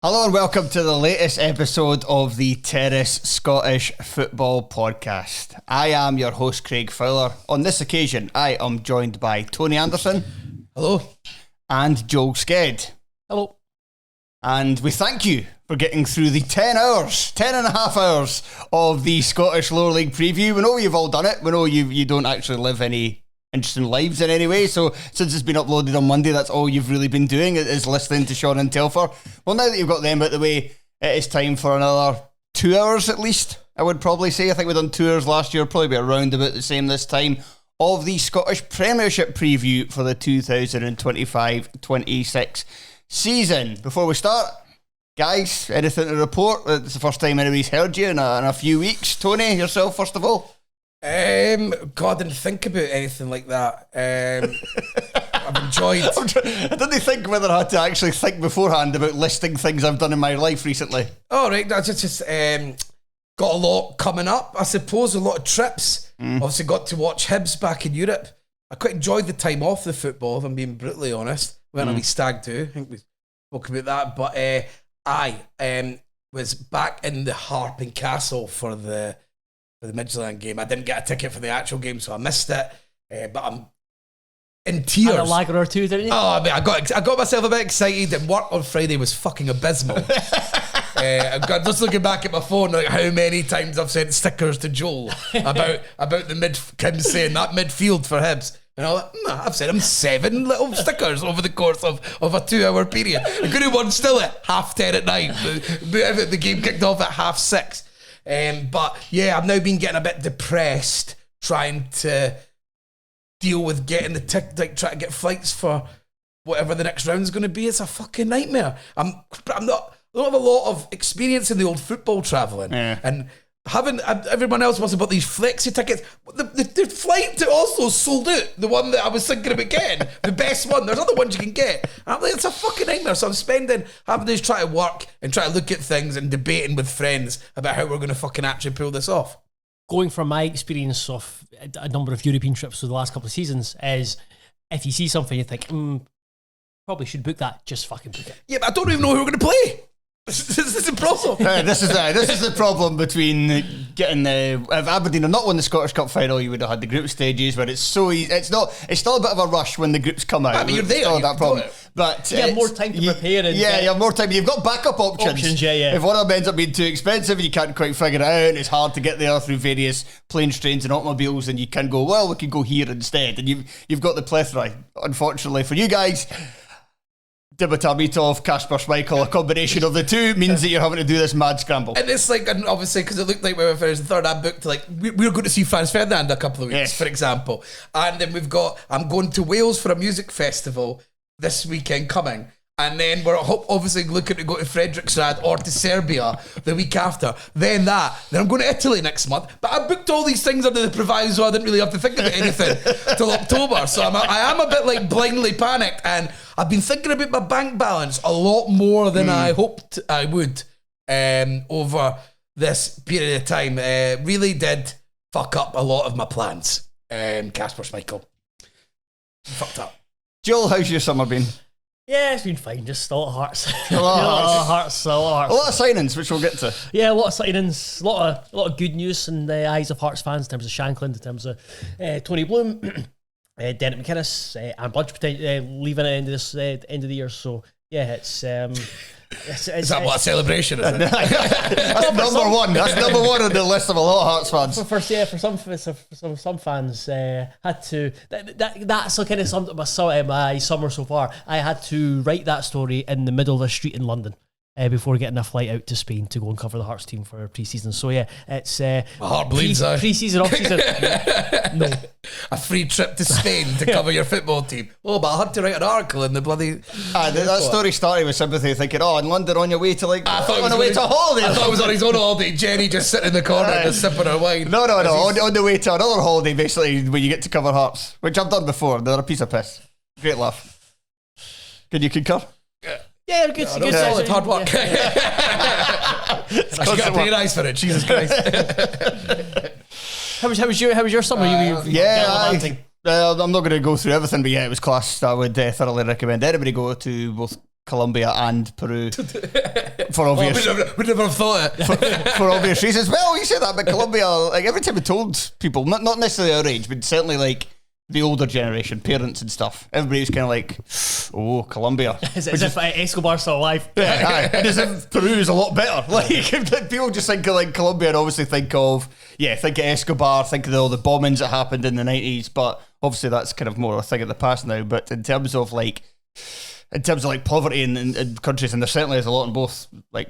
Hello and welcome to the latest episode of the Terrace Scottish Football Podcast. I am your host, Craig Fowler. On this occasion, I am joined by Tony Anderson. Hello. And Joel Sked. Hello. And we thank you for getting through the 10 and a half hours of the Scottish Lower League preview. We know you've all done it. We know you don't actually live any interesting lives in any way, so since it's been uploaded on Monday, that's all you've really been doing is listening to Sean and Telfer. Well, now that you've got them out the way, it is time for another 2 hours at least, I would probably say. I think we've done 2 hours last year, probably be around about the same this time, of the Scottish Premiership preview for the 2025-26 season. Before we start, guys, anything to report? It's the first time anybody's heard you in a few weeks. Tony, yourself first of all? God, I didn't think about anything like that. I've enjoyed. I didn't think whether I had to actually think beforehand about listing things I've done in my life recently. Oh, right. I just got a lot coming up, I suppose, a lot of trips. Obviously got to watch Hibs back in Europe. I quite enjoyed the time off the football, if I'm being brutally honest. Went on a wee stag do. I think we spoke about that. But I was back in the Harp and Castle for the Midland game. I didn't get a ticket for the actual game, so I missed it. But I'm in tears. Had a lager or two, didn't you? Oh, I got myself a bit excited, and work on Friday was fucking abysmal. I'm just looking back at my phone, like how many times I've sent stickers to Joel about Kim saying that midfield for Hibs. And I'm like, I've sent him 7 little stickers over the course of a 2 hour period. I could have won still at 10:30 at night. The game kicked off at 6:30. But yeah, I've now been getting a bit depressed trying to deal with getting the trying to get flights for whatever the next round's going to be. It's a fucking nightmare. I don't have a lot of experience in the old football travelling, and everyone else must have bought these flexi tickets. The flight to Oslo sold out. The one that I was thinking about getting, the best one. There's other ones you can get. And I'm like, it's a fucking nightmare. So I'm spending half a day trying to work and trying to look at things and debating with friends about how we're going to fucking actually pull this off. Going from my experience of a number of European trips for the last couple of seasons is, if you see something you think, probably should book that, just fucking book it. Yeah, but I don't even know who we're going to play. This is the problem. This is the problem between getting if Aberdeen had not won the Scottish Cup final, you would have had the group stages, but it's so easy. It's still a bit of a rush when the groups come out. I mean, you're there. That problem. But you have more time to prepare. You have more time. You've got backup options. Yeah. If one of them ends up being too expensive and you can't quite figure it out, and it's hard to get there through various planes, trains, and automobiles, and you can go, well, we can go here instead, and you've got the plethora. Unfortunately for you guys, Dimitar Mitov, Kasper Schmeichel, a combination of the two means that you're having to do this mad scramble. And it's like, and obviously, because it looked like we were finished the third, I booked like, we're going to see Franz Ferdinand a couple of weeks, for example. And then I'm going to Wales for a music festival this weekend coming. And then we're obviously looking to go to Fredrikstad or to Serbia the week after. Then I'm going to Italy next month. But I booked all these things under the proviso I didn't really have to think about anything till October. So I am a bit like blindly panicked. And I've been thinking about my bank balance a lot more than I hoped I would over this period of time. Really did fuck up a lot of my plans. Kasper Schmeichel. Fucked up. Joel, how's your summer been? Yeah, it's been fine. Just a lot of hearts. A lot of hearts. A lot of signings, which we'll get to. Yeah, a lot of signings. A lot of good news in the eyes of Hearts fans in terms of Shankland, in terms of Tony Bloom, Derek McInnes, and Budge leaving at the end of the year. So yeah, it's is that what a celebration is? That's number one. That's number one on the list of a lot of Hearts fans. For some fans, had to. That's kind of summed up my summer so far. I had to write that story in the middle of a street in London before getting a flight out to Spain to go and cover the Hearts team for pre-season. So yeah, it's my heart bleeds. Pre-season, off-season. No, a free trip to Spain to cover your football team. Oh, but I had to write an article in the bloody. That story started with sympathy, thinking, "Oh, in London, on your way to on the way to a holiday." I thought it was on his own holiday. Jenny just sitting in the corner, just sipping her wine. No. On the way to another holiday, basically, when you get to cover Hearts, which I've done before. They're a piece of piss. Great laugh. Can you concur? Yeah, good. Yeah, good solid hard work. Yeah. I should get a pay rise for it. Jesus Christ. How was your summer? I'm not going to go through everything, but yeah, it was class. I would thoroughly recommend anybody go to both Colombia and Peru for obvious we never have thought it. for obvious reasons. Well, you say that, but Colombia, like every time we told people, not necessarily our age, but certainly like the older generation, parents and stuff, everybody was kind of like, oh, Colombia. As if Escobar's still alive. Yeah, and as if Peru is a lot better. Like, people just think of like Colombia and obviously think of Escobar, think of all the bombings that happened in the 90s, but obviously that's kind of more a thing of the past now. But in terms of poverty in countries, and there certainly is a lot in both. Like,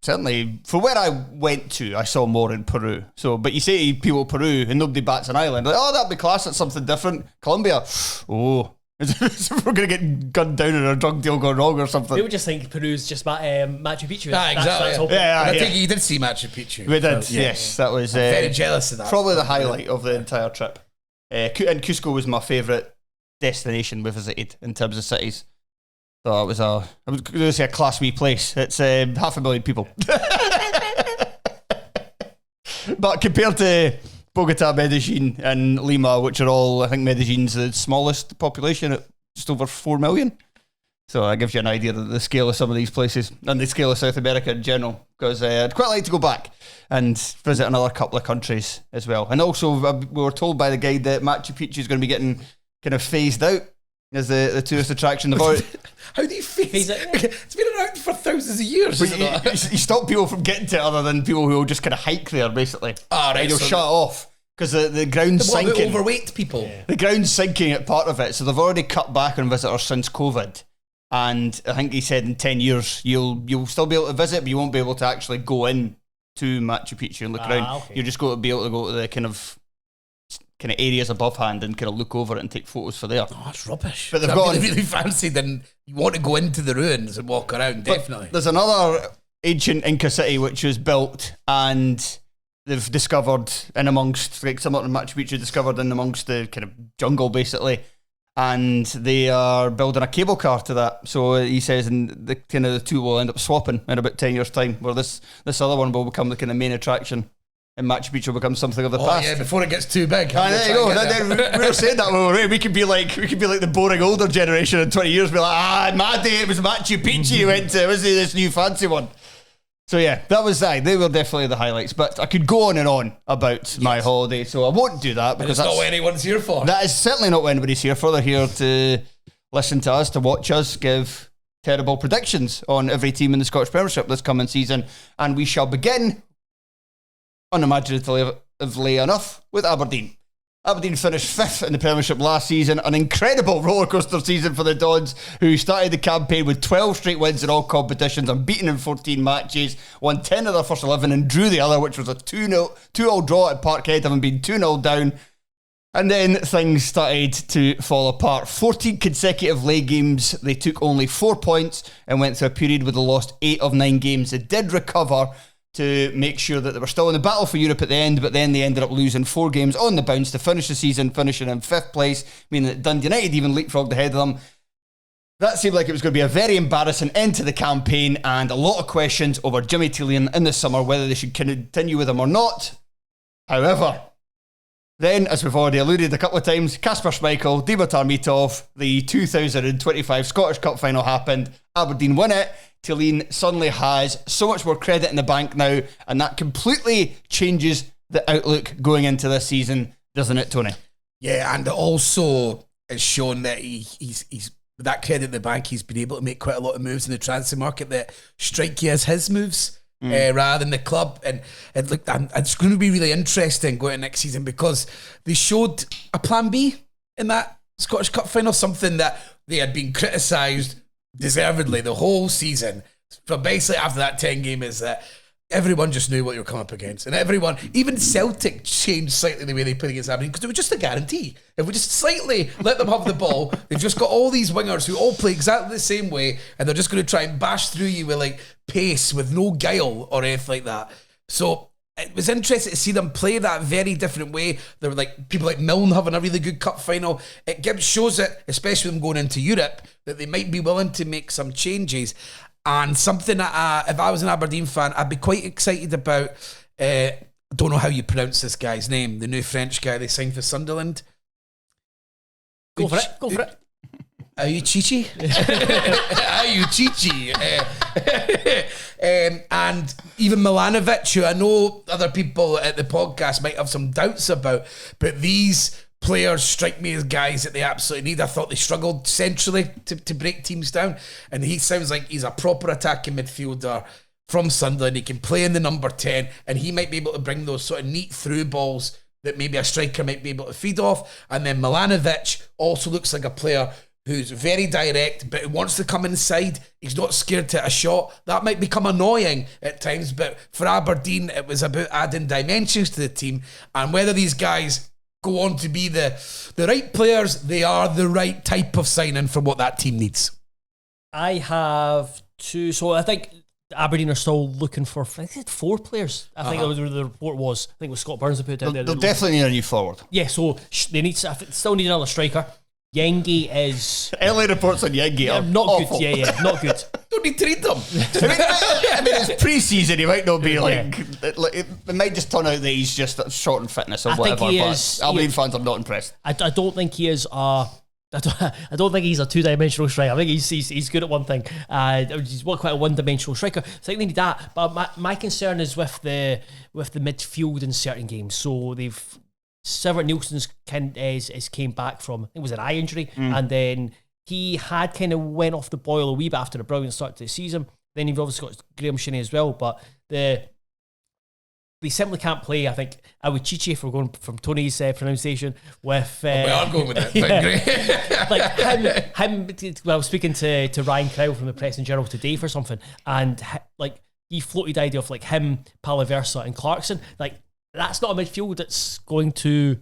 certainly for where I went to, I saw more in Peru. So, but you say to people Peru and nobody bats an eyelid. Like, oh, that'd be class. That's something different. Colombia, oh, we're gonna get gunned down in a drug deal gone wrong or something. People just think Peru's just Machu Picchu. Exactly. I think you did see Machu Picchu. We did. So, yes, that was very jealous of that. Probably the highlight of the entire trip. And Cusco was my favourite destination we visited in terms of cities. So I was going to say a class B place. It's 500,000 people. But compared to Bogota, Medellin and Lima, which are all, I think Medellin's the smallest population at just over 4 million. So that gives you an idea of the scale of some of these places and the scale of South America in general. Because I'd quite like to go back and visit another couple of countries as well. And also we were told by the guide that Machu Picchu is going to be getting kind of phased out as the tourist attraction. How do you phase it? It's been around for thousands of years. You stop people from getting to it other than people who will just kind of hike there, basically. Right. You'll shut it off because the ground's sinking. Overweight people. Yeah. The ground's sinking at part of it, so they've already cut back on visitors since COVID. And I think he said in 10 years you'll still be able to visit, but you won't be able to actually go in to Machu Picchu and look around. Okay. You're just going to be able to go to the kind of areas above hand and kind of look over it and take photos for there. Oh, that's rubbish. But they've got really fancy. Then you want to go into the ruins and walk around. Definitely. There's another ancient Inca city which was built, and they've discovered in amongst, like similar to Machu Picchu, discovered in amongst the kind of jungle basically, and they are building a cable car to that. So he says, and the kind of the two will end up swapping in about 10 years' time, where this other one will become the kind of main attraction. And Machu Picchu will become something of the past. Yeah, before it gets too big. There you go. We were saying that when we were in. We could be like the boring older generation in 20 years. Be like, in my day it was Machu Picchu you went to. Was this new fancy one? So yeah, that was that. They were definitely the highlights. But I could go on and on about my holiday, so I won't do that because that's not what anyone's here for. That is certainly not what anybody's here for. They're here to listen to us, to watch us give terrible predictions on every team in the Scottish Premiership this coming season, and we shall begin unimaginatively enough with Aberdeen. Aberdeen finished 5th in the Premiership last season, an incredible rollercoaster season for the Dons, who started the campaign with 12 straight wins in all competitions, unbeaten in 14 matches, won 10 of their first 11 and drew the other, which was a 2-2 draw at Parkhead, having been 2-0 down. And then things started to fall apart. 14 consecutive league games, they took only 4 points and went through a period where they lost 8 of 9 games. They did recover to make sure that they were still in the battle for Europe at the end, but then they ended up losing 4 games on the bounce to finish the season, finishing in 5th place, meaning that Dundee United even leapfrogged ahead of them. That seemed like it was going to be a very embarrassing end to the campaign, and a lot of questions over Jimmy Tillian in the summer, whether they should continue with him or not. However, then, as we've already alluded a couple of times, Kasper Schmeichel, Dimitar Mitov, the 2025 Scottish Cup final happened, Aberdeen win it. Tillian suddenly has so much more credit in the bank now, and that completely changes the outlook going into this season, doesn't it, Tony? Yeah, and also it's shown that he's with that credit in the bank, he's been able to make quite a lot of moves in the transfer market that strike you as his moves rather than the club. And look, it's going to be really interesting going into next season because they showed a plan B in that Scottish Cup final, something that they had been criticised deservedly the whole season. But basically after that 10 game is that everyone just knew what you were coming up against, and everyone, even Celtic, changed slightly the way they played against Aberdeen because it was just a guarantee. If we just slightly let them have the ball, they've just got all these wingers who all play exactly the same way, and they're just going to try and bash through you with like pace, with no guile or anything like that. So it was interesting to see them play that very different way. There were like people like Milne having a really good cup final. It shows it, especially them going into Europe, that they might be willing to make some changes. And something that if I was an Aberdeen fan, I'd be quite excited about. I don't know how you pronounce this guy's name, the new French guy they signed for Sunderland. Go for it. Are you Chichi? Are you Chichi? And even Milanovic, who I know other people at the podcast might have some doubts about, but these players strike me as guys that they absolutely need. I thought they struggled centrally to break teams down, and he sounds like he's a proper attacking midfielder from Sunderland. He can play in the number 10, and he might be able to bring those sort of neat through balls that maybe a striker might be able to feed off. And then Milanovic also looks like a player who's very direct, but who wants to come inside. He's not scared to hit a shot. That might become annoying at times, but for Aberdeen, it was about adding dimensions to the team. And whether these guys go on to be the right players, they are the right type of signing for what that team needs. I have two. So I think Aberdeen are still looking for, I think, 4 players. I think that was where the report was. I think it was Scott Burns that put it down there. They'll definitely need a new forward. Yeah, so they still need another striker. Yengi is... Early reports on Yengi are not awful. good. Yeah, not good. Don't need to read them. I mean, it's pre-season. He might not be it might just turn out that he's just short in fitness or I think whatever. he But is- Aberdeen fans are not impressed. I don't think he is I don't think he's a 2-dimensional striker. I think he's good at one thing. He's quite a 1-dimensional striker. So I think they need that. But my concern is with the midfield in certain games. So they've Sivert Nielsen's came back from, I think it was an eye injury, and then he had kind of went off the boil a wee bit after a brilliant start to the season. Then you've obviously got Graham Shinney as well, but they simply can't play. I think Awuchichi, if we're going from Tony's pronunciation, with We are going with it. yeah. Like him. Well, I was speaking to Ryan Crowell from the Press and Journal today for something, and like he floated the idea of like him, Palaversa, and Clarkson. Like that's not a midfield that's going to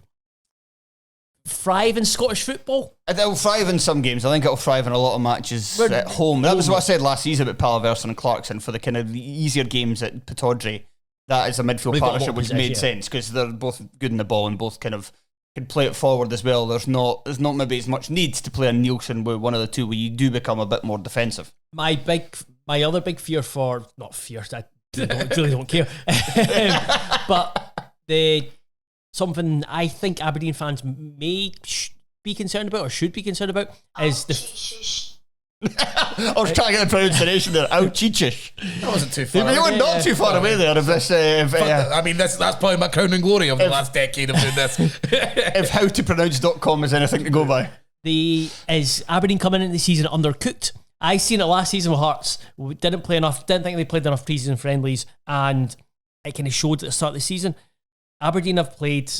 thrive in Scottish football. It'll thrive in some games. I think it'll thrive in a lot of matches at home. That was what I said last season about Palaversa and Clarkson for the kind of the easier games at Pittodrie. That is a midfield partnership which made sense because they're both good in the ball and both kind of can play it forward as well. There's not maybe as much need to play a Nielsen with one of the two where you do become a bit more defensive. My other big fear for, not fear, I really don't care, but something I think Aberdeen fans may be concerned about or should be concerned about is I was trying to get the pronunciation there. Ouchichish. That wasn't too far. They were not too far away there. If this, I mean, that's probably my crowning glory of the last decade of doing this. If howtopronounce.com is anything to go by. Is Aberdeen coming into the season undercooked? I seen it last season with Hearts. We didn't play enough. Didn't think they played enough pre-season friendlies, and it kind of showed at the start of the season. Aberdeen have played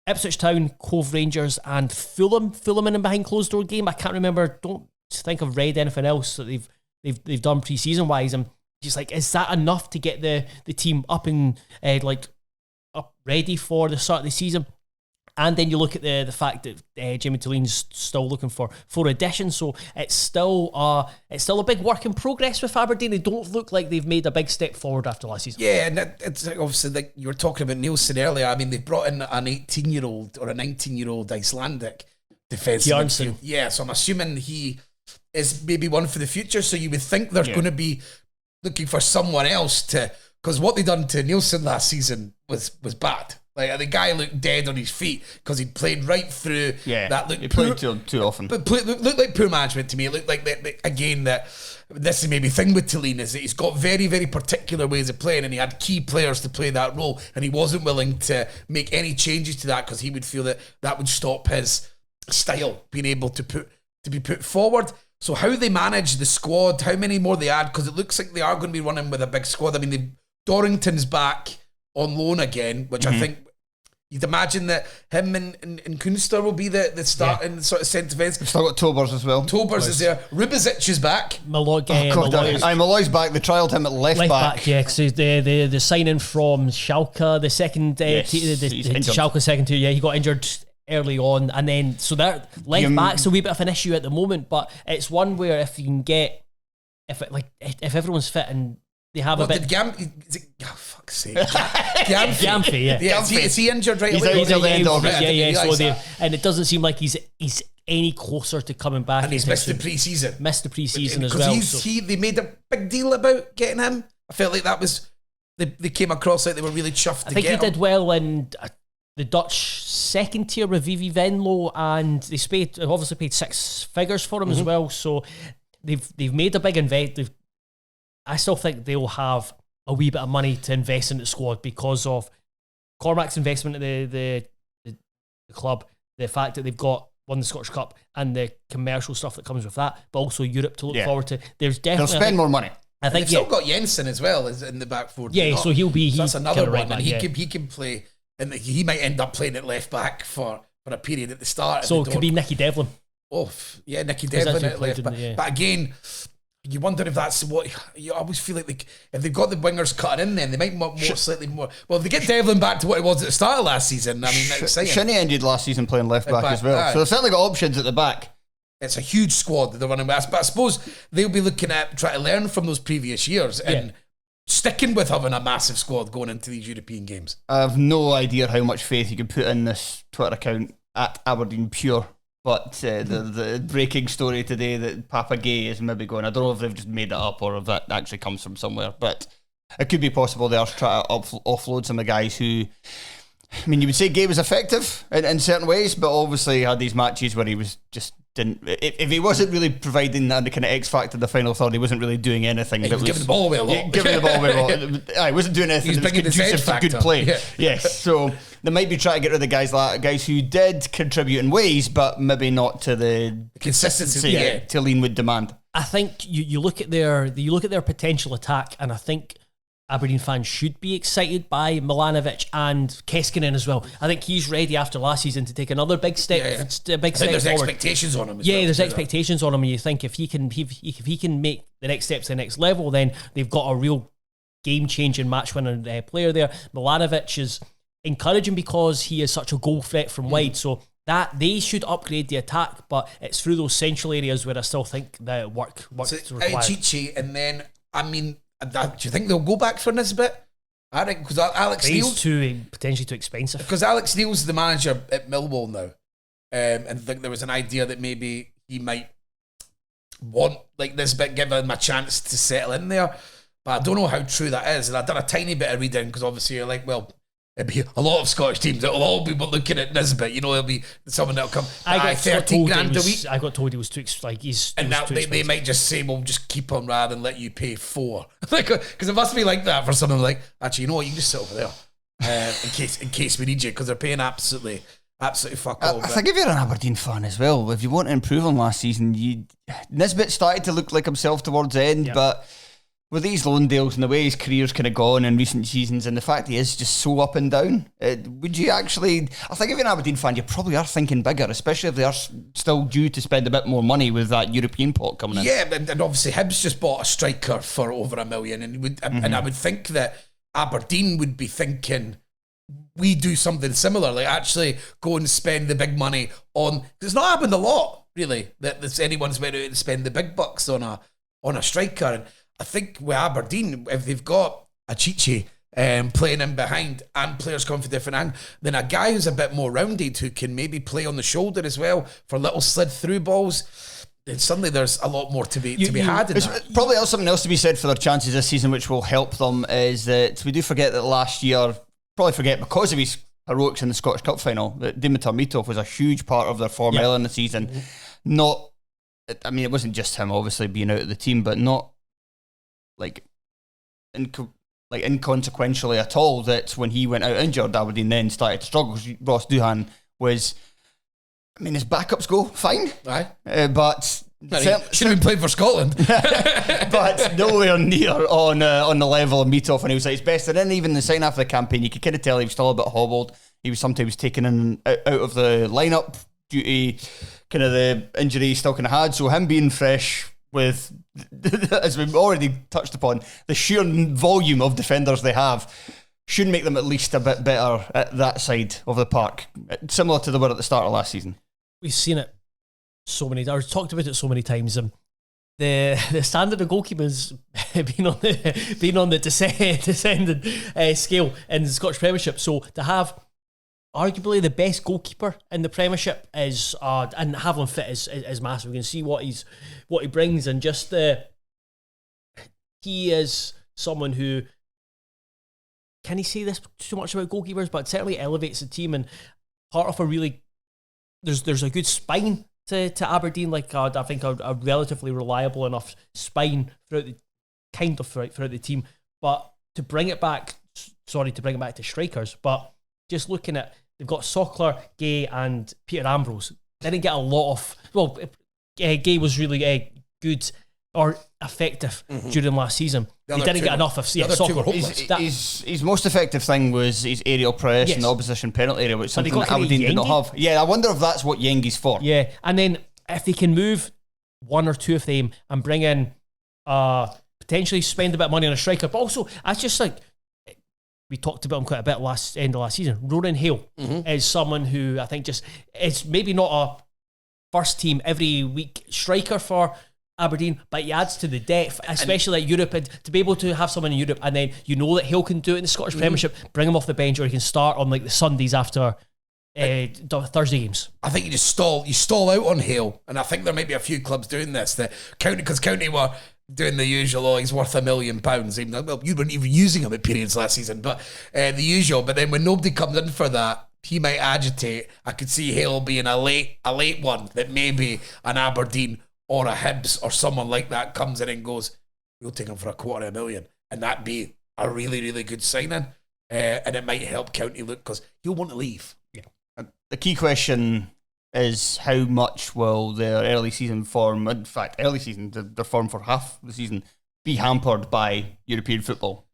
Ipswich Town, Cove Rangers, and Fulham. Fulham in a behind closed door game. I can't remember. Don't think I've read anything else that they've done pre-season wise. I'm just like, is that enough to get the team up and up ready for the start of the season? And then you look at the fact that Jamie Tulline's still looking for 4 additions, so it's still a big work in progress with Aberdeen. They don't look like they've made a big step forward after last season. Yeah, and it's obviously like you were talking about Nielsen earlier. I mean, they brought in an 18-year-old or a 19-year-old Icelandic defensive midfield. Yeah, so I'm assuming he is maybe one for the future. So you would think they're going to be looking for someone else because what they done to Nielsen last season was bad. Like the guy looked dead on his feet because he'd played right through. Yeah, that looked he played too often. But looked like poor management to me. It looked like that this is maybe thing with Tulline is that he's got very, very particular ways of playing, and he had key players to play that role, and he wasn't willing to make any changes to that because he would feel that would stop his style being able to be put forward. So how they manage the squad, how many more they add, because it looks like they are going to be running with a big squad. I mean, Dorrington's back on loan again, which I think you'd imagine that him and Kunster will be the starting sort of centre defence. We've still got Tobers as well. Tobers is there. Rubizic is back. Malloy's back. They trialled him at left back. Yeah, because the signing from Schalke, the second Schalke second tier, he got injured early on, and then so that left back's a wee bit of an issue at the moment, but it's one where if you can get if everyone's fit and they have a bit. Fuck's sake. Gamphy, yeah. Is he injured right He's away? out till the end of it. So and it doesn't seem like he's any closer to coming back. And he's missed the pre-season. As well. They made a big deal about getting him. I felt like that was they came across like they were really chuffed to get him. I think he did well in the Dutch second tier with Vivi Venlo, and they've obviously paid 6 figures for him as well. So they've made a big investment. I still think they'll have a wee bit of money to invest in the squad because of Cormac's investment in the club, the fact that they've won the Scottish Cup and the commercial stuff that comes with that, but also Europe to look forward to. There's definitely they'll spend more money. I think they've still got Jensen as well as in the back four. Yeah, so he'll be. So that's another one, and he can play, and he might end up playing at left back for a period at the start. So it could be Nicky Devlin. Oh, yeah, Nicky Devlin at left back. But again, you wonder if that's what you always feel like if they've got the wingers cutting in, then they might slightly more. Well, if they get Devlin back to what it was at the start of last season, I mean, that's exciting. Shinnie ended last season playing left back as well, so they've certainly got options at the back. It's a huge squad that they're running with, but I suppose they'll be looking at trying to learn from those previous years and sticking with having a massive squad going into these European games. I have no idea how much faith you can put in this Twitter account at Aberdeen Pure, but the breaking story today that Papa Gay is maybe going, I don't know if they've just made it up or if that actually comes from somewhere, but it could be possible they are trying to offload some of the guys who, I mean, you would say Gay was effective in certain ways, but obviously he had these matches where he was just if he wasn't really providing that kind of X factor in the final third, he wasn't really doing anything. He was giving the ball away a lot. Giving the ball away a lot. He wasn't doing anything that was conducive to good play. Yeah. Yes, so they might be trying to get rid of the guys who did contribute in ways, but maybe not to the consistency to Lean would demand. I think you look at their potential attack, and I think Aberdeen fans should be excited by Milanovic and Keskinen as well. I think he's ready after last season to take another big step. A big step there's forward. Expectations on him. There's expectations on him, and you think if he can make the next steps to the next level, then they've got a real game-changing, match-winning player there. Milanovic is encouraging because he is such a goal threat from wide. So that they should upgrade the attack, but it's through those central areas where I still think that work is required. Chichi, and then I mean. Do you think they'll go back for Nisbet? I think because Alex Neil's potentially too expensive. Because Alex Neil's the manager at Millwall now, and I think there was an idea that maybe he might want Nisbet, give him a chance to settle in there. But I don't know how true that is. And I've done a tiny bit of reading because obviously you're like, well, it'll be a lot of Scottish teams that will all be looking at Nisbet. You know, it'll be someone that'll come. I got 13 grand a week. I got told he was too and now they might just say, well, just keep him rather than let you pay 4. Because it must be like that for someone like, actually, you know what, you can just sit over there in case we need you, because they're paying absolutely fuck all. I think if you're an Aberdeen fan as well, if you want to improve on last season, Nisbet started to look like himself towards the end, but with these loan deals and the way his career's kind of gone in recent seasons and the fact he is just so up and down, would you actually... I think if you're an Aberdeen fan, you probably are thinking bigger, especially if they are still due to spend a bit more money with that European pot coming in. Yeah, and obviously Hibs just bought a striker for over $1 million, and I would think that Aberdeen would be thinking, we do something similar, like actually go and spend the big money on... It's not happened a lot, really, that anyone's went out and spend the big bucks on a striker. And I think with Aberdeen, if they've got a Chichi playing in behind and players come from different angles, then a guy who's a bit more rounded who can maybe play on the shoulder as well for little slid through balls, then suddenly there's a lot more to be had in that. Probably something else to be said for their chances this season, which will help them, is that we do forget that last year, probably forget because of his heroics in the Scottish Cup final, that Dimitar Mitov was a huge part of their form early in the season. I mean, it wasn't just him obviously being out of the team, but not inconsequentially at all, that when he went out injured, Aberdeen then started to struggle. Ross Doohan was, I mean, his backups go fine, but should have been playing for Scotland, but nowhere near on the level of Mitov, and he was at his best. And then even the second half of the campaign, you could kind of tell he was still a bit hobbled. He was sometimes taken in out of the lineup due to kind of the injury he still kind of had. So him being fresh with, as we've already touched upon, the sheer volume of defenders they have should make them at least a bit better at that side of the park, similar to they were at the start of last season. We've seen it so many times, talked about it so many times. The standard of goalkeepers being on the descending scale in the Scottish Premiership. So to have arguably the best goalkeeper in the Premiership is and have him fit is massive. We can see what he brings, and just he is someone who can you say this too much about goalkeepers? But it certainly elevates the team, and part of a really there's a good spine to Aberdeen. Like I think a relatively reliable enough spine throughout the team. But to bring it back to strikers, but just looking at, they've got Sockler, Gay, and Peter Ambrose. They didn't get a lot of. Well, Gay was really good or effective during last season. He didn't get enough of Sockler. His most effective thing was his aerial press in the opposition penalty area, which something that Aberdeen did not have. Yeah, I wonder if that's what Yengi's for. Yeah, and then if they can move one or two of them and bring in potentially spend a bit of money on a striker, but also I just like, we talked about him quite a bit end of last season. Ronan Hale is someone who I think just is maybe not a first team every week striker for Aberdeen, but he adds to the depth, especially like Europe, and to be able to have someone in Europe, and then you know that Hale can do it in the Scottish Premiership, bring him off the bench, or he can start on like the Sundays after Thursday games. I think you stall out on Hale, and I think there might be a few clubs doing this, that County were doing the usual, he's worth £1 million, even though, well, you weren't even using him at periods last season, but the usual. But then when nobody comes in for that, he might agitate. I could see Hale being a late one, that maybe an Aberdeen or a Hibs or someone like that comes in and goes, we'll take him for $250,000, and that'd be a really, really good signing, and it might help County look, because he'll want to leave. Yeah. The key question is, how much will their early season form, in fact, their form for half the season, be hampered by European football?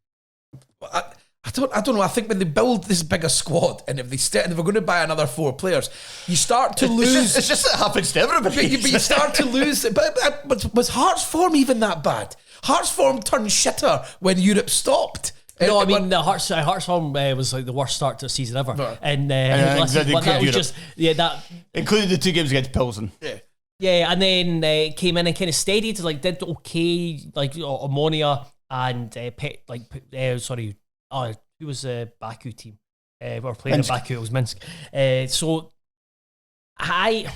I don't know. I think when they build this bigger squad, and if we're going to buy another 4 players, you start to lose. It's just that it happens to everybody. But you start to lose. But was Hearts' form even that bad? Hearts' form turned shitter when Europe stopped. No, I mean, the Hearts form was like the worst start to the season ever. No. And that was just that included the 2 games against Pilsen. Yeah, and then came in and kind of steadied, like did okay, like Ammonia and who was the Baku team? We were playing in Baku, it was Minsk. So I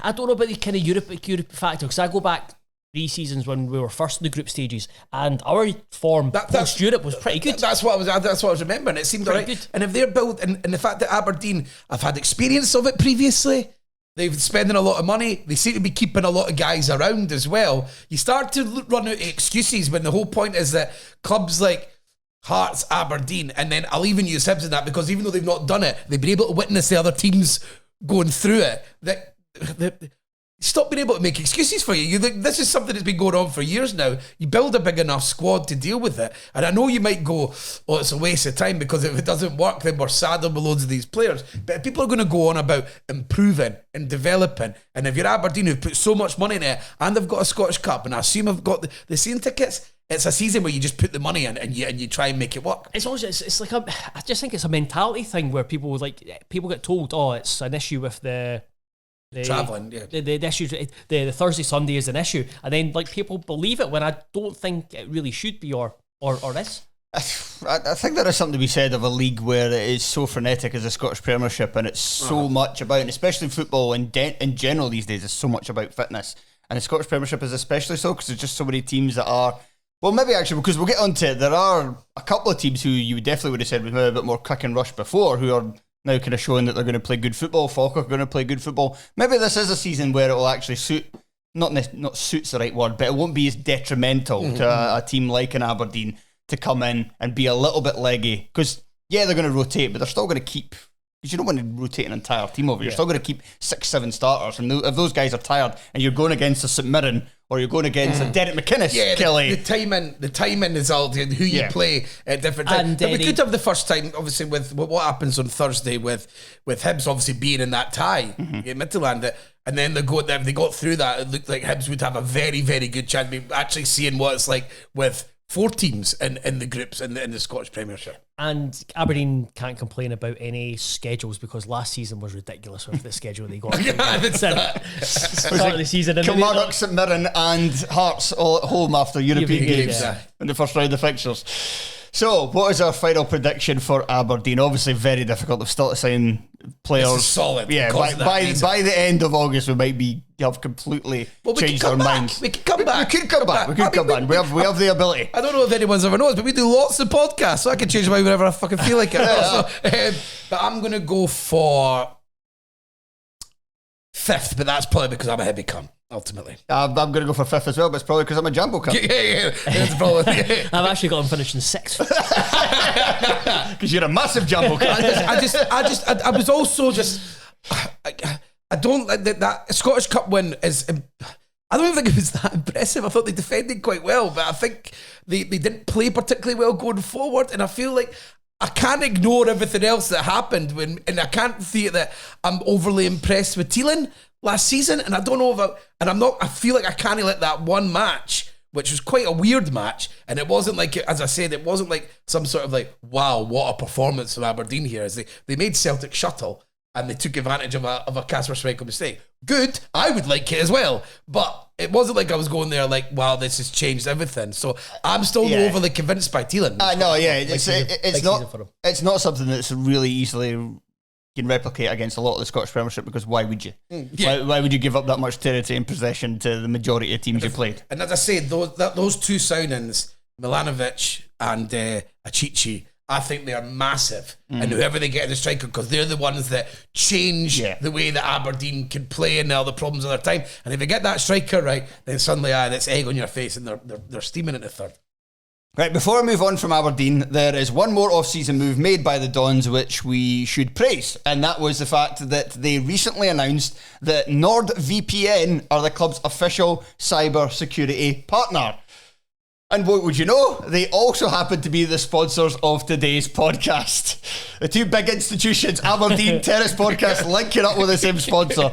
don't know about the kind of Europe factor, because I go back 3 seasons when we were first in the group stages, and our form post Europe was pretty good. That's what I was remembering. It seemed right. Good. And if they're built, and the fact that Aberdeen have had experience of it previously, they've been spending a lot of money, they seem to be keeping a lot of guys around as well. You start to run out of excuses when the whole point is that clubs like Hearts, Aberdeen, and then I'll even use Hibs in that, because even though they've not done it, they've been able to witness the other teams going through it. That stop being able to make excuses for you. This is something that's been going on for years now. You build a big enough squad to deal with it, and I know you might go, oh, it's a waste of time, because if it doesn't work, then we're saddled with loads of these players. But if people are going to go on about improving and developing, and if you're Aberdeen, who've put so much money in it, and they've got a Scottish Cup, and I assume have got the season tickets, it's a season where you just put the money in and you try and make it work. It's also it's like I just think it's a mentality thing where people get told, oh, it's an issue with the travelling, the issue, the Thursday Sunday is an issue, and then like people believe it when I don't think it really should be or is. I think there is something to be said of a league where it is so frenetic as the Scottish Premiership, and it's so much about, and especially football in general these days, is so much about fitness, and the Scottish Premiership is especially so, because there's just so many teams that are. Well, maybe actually, because we'll get on to it, there are a couple of teams who you definitely would have said was maybe a bit more kick and rush before, who are now kind of showing that they're going to play good football. Falkirk are going to play good football. Maybe this is a season where it will actually suit, not suit's the right word, but it won't be as detrimental to a team like an Aberdeen to come in and be a little bit leggy. Because, yeah, they're going to rotate, but they're still going to keep, because you don't want to rotate an entire team over. You're still going to keep 6-7 starters, and if those guys are tired and you're going against a St Mirren or you're going against a Derek McInnes, Kelly. The timing is all who you play at different times. And we could have the first time, obviously, with what happens on Thursday with Hibs obviously being in that tie in Midtjylland, and then they got through that. It looked like Hibs would have a very, very good chance of actually seeing what it's like with 4 teams in the groups in the Scottish Premiership. And Aberdeen can't complain about any schedules, because last season was ridiculous with the schedule they got. Start of the season. Kilmarnock, St Mirren and Hearts all at home after European games in the first round of fixtures. So, what is our final prediction for Aberdeen? Obviously, very difficult. They've still to sign players. This is solid. Yeah, by the end of August, we might have completely changed our minds. We could come back. We could come back. We have the ability. I don't know if anyone's ever noticed, but we do lots of podcasts, so I can change my mind whenever I fucking feel like it. But I'm going to go for 5th, but that's probably because I'm a heavy cunt, ultimately. I'm going to go for 5th as well, but it's probably because I'm a Jambo cunt. Yeah. That's probably, I've actually got him finishing 6th. Because you're a massive Jambo cunt. I was also just, I don't like that Scottish Cup win is. I don't even think it was that impressive. I thought they defended quite well, but I think they didn't play particularly well going forward. And I feel like I can't ignore everything else that happened and I can't see that I'm overly impressed with Thielen last season. And I don't know I feel like I can't let that one match, which was quite a weird match. And it wasn't like, as I said, it wasn't like some sort of like, wow, what a performance from Aberdeen here. As they made Celtic shuttle and they took advantage of a Kasper Schmeichel mistake. Good, I would like it as well. But it wasn't like I was going there like, wow, this has changed everything. So I'm still overly convinced by Thielen. No, yeah, it's not something that's really easily can replicate against a lot of the Scottish Premiership, because why would you? Why would you give up that much territory and possession to the majority of teams you played? And as I said, those two signings, Milanovic and Achichi, I think they are massive. And whoever they get in the striker, because they're the ones that change the way that Aberdeen can play and all the problems of their time. And if you get that striker right, then suddenly it's egg on your face and they're steaming into 3rd. Right, before I move on from Aberdeen, there is one more off-season move made by the Dons which we should praise, and that was the fact that they recently announced that NordVPN are the club's official cyber security partner. And what would you know? They also happen to be the sponsors of today's podcast. The two big institutions, Aberdeen Terrace Podcast, linking up with the same sponsor.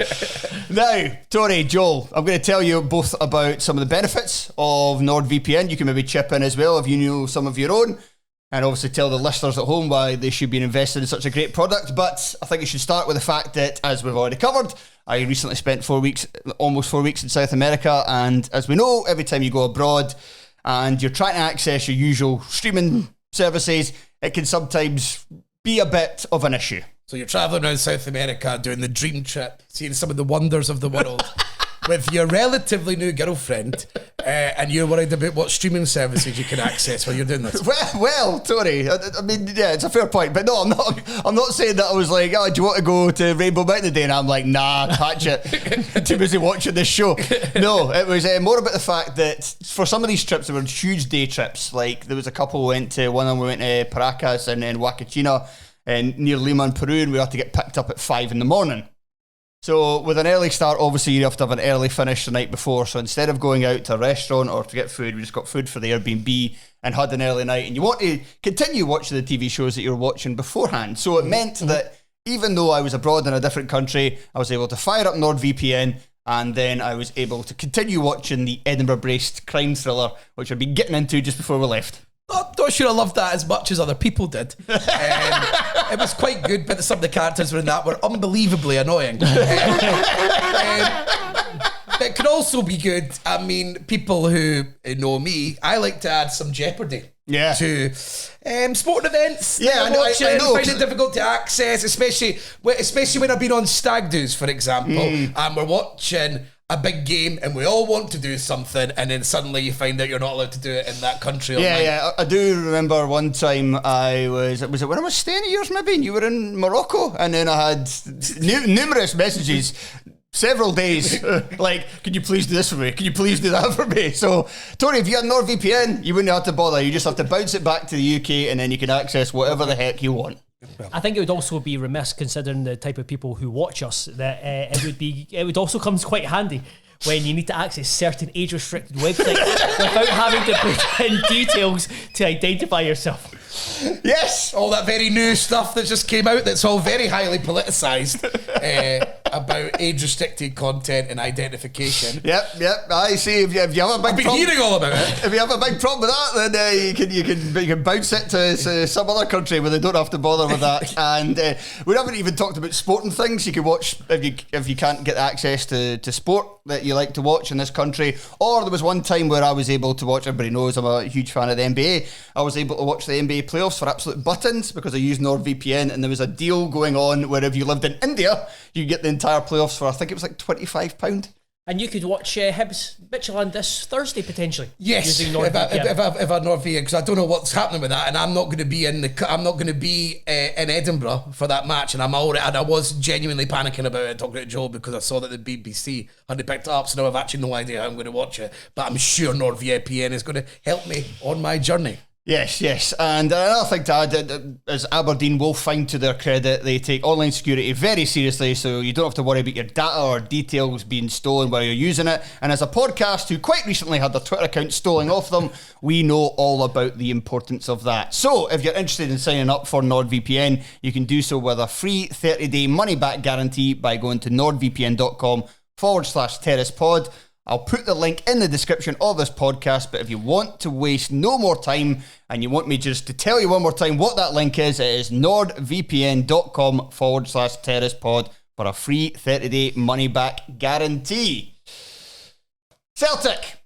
Now, Tony, Joel, I'm going to tell you both about some of the benefits of NordVPN. You can maybe chip in as well if you know some of your own. And obviously tell the listeners at home why they should be invested in such a great product. But I think you should start with the fact that, as we've already covered, I recently spent almost 4 weeks in South America. And as we know, every time you go abroad and you're trying to access your usual streaming services, it can sometimes be a bit of an issue. So you're travelling around South America, doing the dream trip, seeing some of the wonders of the world with your relatively new girlfriend, and you're worried about what streaming services you can access while you're doing this. Well, Tony, I mean, yeah, it's a fair point, but no, I'm not saying that I was like, oh, do you want to go to Rainbow Mountain today? And I'm like, nah, catch it. Too busy watching this show. No, it was more about the fact that for some of these trips, there were huge day trips. Like, there was a couple one of them we went to Paracas and then Huacachina and near Lima in Peru, and we had to get picked up at 5 a.m. So with an early start, obviously you have to have an early finish the night before. So instead of going out to a restaurant or to get food, we just got food for the Airbnb and had an early night. And you want to continue watching the TV shows that you're watching beforehand. So it meant that even though I was abroad in a different country, I was able to fire up NordVPN, and then I was able to continue watching the Edinburgh-based crime thriller, which I'd been getting into just before we left. Not sure I loved that as much as other people did. It was quite good, but some of the characters in that were unbelievably annoying. It could also be good. I mean, people who know me, I like to add some jeopardy to sporting events. Yeah, I know. I find it difficult to access, especially when I've been on stag do's, for example, and we're watching a big game and we all want to do something, and then suddenly you find out you're not allowed to do it in that country. Yeah, I do remember one time was it when I was staying at yours maybe, and you were in Morocco, and then I had numerous messages several days like, can you please do this for me? Can you please do that for me? So, Tony, if you had NordVPN, you wouldn't have to bother. You just have to bounce it back to the UK, and then you can access whatever the heck you want. I think it would also be remiss, considering the type of people who watch us, that it would also come quite handy when you need to access certain age-restricted websites without having to put in details to identify yourself. Yes! All that very new stuff that just came out that's all very highly politicised. about age-restricted content and identification. Yep. I see. If you have a big I've been problem, hearing all about it. if you have a big problem with that, then you can bounce it to some other country where they don't have to bother with that. And we haven't even talked about sporting things you can watch if you can't get access to sport that you like to watch in this country. Or there was one time where I was able to watch. Everybody knows I'm a huge fan of the NBA. I was able to watch the NBA playoffs for absolute buttons because I used NordVPN, and there was a deal going on where if you lived in India, you get the entire playoffs for, I think it was like £25. And you could watch Hibs Midtjylland this Thursday potentially. Yes, using if I NordVPN. NordVPN, because I don't know what's happening with that, and I'm not going to be in Edinburgh for that match, and I was genuinely panicking about it, talking to Joe, because I saw that the BBC hadn't picked it up, so now I've actually no idea how I'm going to watch it. But I'm sure NordVPN is going to help me on my journey. Yes. And another thing to add is Aberdeen will find, to their credit, they take online security very seriously, so you don't have to worry about your data or details being stolen while you're using it. And as a podcast who quite recently had their Twitter account stolen off them, we know all about the importance of that. So if you're interested in signing up for NordVPN, you can do so with a free 30-day money-back guarantee by going to nordvpn.com/terracepod. I'll put the link in the description of this podcast, but if you want to waste no more time and you want me just to tell you one more time what that link is, it is nordvpn.com/terracepod for a free 30-day money-back guarantee. Celtic,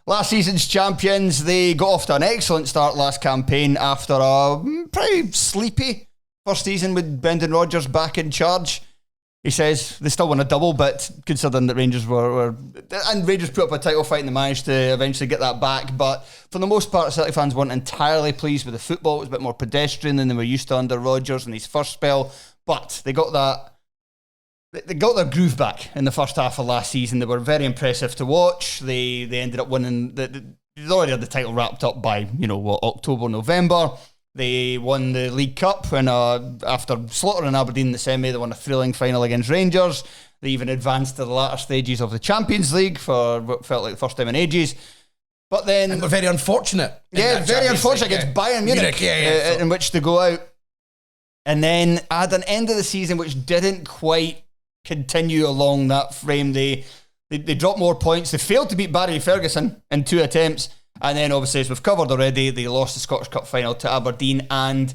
last season's champions, they got off to an excellent start last campaign after a pretty sleepy first season with Brendan Rodgers back in charge. He says they still won a double, but considering that Rangers were and Rangers put up a title fight and they managed to eventually get that back. But for the most part, Celtic fans weren't entirely pleased with the football. It was a bit more pedestrian than they were used to under Rodgers in his first spell. But they got their groove back in the first half of last season. They were very impressive to watch. They ended up winning. They already had the title wrapped up by October, November. They won the League Cup, and after slaughtering Aberdeen in the semi, they won a thrilling final against Rangers. They even advanced to the latter stages of the Champions League for what felt like the first time in ages. But then... And we're very unfortunate. Yeah, very unfortunate against Bayern Munich, in which to go out. And then at an end of the season, which didn't quite continue along that frame. They dropped more points. They failed to beat Barry Ferguson in 2 attempts. And then, obviously, as we've covered already, they lost the Scottish Cup final to Aberdeen. And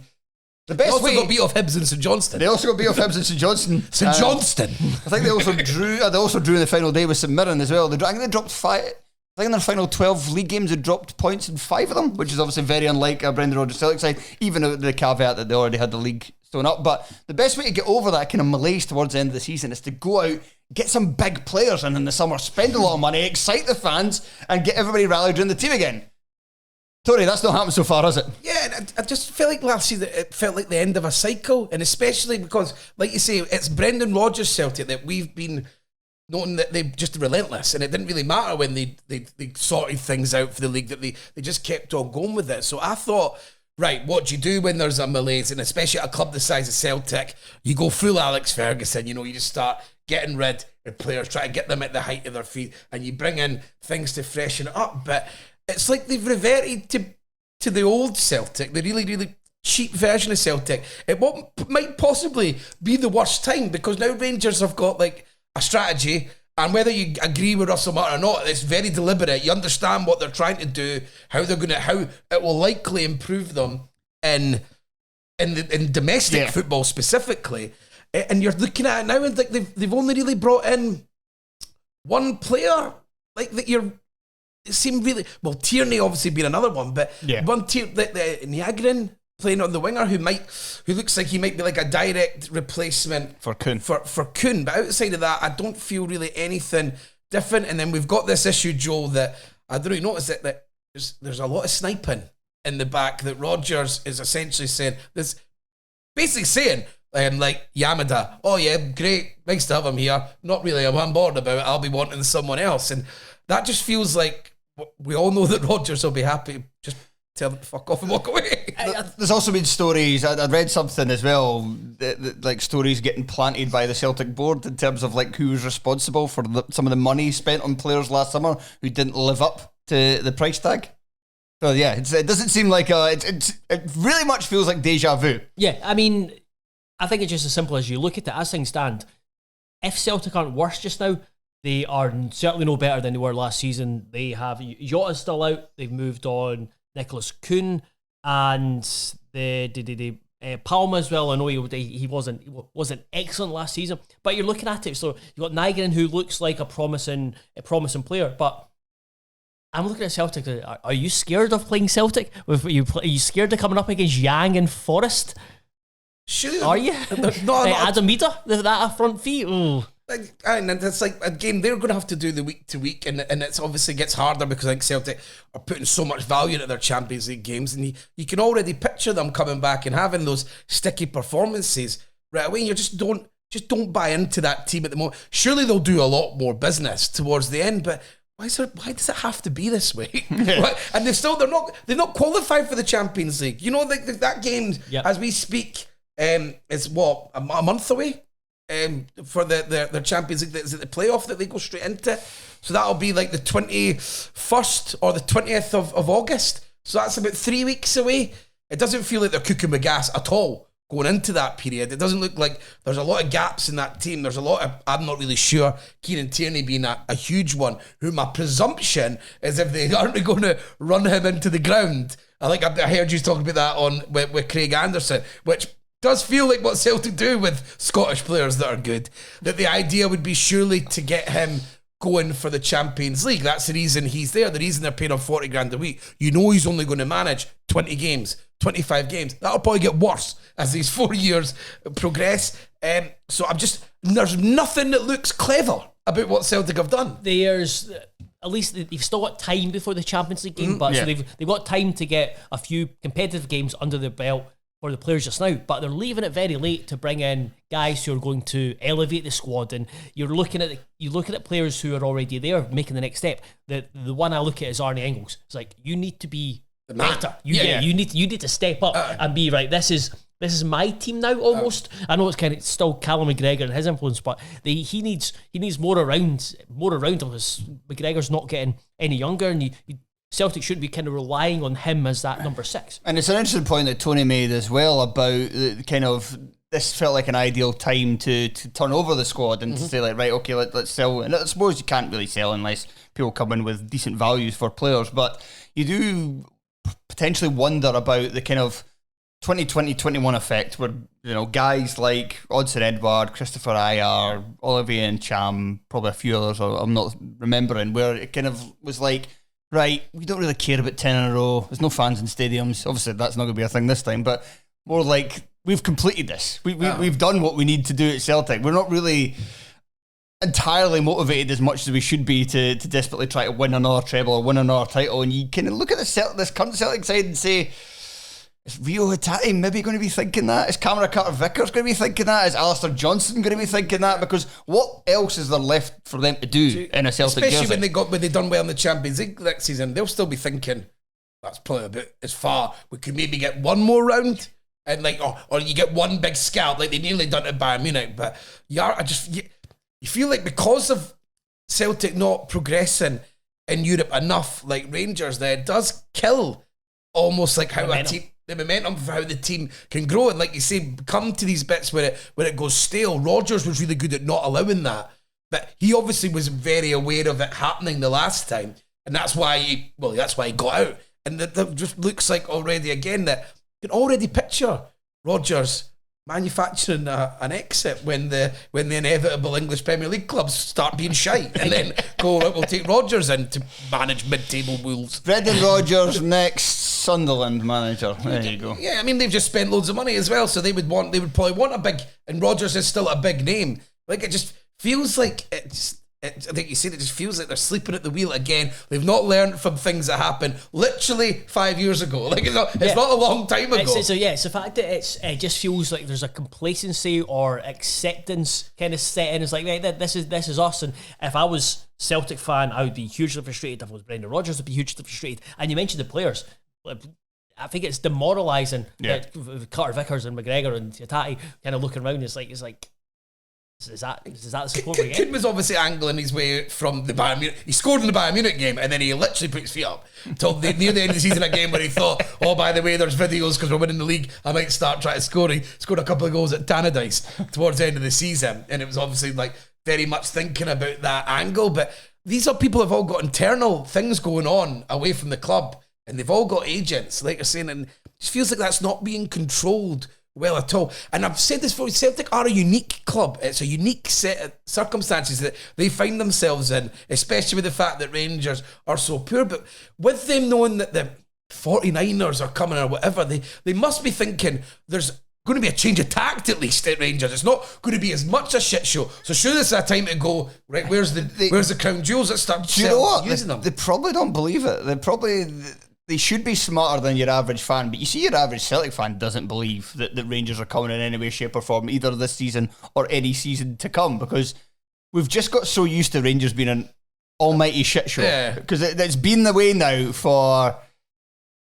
the best way... They also got beat off Hibs and St Johnstone. They also got beat off Hibs and St Johnstone. St Johnstone. I think they also drew in the final day with St Mirren as well. I think they dropped 5... I think in their final 12 league games, they dropped points in 5 of them, which is obviously very unlike a Brendan Rodgers Celtic side, even with the caveat that they already had the league sewn up. But the best way to get over that kind of malaise towards the end of the season is to go out, get some big players in the summer, spend a lot of money, excite the fans, and get everybody rallied around the team again. Tony, that's not happened so far, has it? Yeah, I just felt like last season it felt like the end of a cycle, and especially because, like you say, it's Brendan Rodgers Celtic that we've been noting that they're just relentless, and it didn't really matter when they sorted things out for the league, that they just kept on going with it. So I thought, right, what do you do when there's a malaise, and especially at a club the size of Celtic, you go full Alex Ferguson, you just start getting rid of players, try to get them at the height of their feet, and you bring in things to freshen it up, but it's like they've reverted to the old Celtic, the really, really cheap version of Celtic. It might possibly be the worst time, because now Rangers have got like a strategy, and whether you agree with Russell Martin or not, it's very deliberate. You understand what they're trying to do, how it will likely improve them in domestic football specifically. And you're looking at it now, and like they've only really brought in one player, like that it seemed really well. Tierney obviously being another one, but one Nyagrin playing on the winger who looks like he might be like a direct replacement for Kuhn. For Kuhn, but outside of that, I don't feel really anything different. And then we've got this issue, Joel, that I don't really notice that there's a lot of sniping in the back that Rodgers is essentially saying. There's basically saying. Like Yamada, oh yeah, great, nice to have him here. Not really, I'm on board about it. I'll be wanting someone else, and that just feels like we all know that Rodgers will be happy. Just tell them to fuck off and walk away. There's also been stories. I read something as well, like stories getting planted by the Celtic board in terms of like who was responsible for some of the money spent on players last summer who didn't live up to the price tag. So yeah, it doesn't seem like it really much feels like deja vu. Yeah, I mean, I think it's just as simple as you look at it as things stand. if Celtic aren't worse just now, they are certainly no better than they were last season. They have Jota's still out. They've moved on Nicholas Kuhn and the Palma as well. I know he wasn't excellent last season, but you're looking at it. So you got Nygren, who looks like a promising player, but I'm looking at Celtic. Are you scared of playing Celtic? Are you scared of coming up against Yang and Forest? Sure. Are you? No, Adam Meader, that front feet. Ooh. And it's like, again, they're going to have to do the week to week, and it's obviously gets harder because I think Celtic are putting so much value into their Champions League games, and you can already picture them coming back and having those sticky performances right away. You just don't buy into that team at the moment. Surely they'll do a lot more business towards the end, but why does it have to be this way? And they're not qualified for the Champions League. You know, that game as we speak is what, a month away. For their Champions League, is it the playoff that they go straight into? So that'll be like the 21st or the 20th of August. So that's about 3 weeks away. It doesn't feel like they're cooking with gas at all going into that period. It doesn't look like there's a lot of gaps in that team. There's a lot of, I'm not really sure, Kieran Tierney being a huge one, who my presumption is if they aren't going to run him into the ground. I think I heard you talking about that with Craig Anderson, which does feel like what Celtic do with Scottish players that are good, that the idea would be surely to get him going for the Champions League. That's the reason he's there. The reason they're paying him 40 grand a week. You know he's only going to manage 20 games, 25 games. That'll probably get worse as these 4 years progress. So there's nothing that looks clever about what Celtic have done. There's, at least they've still got time before the Champions League game, so they've got time to get a few competitive games under their belt for the players just now, but they're leaving it very late to bring in guys who are going to elevate the squad. And you're looking at players who are already there making the next step. The one I look at is Arne Engels. It's like, you need to be better. You need to step up and be right. This is my team now almost. I know it's kind of still Callum McGregor and his influence, but he needs more around him because McGregor's not getting any younger, and Celtic shouldn't be kind of relying on him as that number 6. And it's an interesting point that Tony made as well about the kind of, this felt like an ideal time to turn over the squad and to say like, right, okay, let's sell. And I suppose you can't really sell unless people come in with decent values for players, but you do potentially wonder about the kind of 2020-21 effect where, you know, guys like Odsonne Edouard, Christopher Ayer, Olivier Ncham, probably a few others I'm not remembering, where it kind of was like, right, we don't really care about 10 in a row. There's no fans in stadiums. Obviously, that's not going to be a thing this time, but more like, we've completed this. We've done what we need to do at Celtic. We're not really entirely motivated as much as we should be to desperately try to win another treble or win another title. And you kind of look at this current Celtic side and say, is Rio Hatate maybe going to be thinking that? Is Cameron Carter-Vickers going to be thinking that? Is Alistair Johnson going to be thinking that? Because what else is there left for them to do in a Celtic jersey? Especially when they done well in the Champions League next season, they'll still be thinking, that's probably a bit as far. We could maybe get one more round, and like, or you get one big scalp like they nearly done at Bayern Munich. But you feel like because of Celtic not progressing in Europe enough, like Rangers, there it does kill almost like how the momentum for how the team can grow. And like you say, come to these bits where it goes stale. Rodgers was really good at not allowing that. But he obviously was very aware of it happening the last time. And that's why he got out. And that just looks like already again that you can already picture Rodgers manufacturing an exit when the inevitable English Premier League clubs start being shite, and then we'll take Rodgers in to manage mid-table Wolves. Brendan Rodgers, next Sunderland manager. There you go. Yeah, I mean, they've just spent loads of money as well, so they would probably want a big, and Rodgers is still a big name. Like, it just feels like I think you said it just feels like they're sleeping at the wheel again. They've not learned from things that happened literally 5 years ago. Like it's not a long time ago. It's the fact that it just feels like there's a complacency or acceptance kind of set in. It's like, right, this is us. And if I was Celtic fan, I would be hugely frustrated. If I was Brendan Rodgers, I'd be hugely frustrated. And you mentioned the players. I think it's demoralising that Carter-Vickers and McGregor and Hatate kind of looking around. It's like. Is that the support we get? Kuhn was obviously angling his way from the Bayern Munich. He scored in the Bayern Munich game, and then he literally put his feet up until near the end of the season, a game where he thought, oh, by the way, there's videos because we're winning the league, I might start trying to score. He scored a couple of goals at Tannadice towards the end of the season, and it was obviously like very much thinking about that angle. But these are people who've all got internal things going on away from the club, and they've all got agents, like you're saying, and it just feels like that's not being controlled well at all. And I've said this before, Celtic are a unique club. It's a unique set of circumstances that they find themselves in, especially with the fact that Rangers are so poor. But with them knowing that the 49ers are coming or whatever, they must be thinking there's going to be a change of tact at least at Rangers. It's not going to be as much a shit show. So sure, this is a time to go, right, where's the crown jewels that start do you know what? using them? They probably don't believe it. They should be smarter than your average fan, but you see your average Celtic fan doesn't believe that the Rangers are coming in any way, shape or form, either this season or any season to come, because we've just got so used to Rangers being an almighty shit show. Yeah. Because it's been the way now for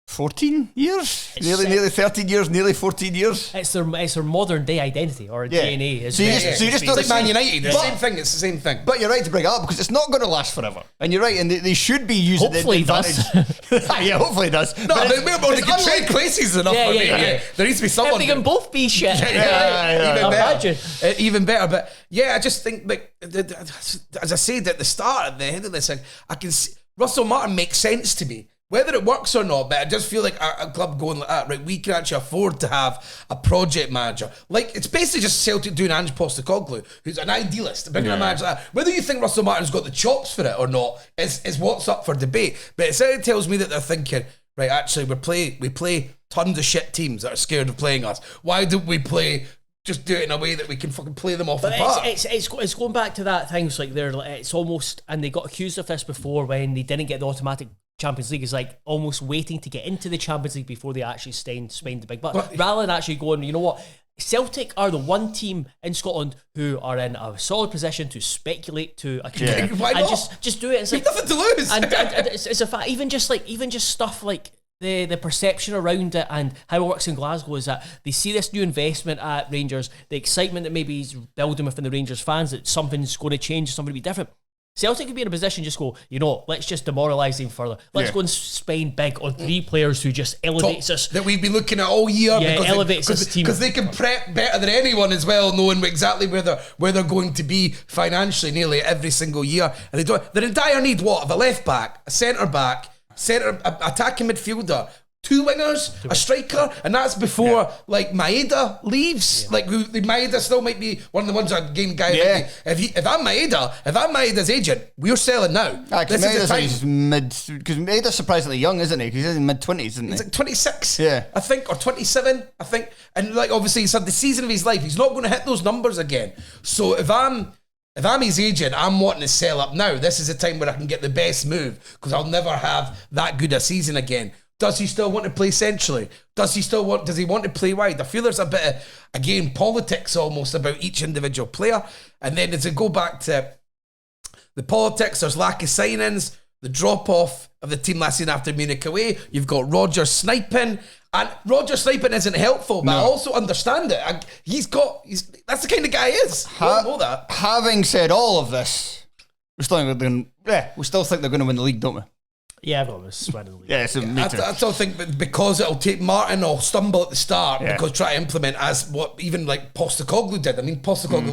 14 years? Nearly 13 years, nearly 14 years. It's their modern day identity or DNA. So you just don't it's like Man United. But, It's the same thing. But you're right to bring it up because it's not going to last forever. And you're right, and they should be using Hopefully the it advantage. Yeah, hopefully it does. No, but they can trade places enough for me. Yeah. There needs to be someone. They can both be shit. Even Imagine. better. Even better. But yeah, I just think, like, as I said at the start, at the end of this thing, I can see Russell Martin makes sense to me. Whether it works or not, but I just feel like a club going like that, right, we can actually afford to have a project manager. Like, it's basically just Celtic doing Ange Postecoglou, who's an idealist, bringing a manager like that. Whether you think Russell Martin's got the chops for it or not is what's up for debate. But it tells me that they're thinking, right, actually, we play tons of shit teams that are scared of playing us. Why don't we just do it in a way that we can fucking play them off the park? It's going back to that thing. It's like it's almost, and they got accused of this before when they didn't get the automatic Champions League. Is like almost waiting to get into the Champions League before they actually spend the big bucks, rather than actually going, you know what, Celtic are the one team in Scotland who are in a solid position to speculate, to Why not? And just do it. It's You've like nothing to lose. and it's a fact. Even just stuff like the perception around it and how it works in Glasgow is that they see this new investment at Rangers, the excitement that maybe is building within the Rangers fans that something's going to change, something to be different. Celtic could be in a position just go, you know, let's just demoralise them further. Let's go and spend big on three players who just elevates us. That we've been looking at all year. Yeah, elevates this team. Because they can prep better than anyone as well, knowing exactly where they're going to be financially nearly every single year. And they're in dire need, of a left back, a centre back, attacking midfielder, two wingers, a striker, and that's before like Maeda leaves. Yeah. Like Maeda still might be one of the ones that game guy. Yeah. If I'm Maeda's agent, we're selling now. This is the time. Because Maeda's surprisingly young, isn't he? Because he's in mid-20s, isn't he? He's like 26, yeah, I think, or 27, I think. And like obviously he's had the season of his life. He's not going to hit those numbers again. So if I'm his agent, I'm wanting to sell up now. This is a time where I can get the best move because I'll never have that good a season again. Does he still want to play centrally? Does he want to play wide? I feel there's a bit of, again, politics almost about each individual player. And then as I go back to the politics, there's lack of signings, the drop-off of the team last season after Munich away. You've got Roger sniping. And Roger sniping isn't helpful, but I also understand it. That's the kind of guy he is. We all know that. Having said all of this, we still think they're going to win the league, don't we? Yeah, I've got this winning the league. Yeah, so me too. I still think because it'll take Martin will stumble at the start because try to implement as what even like Postecoglou did. I mean, Postecoglou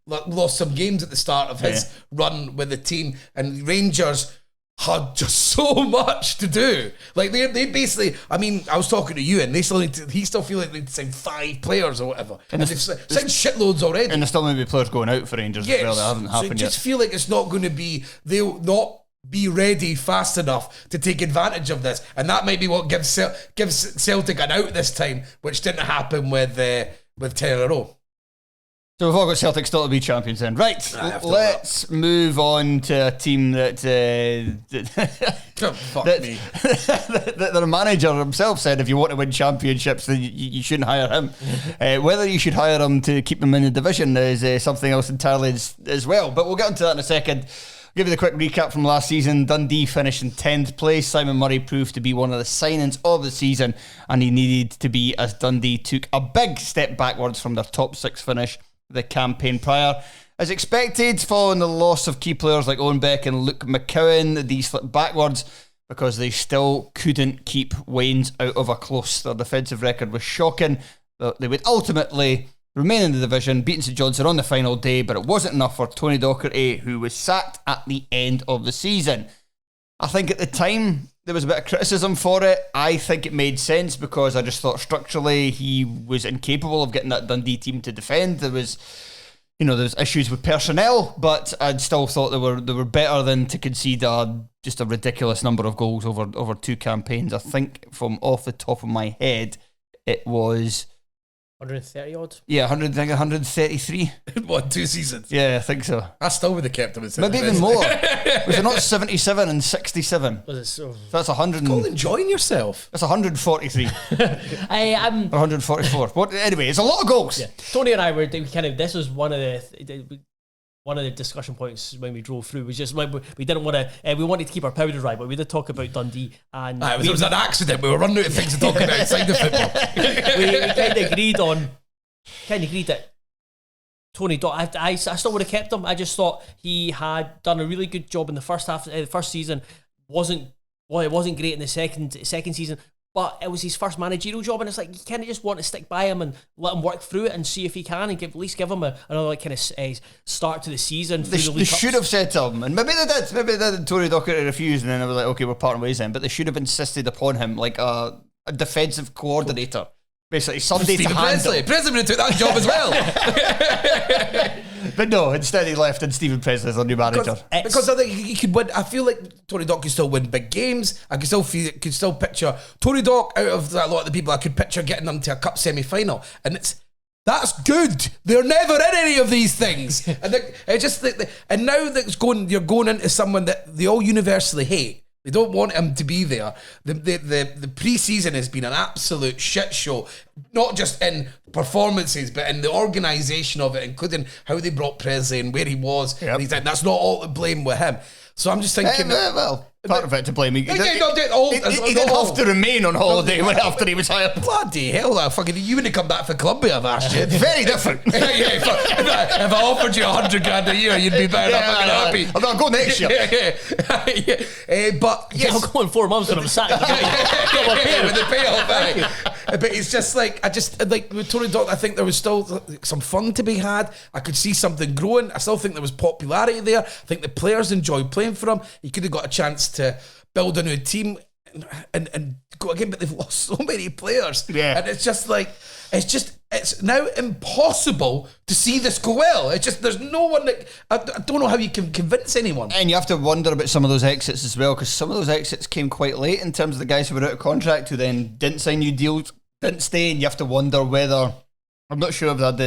lost some games at the start of his run with the team, and Rangers had just so much to do. Like they basically, I mean, I was talking to you, and he still feel like they need to sign 5 players or whatever, and they've signed shitloads already. And there's still maybe players going out for Rangers as well that haven't happened yet. I just feel like it's not going to be. They'll not be ready fast enough to take advantage of this, and that might be what gives Celtic an out this time, which didn't happen with 10 in a row. So we've all got Celtic still to be champions then. Right, let's move on to a team that their manager himself said if you want to win championships then you shouldn't hire him. Whether you should hire him to keep them in the division is something else entirely as well, but we'll get into that in a second. Give you the quick recap from last season. Dundee finished in 10th place. Simon Murray proved to be one of the signings of the season, and he needed to be as Dundee took a big step backwards from their top 6 finish the campaign prior. As expected, following the loss of key players like Owen Beck and Luke McCowan, these slipped backwards because they still couldn't keep Waynes out of a close. Their defensive record was shocking, but they would ultimately remain in the division, beating St Johnstone on the final day, but it wasn't enough for Tony Docherty, who was sacked at the end of the season. I think at the time there was a bit of criticism for it. I think it made sense because I just thought structurally he was incapable of getting that Dundee team to defend. There was issues with personnel, but I still thought they were better than to concede just a ridiculous number of goals over 2 campaigns. I think from off the top of my head, it was 130 odd. Yeah, 133. What, 2 seasons? Yeah, I think so. I still would have kept him. Maybe even more. Was it not 77 and 67? Was it so? So that's 100. It's called enjoying yourself. That's 143. I'm 144. Anyway, it's a lot of goals. Yeah. Tony and I were this was one of the discussion points when we drove through. Was just we didn't want to. We wanted to keep our powder dry, but we did talk about Dundee, and it was an accident. We were running out of things to talk about outside the football. we kind of agreed that Tony I still would have kept him. I just thought he had done a really good job in the first half. The first season it wasn't great in the second season. But it was his first managerial job, and it's like you kind of just want to stick by him and let him work through it and see if he can, and at least give him another kind of start to the season. They should have said to him, and maybe they did. Maybe they did. Tony Docherty refused, and then they were like, "Okay, we're parting ways then." But they should have insisted upon him like a defensive coordinator, basically somebody Stephen to handle. Presley would have took that job as well. But no, instead he left, and Stephen Presley is our new manager. Because I think he could win. I feel like Tony Dock could still win big games. I could still picture Tony Dock out of a lot of the people. I could picture getting them to a cup semi-final, and that's good. They're never in any of these things, and and now you're going into someone that they all universally hate. They don't want him to be there. The pre-season has been an absolute shit show, not just in performances, but in the organisation of it, including how they brought Presley and where he was. Yep. And that's not all to blame with him. So I'm just thinking... part of it to blame. He didn't have have to remain on holiday after he was hired. Bloody hell, you wouldn't have come back for Columbia, I've asked you. Very different. If I offered you $100,000 a year, you'd be better happy. I'll go next year. But yes. I'll go in 4 months when I'm sacked. With the payoff. But it's just with Tony Dock, I think there was still some fun to be had. I could see something growing. I still think there was popularity there. I think the players enjoyed playing for him. He could have got a chance to build a new team and go again, but they've lost so many players. Yeah. And it's now impossible to see this go well. It's just, there's no one that, I don't know how you can convince anyone. And you have to wonder about some of those exits as well, because some of those exits came quite late in terms of the guys who were out of contract who then didn't sign new deals, didn't stay, and you have to wonder whether, I'm not sure if they had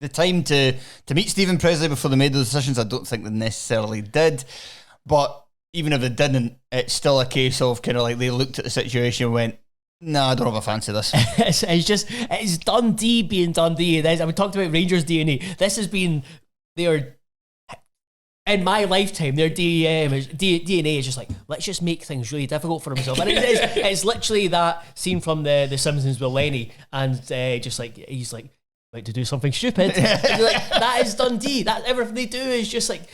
the time to meet Stephen Presley before they made those decisions. I don't think they necessarily did, but even if they didn't, it's still a case of kind of like they looked at the situation and went, nah, I don't have a fancy this. it's Dundee being Dundee. We talked about Rangers DNA. This has been in my lifetime, their DNA is just like, let's just make things really difficult for himself. And it's literally that scene from the Simpsons with Lenny, and just like he's like to do something stupid. Like, that is Dundee. That everything they do is just like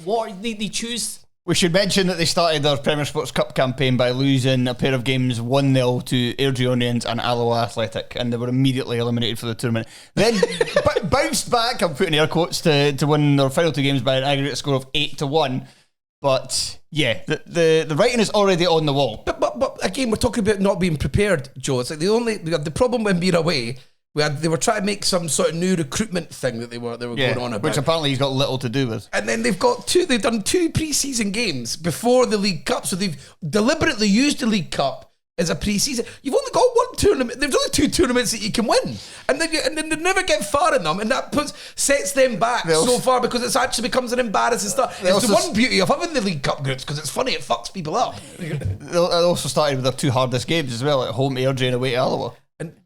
what they choose. We should mention that they started their Premier Sports Cup campaign by losing a pair of games 1-0 to Airdrieonians and Alloa Athletic, and they were immediately eliminated for the tournament. Then bounced back, I'm putting air quotes, to win their final 2 games by an aggregate score of 8-1. But yeah, the writing is already on the wall. But again, we're talking about not being prepared, Joe. It's like the problem when being away. They were trying to make some sort of new recruitment thing that they were going on about, which apparently he's got little to do with. And then they've done 2 pre-season games before the League Cup, so they've deliberately used the League Cup as a pre-season. You've only got 1 tournament. There's only 2 tournaments that you can win, and then they never get far in them, and that sets them back so far because it actually becomes an embarrassing start. It's the one beauty of having the League Cup groups, because it's funny, it fucks people up. They also started with their 2 hardest games as well, at home to Airdrie and away to Alloa.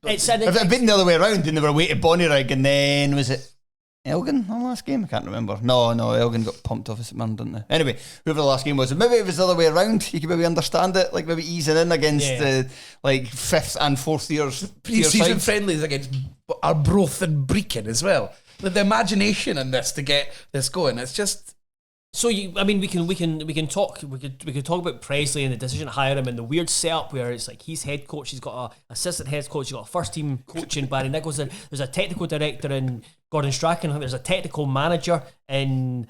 If it had been the other way around, and they were away to Bonnyrigg, and then was it Elgin the last game? I can't remember. No, Elgin got pumped off us at Man, didn't they? Anyway, whoever the last game was, maybe it was the other way around. You could maybe understand it, like maybe easing in against the 5th and 4th years pre-season friendlies against Arbroath and Brecon as well. The imagination in this to get this going, it's just. So we can talk about Presley and the decision to hire him and the weird setup where it's like he's head coach, he's got a assistant head coach, he's got a first team coach in Barry Nicholson, there's a technical director in Gordon Strachan, there's a technical manager in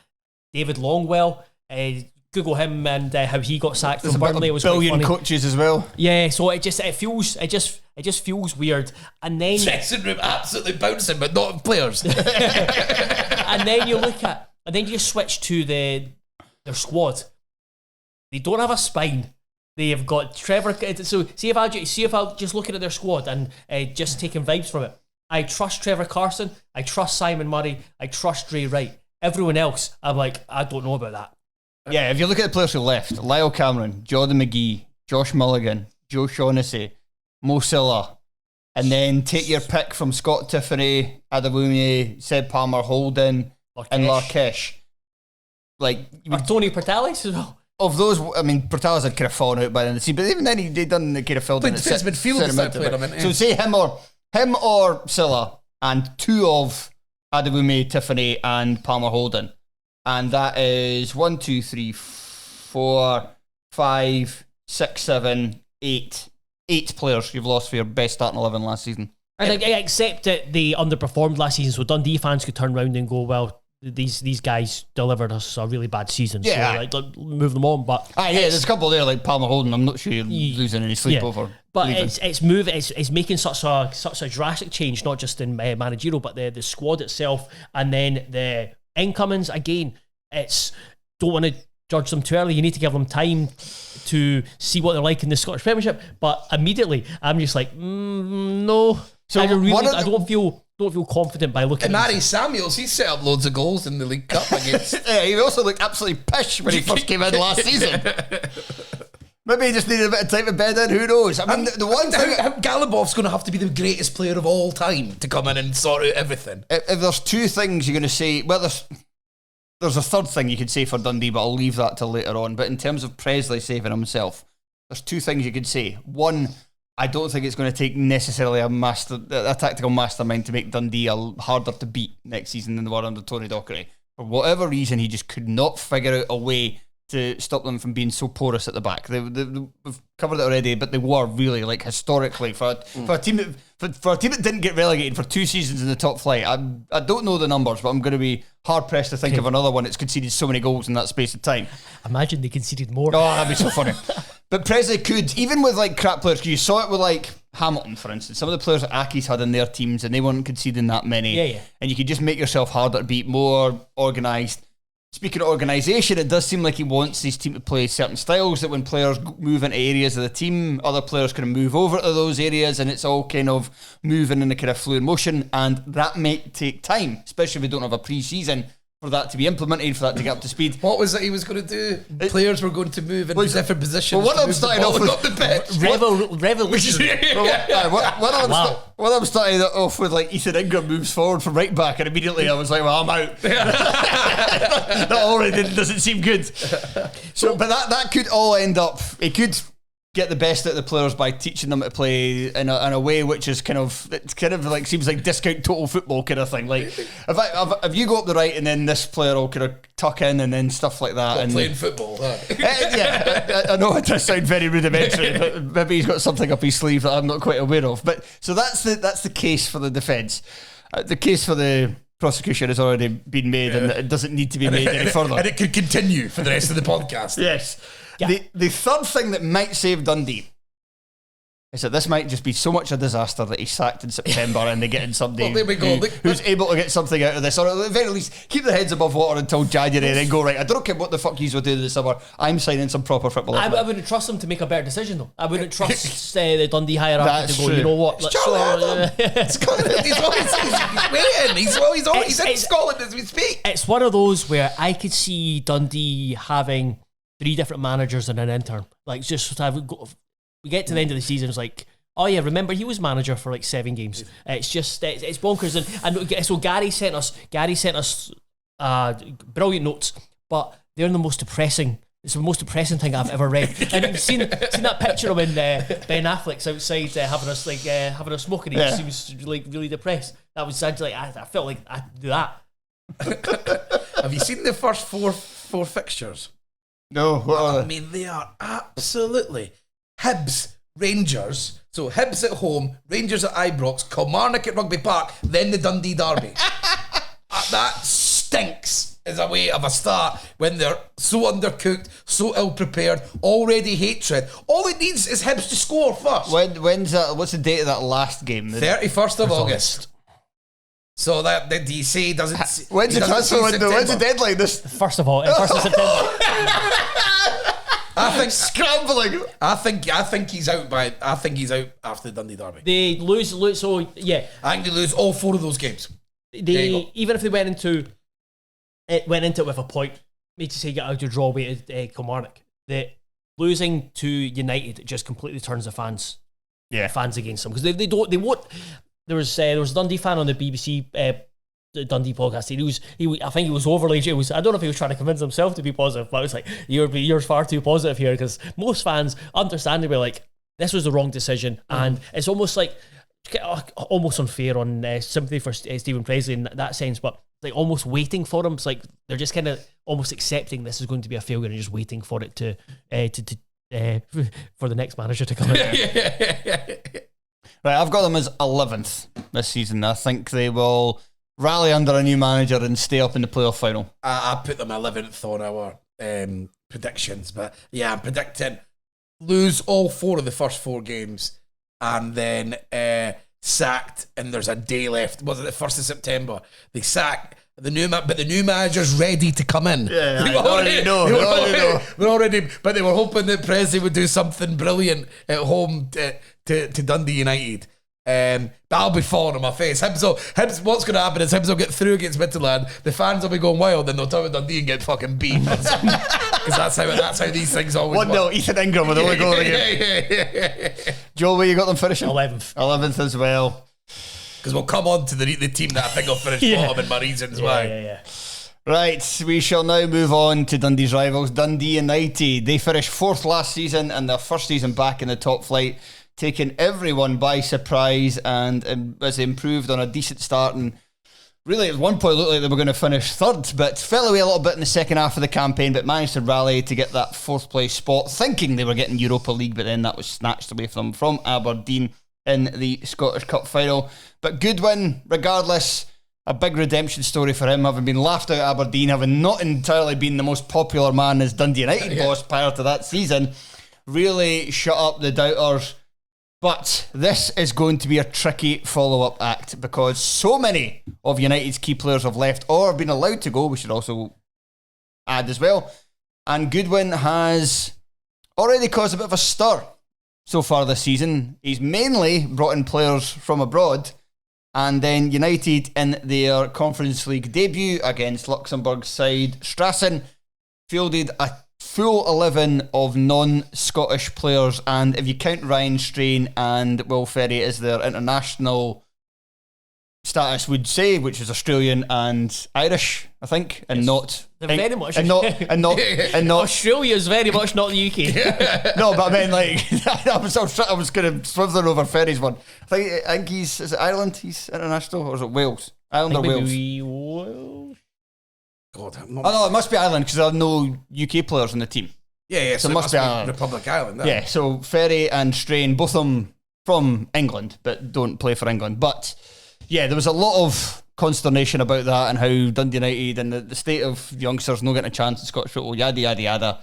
David Longwell. Google him and how he got sacked from Burnley. It was billion quite funny. coaches as well. Yeah, so it just feels weird. And then dressing room absolutely bouncing, but not players. and then you switch to their squad. They don't have a spine. They have got Trevor. So see if I just looking at their squad and just taking vibes from it. I trust Trevor Carson. I trust Simon Murray. I trust Dre Wright. Everyone else, I'm like, I don't know about that. Yeah, if you look at the players who left, Lyle Cameron, Jordan McGee, Josh Mulligan, Joe Shaughnessy, Mo Silla, and then take your pick from Scott Tiffany, Adewumie, Seb Palmer, Holden, and Larkesh. Like, Tony Portalis as well. Of those, I mean, Portalis had kind of fallen out by the end of the season, but even then he done the kind of filled in. But it's midfield So say him or Silla, and two of Adewumie, Tiffany, and Palmer Holden. And that is 1, 2, 3, 4, 5, 6, 7, 8. 8 players you've lost for your best starting 11 last season. And I accept that they underperformed last season, so Dundee fans could turn around and go, well, these guys delivered us a really bad season, yeah, so like, move them on. But there's a couple there like Palmer Holden. I'm not sure you're losing any sleep over. But it's making such a drastic change, not just in managerial, but the squad itself, and then the incomings again. Don't want to judge them too early. You need to give them time to see what they're like in the Scottish Premiership. But immediately, I'm just like, no. So I don't feel confident by looking. And Matty Samuels, he set up loads of goals in the League Cup against. Yeah, he also looked absolutely pish when he first came in last season. Maybe he just needed a bit of time to bed in. Who knows? I mean, the one thing, Galibov's going to have to be the greatest player of all time to come in and sort out everything. If there's two things you're going to say, well, there's a third thing you could say for Dundee, but I'll leave that till later on. But in terms of Presley saving himself, there's two things you could say. One, I don't think it's going to take necessarily a tactical mastermind to make Dundee harder to beat next season than they were under Tony Dockery. For whatever reason, he just could not figure out a way to stop them from being so porous at the back. We've covered it already, but they were really, like, historically for a team that didn't get relegated for 2 seasons in the top flight. I don't know the numbers, but I'm going to be hard pressed to think of another one that's conceded so many goals in that space of time. Imagine they conceded more. Oh, that'd be so funny. But Presley could, even with like crap players. You saw it with like Hamilton, for instance. Some of the players that Aki's had in their teams, and they weren't conceding that many. Yeah. And you could just make yourself harder to beat, more organised. Speaking of organisation, it does seem like he wants his team to play certain styles, that when players move into areas of the team, other players can move over to those areas, and it's all kind of moving in a kind of fluid motion, and that might take time, especially if we don't have a pre-season, for that to be implemented, for that to get up to speed. What was it he was going to do? Players were going to move into different positions. Well, what I'm starting off with... Revolution. What I'm starting off with, like, Ethan Ingram moves forward from right back, and immediately I was like, well, I'm out. That already doesn't seem good. So, but that could all end up... It could get the best out of the players by teaching them to play in a way which is kind of like seems like discount total football kind of thing. Like if you go up the right and then this player will kind of tuck in and then stuff like that. And playing football. Yeah, I know it does sound very rudimentary, but maybe he's got something up his sleeve that I'm not quite aware of. But so that's the case for the defence. The case for the prosecution has already been made, and it doesn't need to be made any further. And it could continue for the rest of the podcast. Yes. Yeah. The third thing that might save Dundee is that this might just be so much a disaster that he's sacked in September and they get in somebody well, there we go. who's able to get something out of this, or at the very least keep their heads above water until January and then go, right, I don't care what the fuck he's will do this summer, I'm signing some proper football. I wouldn't trust them to make a better decision though. I wouldn't trust the Dundee hierarchy to go, true. You know what, it's He's in Scotland as we speak. It's one of those where I could see Dundee having 3 different managers and an intern. Like, just we get to the end of the season, it's like, oh yeah, remember he was manager for like 7 games. It's just it's bonkers. And so Gary sent us brilliant notes, but they're the most depressing. It's the most depressing thing I've ever read. And you've seen that picture of him when Ben Affleck's outside having a smoke, and he seems like really depressed. That was like I felt like I'd do that. Have you seen the first 4 fixtures? No, what are I they? mean, they are absolutely Hibs, Rangers. So Hibs at home, Rangers at Ibrox, Kilmarnock at Rugby Park, then the Dundee Derby. That stinks as a way of a start when they're so undercooked, so ill prepared, already hatred. All it needs is Hibs to score first. When's that? What's the date of that last game? 31st of August. So that the DC doesn't. When's the transfer window? When's the deadline? First of all, 1st of September. I think Scrambling. I think he's out by. I think he's out after the Dundee Derby. They lose. So yeah, I think they lose all 4 of those games. They even if they went into it with a point, made to say get out to draw away to Kilmarnock. The losing to United just completely turns the fans against them because they won't. There was a Dundee fan on the BBC the Dundee podcast. I think he was overly. I don't know if he was trying to convince himself to be positive, but I was like, you're far too positive here because most fans, understandably, like this was the wrong decision, and it's almost like almost unfair on sympathy for Stephen Presley in that sense, but like almost waiting for him. It's like they're just kind of almost accepting this is going to be a failure and just waiting for it to for the next manager to come in. Right, I've got them as 11th this season. I think they will rally under a new manager and stay up in the playoff final. I put them 11th on our predictions, but yeah, I'm predicting lose all 4 of the first 4 games and then sacked, and there's a day left. Was it the 1st of September? They sack the new but the new manager's ready to come in. Yeah, They were already, but they were hoping that Presley would do something brilliant at home to Dundee United. But I'll be falling on my face. Hibs, what's going to happen is Hibs will get through against Midtjylland. The fans will be going wild, then they'll turn Dundee and get fucking beat. Because that's how these things always work. 1-0, Ethan Ingram with the only goal of the game. Joel, where you got them finishing? 11th. 11th as well. Because we'll come on to the team that I think will finish bottom and my reasons why. Yeah. Right, we shall now move on to Dundee's rivals, Dundee United. They finished 4th last season and their first season back in the top flight, taking everyone by surprise, and as they improved on a decent start, and really at one point looked like they were going to finish 3rd, but fell away a little bit in the second half of the campaign, but managed to rally to get that 4th place spot, thinking they were getting Europa League, but then that was snatched away from them from Aberdeen in the Scottish Cup final. But good win regardless. A big redemption story for him, having been laughed out at Aberdeen, having not entirely been the most popular man as Dundee United boss prior to that season. Really shut up the doubters. But this is going to be a tricky follow-up act because so many of United's key players have left or been allowed to go, we should also add as well. And Goodwin has already caused a bit of a stir so far this season. He's mainly brought in players from abroad, and then United in their Conference League debut against Luxembourg's side Strassen fielded a full 11 of non-Scottish players, and if you count Ryan Strain and Will Ferry as their international status would say, which is Australian and Irish, I think, and not very much and not Australia is very much not the UK. No, but I mean, like, I was kind of swiveling over Ferry's one. I think is it Ireland? He's international, or is it Wales? Ireland or Wales? Wales. God, no, it must be Ireland because there are no UK players in the team. Yeah. So it must be Ireland. Republic Island. Yeah. So Ferry and Strain, both of them from England, but don't play for England. But yeah, there was a lot of consternation about that and how Dundee United and the state of youngsters not getting a chance in Scottish football, yada, yada, yada.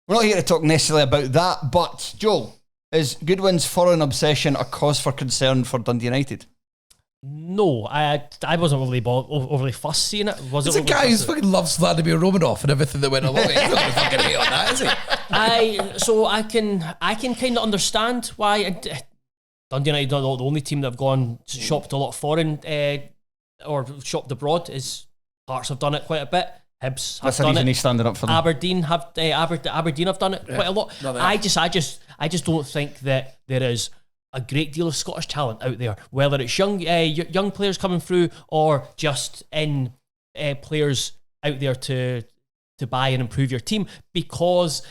We're not here to talk necessarily about that, but Joel, is Goodwin's foreign obsession a cause for concern for Dundee United? No, I wasn't really overly fussed seeing it. It's a guy who fucking loves Vladimir Romanov and everything that went along with it. He's not going to fucking hate on that, is he? I can kind of understand why Dundee United are not the only team that have gone shopped a lot foreign or shopped abroad. Is Hearts have done it quite a bit. Hibs have done it. He's standing up for them. Aberdeen have done it quite a lot. I just don't think that there is a great deal of Scottish talent out there, whether it's young players coming through or just in players out there to buy and improve your team, because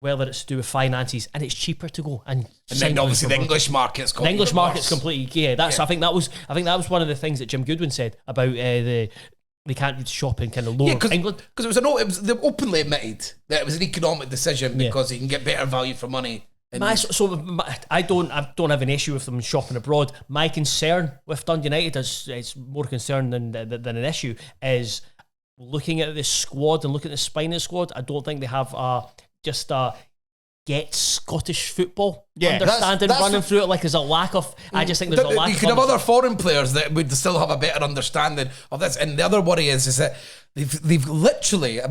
whether it's to do with finances and it's cheaper to go and then obviously the English market's completely I think that was one of the things that Jim Goodwin said about the they can't shop in kind of lower England. Because they openly admitted that it was an economic decision because you can get better value for money. I don't have an issue with them shopping abroad. My concern with Dundee United is more concern than an issue is looking at the squad and looking at the spine of the squad. I don't think they have get Scottish football understanding running through it. Like there's a lack of. I just think there's a lack. You could have other foreign players that would still have a better understanding of this. And the other worry is that they've literally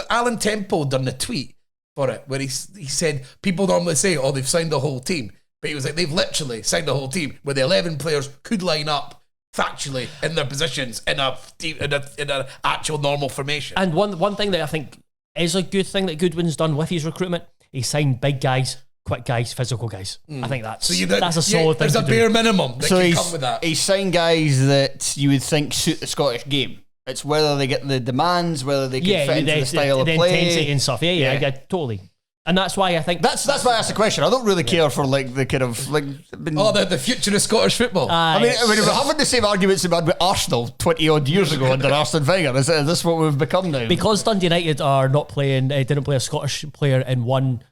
Alan Temple done a tweet for it where he said people normally say, "Oh, they've signed the whole team," but he was like, "They've literally signed the whole team where the 11 players could line up factually in their positions in an actual normal formation." And one thing that I think is a good thing that Goodwin's done with his recruitment. He signed big guys, quick guys, physical guys. I think that's a solid thing. There's a bare minimum that can come with that. He's signed guys that you would think suit the Scottish game. It's whether they get the demands, whether they can fit into the style of play, intensity and stuff. Yeah, totally. And that's why I think that's why I asked the question. I don't really care for like the kind of like the future of Scottish football. I mean, we're having the same arguments about Arsenal 20 odd years ago under Arsene Wenger. Is this what we've become now? Because Dundee United are not playing, didn't play a Scottish player in one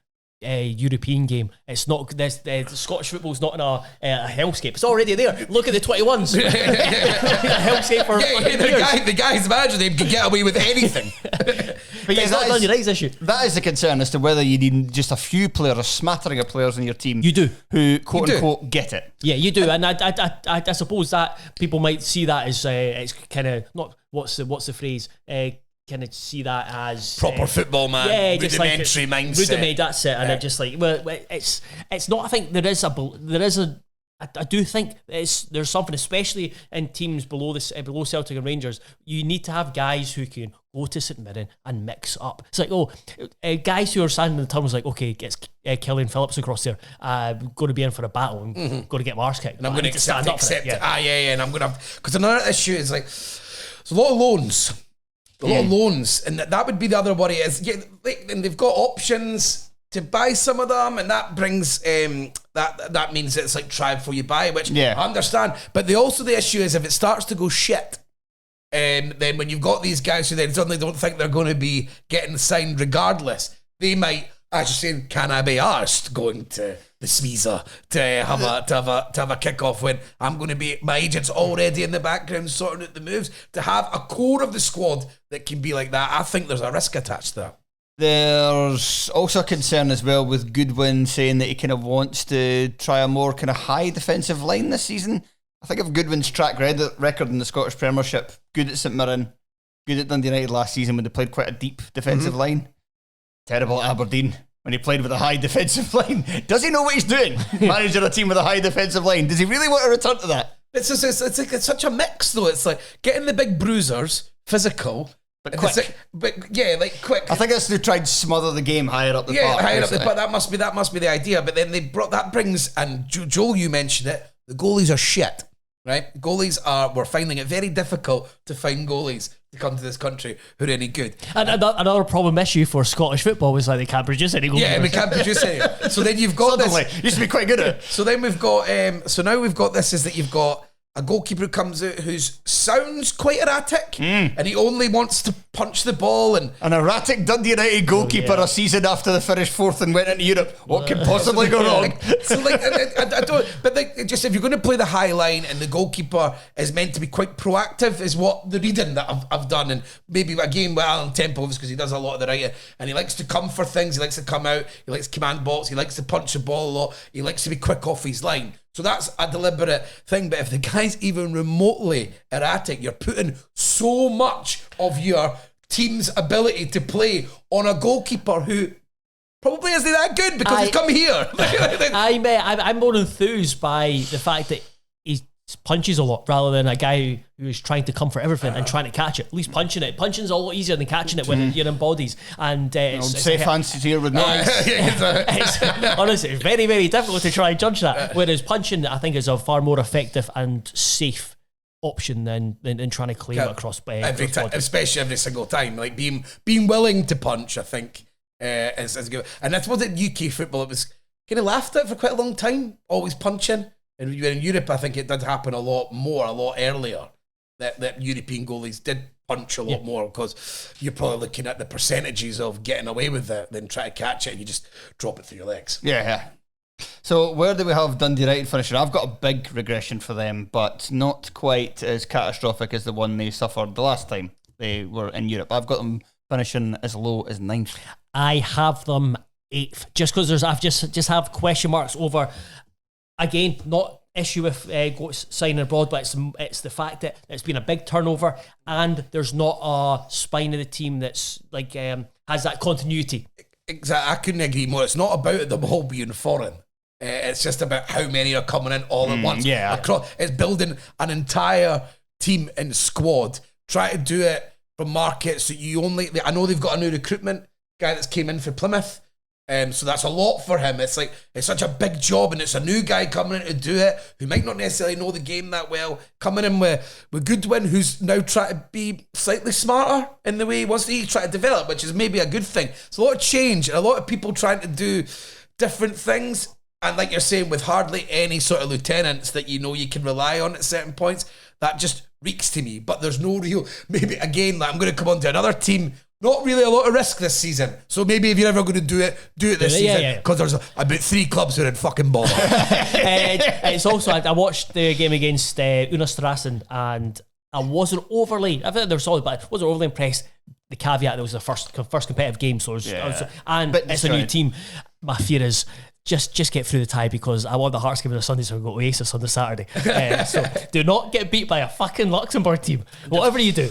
European game. It's not this. Scottish football's not in a hellscape. It's already there. Look at the 21s. A hellscape for the guys imagine they could get away with anything. But it's not Dundee United's issue. That is the concern as to whether you need just a few players, a smattering of players in your team. You do. Who quote unquote get it. Yeah, you do. And I suppose that people might see that as it's kind of not what's the phrase. Kind of see that as proper football, man. Yeah, rudimentary mindset. Rudiment, that's it. And it just like it's not. I think there is a. I do think there's something, especially in teams below Celtic and Rangers. You need to have guys who can go to St Mirren and mix up. It's like guys who are standing in the tunnels like, okay, gets Killian Phillips across there. Going to be in for a battle and going to get my arse kicked. And I'm going to stand up for it. And I'm going to because another issue is like there's a lot of loans. A lot of loans, and that would be the other worry is, and they've got options to buy some of them, and that brings that means it's like try before you buy, which I understand. But the issue is if it starts to go shit, then when you've got these guys who then suddenly don't think they're going to be getting signed regardless, they might actually say, "Can I be arsed going to the Smeeza to have a kickoff when I'm going to be my agent's already in the background sorting out the moves?" To have a core of the squad that can be like that, I think there's a risk attached to that. There's also a concern as well with Goodwin saying that he kind of wants to try a more kind of high defensive line this season. I think of Goodwin's track record in the Scottish Premiership, good at St Mirren, good at Dundee United last season when they played quite a deep defensive line. Terrible at Aberdeen when he played with a high defensive line. Does he know what he's doing? Managing a team with a high defensive line. Does he really want to return to that? It's such a mix though. It's like getting the big bruisers, physical, but quick. Quick. I think that's to try and smother the game higher up the park. Yeah, higher up the park. That must be the idea. But then that brings, and Joel, you mentioned it, the goalies are shit. Right? We're finding it very difficult to find goalies to come to this country who are any good. And another problem issue for Scottish football was like they can't produce any goalies. Yeah, we can't produce any. So then you've got suddenly, this. Used to be quite good at it. So then we've got, now we've got this is that you've got a goalkeeper who comes out who sounds quite erratic and he only wants to punch the ball. And an erratic Dundee United goalkeeper a season after they finished fourth and went into Europe. What could possibly go wrong? So I don't, but just if you're going to play the high line and the goalkeeper is meant to be quite proactive is what the reading that I've done, and maybe again with Alan Temple because he does a lot of the writing and he likes to come for things, he likes to come out, he likes command balls, he likes to punch the ball a lot, he likes to be quick off his line. So that's a deliberate thing. But if the guy's even remotely erratic, you're putting so much of your team's ability to play on a goalkeeper who probably isn't that good because he's come here. I'm more enthused by the fact that he punches a lot rather than a guy who is trying to come for everything and trying to catch it. At least punching it. Punching's a lot easier than catching it when you're in bodies. And it's safe hands here with noise. Honestly, it's very, very difficult to try and judge that. Whereas punching, I think, is a far more effective and safe option than trying to claim it across every time, especially every single time. Like being willing to punch, I think, is good. And that's what in UK football it was kind of laughed at for quite a long time. Always punching. And in Europe, I think it did happen a lot earlier. That European goalies did punch a lot more, because you're probably looking at the percentages of getting away with it, then try to catch it and you just drop it through your legs. Yeah. So where do we have Dundee United finishing? I've got a big regression for them, but not quite as catastrophic as the one they suffered the last time they were in Europe. I've got them finishing as low as 9th. I have them 8th, just because I've just have question marks over, again, not issue with signing abroad, but it's the fact that it's been a big turnover and there's not a spine of the team that's like has that continuity. Exactly, I couldn't agree more. It's not about them all being foreign. It's just about how many are coming in all at once. Yeah, it's building an entire team and squad. Try to do it from markets that you only. I know they've got a new recruitment guy that's came in for Plymouth. So that's a lot for him. It's like, it's such a big job, and it's a new guy coming in to do it who might not necessarily know the game that well. Coming in with Goodwin, who's now trying to be slightly smarter in the way he wants to. He's trying to develop, which is maybe a good thing. It's a lot of change, and a lot of people trying to do different things. And like you're saying, with hardly any sort of lieutenants that you know you can rely on at certain points, that just reeks to me. But there's no real, maybe again, like I'm going to come on to another team. Not really a lot of risk this season. So maybe if you're ever going to do it this season. Because there's about 3 clubs who are in fucking bother. It's also, I watched the game against Unastrassen, and I wasn't overly, I think they were solid, but I wasn't overly impressed. The caveat, it was the first competitive game, so and it's a new team. My fear is just get through the tie, because I want the Hearts game on a Sunday, so we've got Oasis on the Saturday. So do not get beat by a fucking Luxembourg team, whatever you do.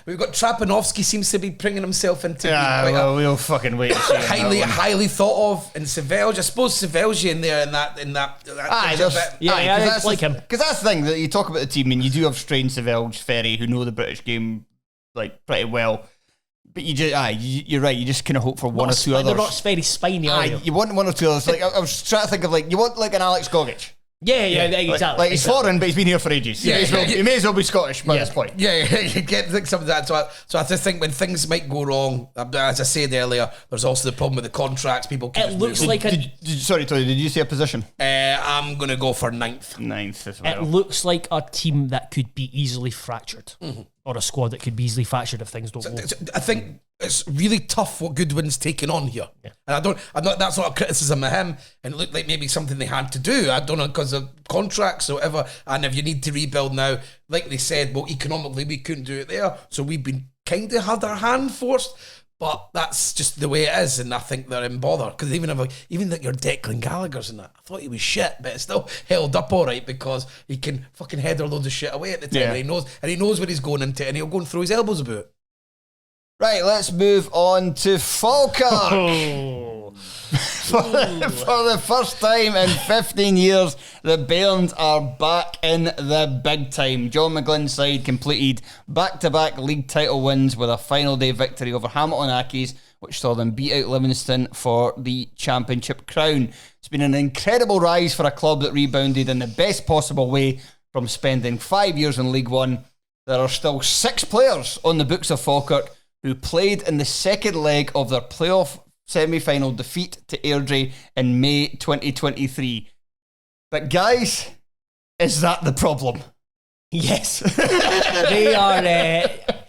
We've got Trapanovsky seems to be bringing himself into we'll fucking wait. highly thought of, and Savelge. I suppose Savelge in there in that that's like him, because that's the thing that you talk about the team, and you do have Strain, Savelge, Ferry, who know the British game like pretty well. But you're right. You just kind of hope for one or two others. They're not very spiny, are you? You want one or two others. Like I was trying to think of, like, you want like an Alex Gogic. Yeah, exactly. Like he's foreign, but he's been here for ages. He may as well be Scottish by this point. Yeah, you get some of that. So I just think when things might go wrong, as I said earlier, there's also the problem with the contracts. People keep looks like sorry, Tony, did you say a position? I'm going to go for 9th. 9th as well. It looks like a team that could be easily fractured, or a squad that could be easily fractured if things don't go. I think it's really tough what Goodwin's taken on here, and I'm not. That's not a criticism of him. And it looked like maybe something they had to do. I don't know, because of contracts or whatever. And if you need to rebuild now, like they said, well, economically we couldn't do it there, so we've been kind of had our hand forced. But that's just the way it is, and I think they're in bother, because even that your Declan Gallagher's in that, I thought he was shit, but it's still held up all right, because he can fucking header loads of shit away at the time, and he knows what he's going into, and he'll go and throw his elbows about. Right, let's move on to Falkirk. For the first time in 15 years, the Bairns are back in the big time. John McGlynn's side completed back-to-back league title wins with a final day victory over Hamilton Accies, which saw them beat out Livingston for the championship crown. It's been an incredible rise for a club that rebounded in the best possible way from spending 5 years in League One. There are still 6 players on the books of Falkirk who played in the second leg of their playoff semi-final defeat to Airdrie in May 2023. But guys, is that the problem? Yes. They are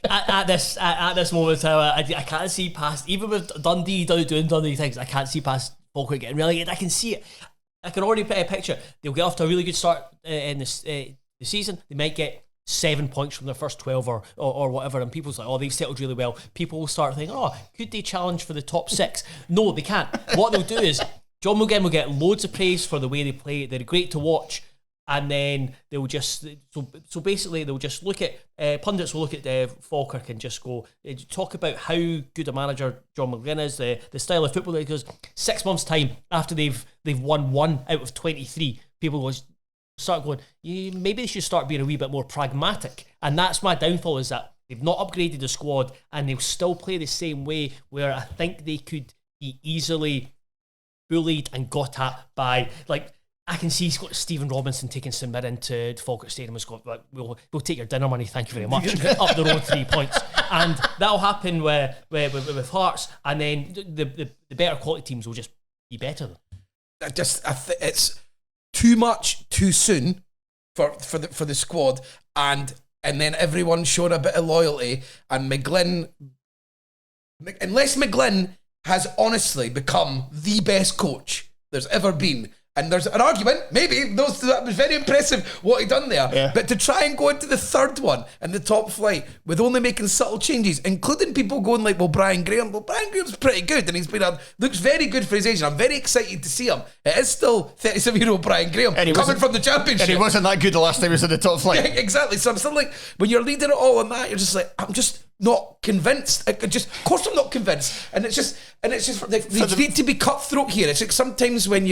at this moment. I can't see past, even with Dundee doing Dundee things, I can't see past Falkirk getting relegated. I can see it. I can already put a picture. They'll get off to a really good start in the season. They might get 7 points from their first 12 or whatever, and people's like, oh, they've settled really well. People will start thinking, oh, could they challenge for the top 6? No, they can't. What they'll do is John McGlynn will get loads of praise for the way they play. They're great to watch, and then they'll just so basically they'll just look at pundits will look at Falkirk and just go talk about how good a manager John McGlynn is, the style of football, because 6 months time after they've won 1 out of 23, people will start going, maybe they should start being a wee bit more pragmatic. And that's my downfall, is that they've not upgraded the squad and they'll still play the same way, where I think they could be easily bullied and got at by, like, I can see Stephen Robinson taking St Mirren to Falkirk Stadium and going, we'll take your dinner money, thank you very much, up the road 3 points. And that'll happen with Hearts, and then the better quality teams will just be better. It's too much too soon for the squad, and and then everyone showed a bit of loyalty, and unless McGlynn has honestly become the best coach there's ever been. And there's an argument, maybe, that was very impressive what he done there. Yeah. But to try and go into the third one in the top flight with only making subtle changes, including people going like, Brian Graham's pretty good, and he's looks very good for his age, and I'm very excited to see him. It is still 37-year-old Brian Graham coming from the Championship. And he wasn't that good the last time he was in the top flight. Yeah, exactly. So I'm still like, when you're leading it all on that, you're just like, I'm just not convinced. Of course I'm not convinced. And it's just they need to be cutthroat here. It's like sometimes when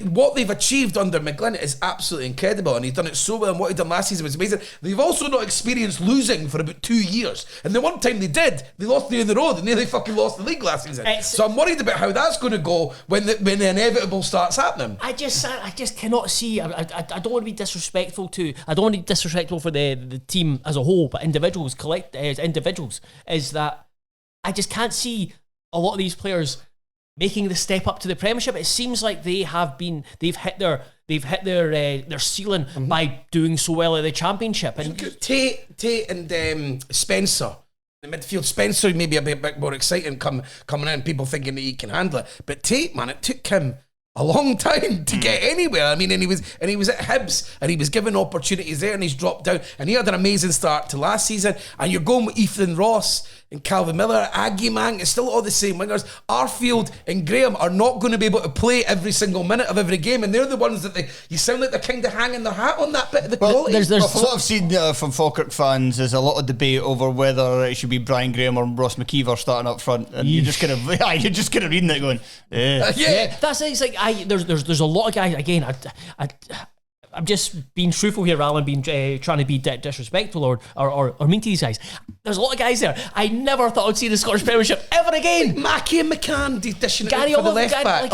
what they've achieved under McGlynn is absolutely incredible, and he's done it so well, and what he done last season was amazing. They've also not experienced losing for about 2 years, and the one time they did, they lost 3 in a row. They nearly fucking lost the league last season. So I'm worried about how that's going to go when the inevitable starts happening. I just cannot see. I don't want to be disrespectful to. I don't want to be disrespectful for the team as a whole, but individuals is that I just can't see a lot of these players making the step up to the Premiership. It seems like they've hit their ceiling by doing so well at the Championship. And Tate and Spencer, the midfield. Spencer maybe a bit more exciting coming in, people thinking that he can handle it. But Tate, man, it took him a long time to get anywhere. I mean, and he was at Hibs, and he was given opportunities there, and he's dropped down, and he had an amazing start to last season. And you're going with Ethan Ross and Calvin Miller, Aggie Mang, it's still all the same wingers. Arfield and Graham are not going to be able to play every single minute of every game, and they're the ones that you sound like they're kind of hanging their hat on that bit of the quality. From what I've seen from Falkirk fans, there's a lot of debate over whether it should be Brian Graham or Ross McKeever starting up front, and you're just kind of reading it going, yeah. That's it. It's like there's a lot of guys. Again, I'm just being truthful here rather than being trying to be disrespectful or mean to these guys. There's a lot of guys there. I never thought I'd see the Scottish Premiership ever again. Mackie and McCann dishing Gary it for the left back.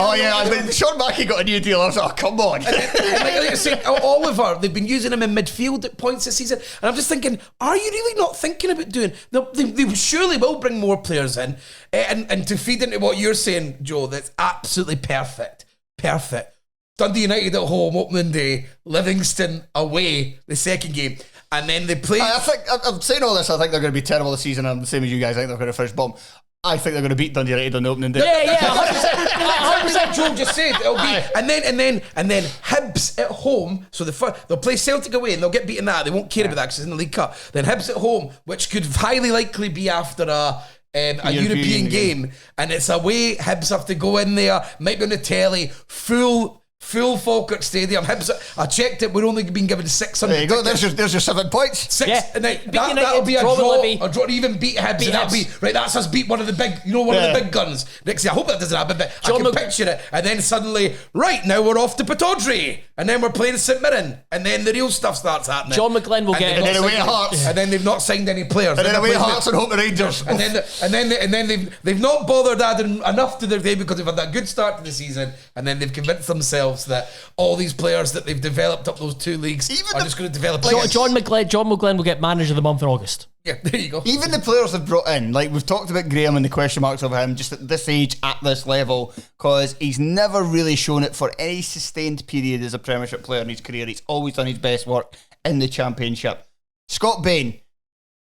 Sean Mackey got a new deal. I was like, oh, come on. and Oliver, they've been using him in midfield at points this season, and I'm just thinking, are you really not thinking about doing? They surely will bring more players in, and to feed into what you're saying, Joe, that's absolutely perfect. Dundee United at home opening day, Livingston away the second game, and then they play. I'm saying all this. I think they're going to be terrible this season. I'm the same as you guys. I think they're going to finish bottom. I think they're going to beat Dundee United on the opening day. Yeah, 100%. Joe just said it'll be, and then Hibs at home. So they'll play Celtic away, and they'll get beaten that. They won't care about that because it's in the League Cup. Then Hibs at home, which could highly likely be after a European game, and it's away. Hibs have to go in there, might be on the telly, full Falkirk Stadium. Hibs, I checked it, we're only being given 600. There you go, there's your 7 points. And that'll be a draw, even beat Hibs, and that'll be, right, that's us beat one of the big, one of the big guns. Next year, I hope that doesn't happen, but I can picture it, and then suddenly, right, now we're off to Pittodrie, and then we're playing St Mirren, and then the real stuff starts happening. John McGlynn will get it. And then away at Hearts. And then they've not signed any players. And then away at Hearts and home to Rangers. And then they've not bothered adding enough to their day because they've had that good start to the season, and then they've convinced themselves that all these players that they've developed up those 2 leagues are just going to develop. John McGlynn will get manager of the month in August. Yeah, there you go. Even the players they've brought in, like we've talked about Graham and the question marks over him just at this age, at this level, because he's never really shown it for any sustained period as a Premiership player in his career. He's always done his best work in the Championship. Scott Bain,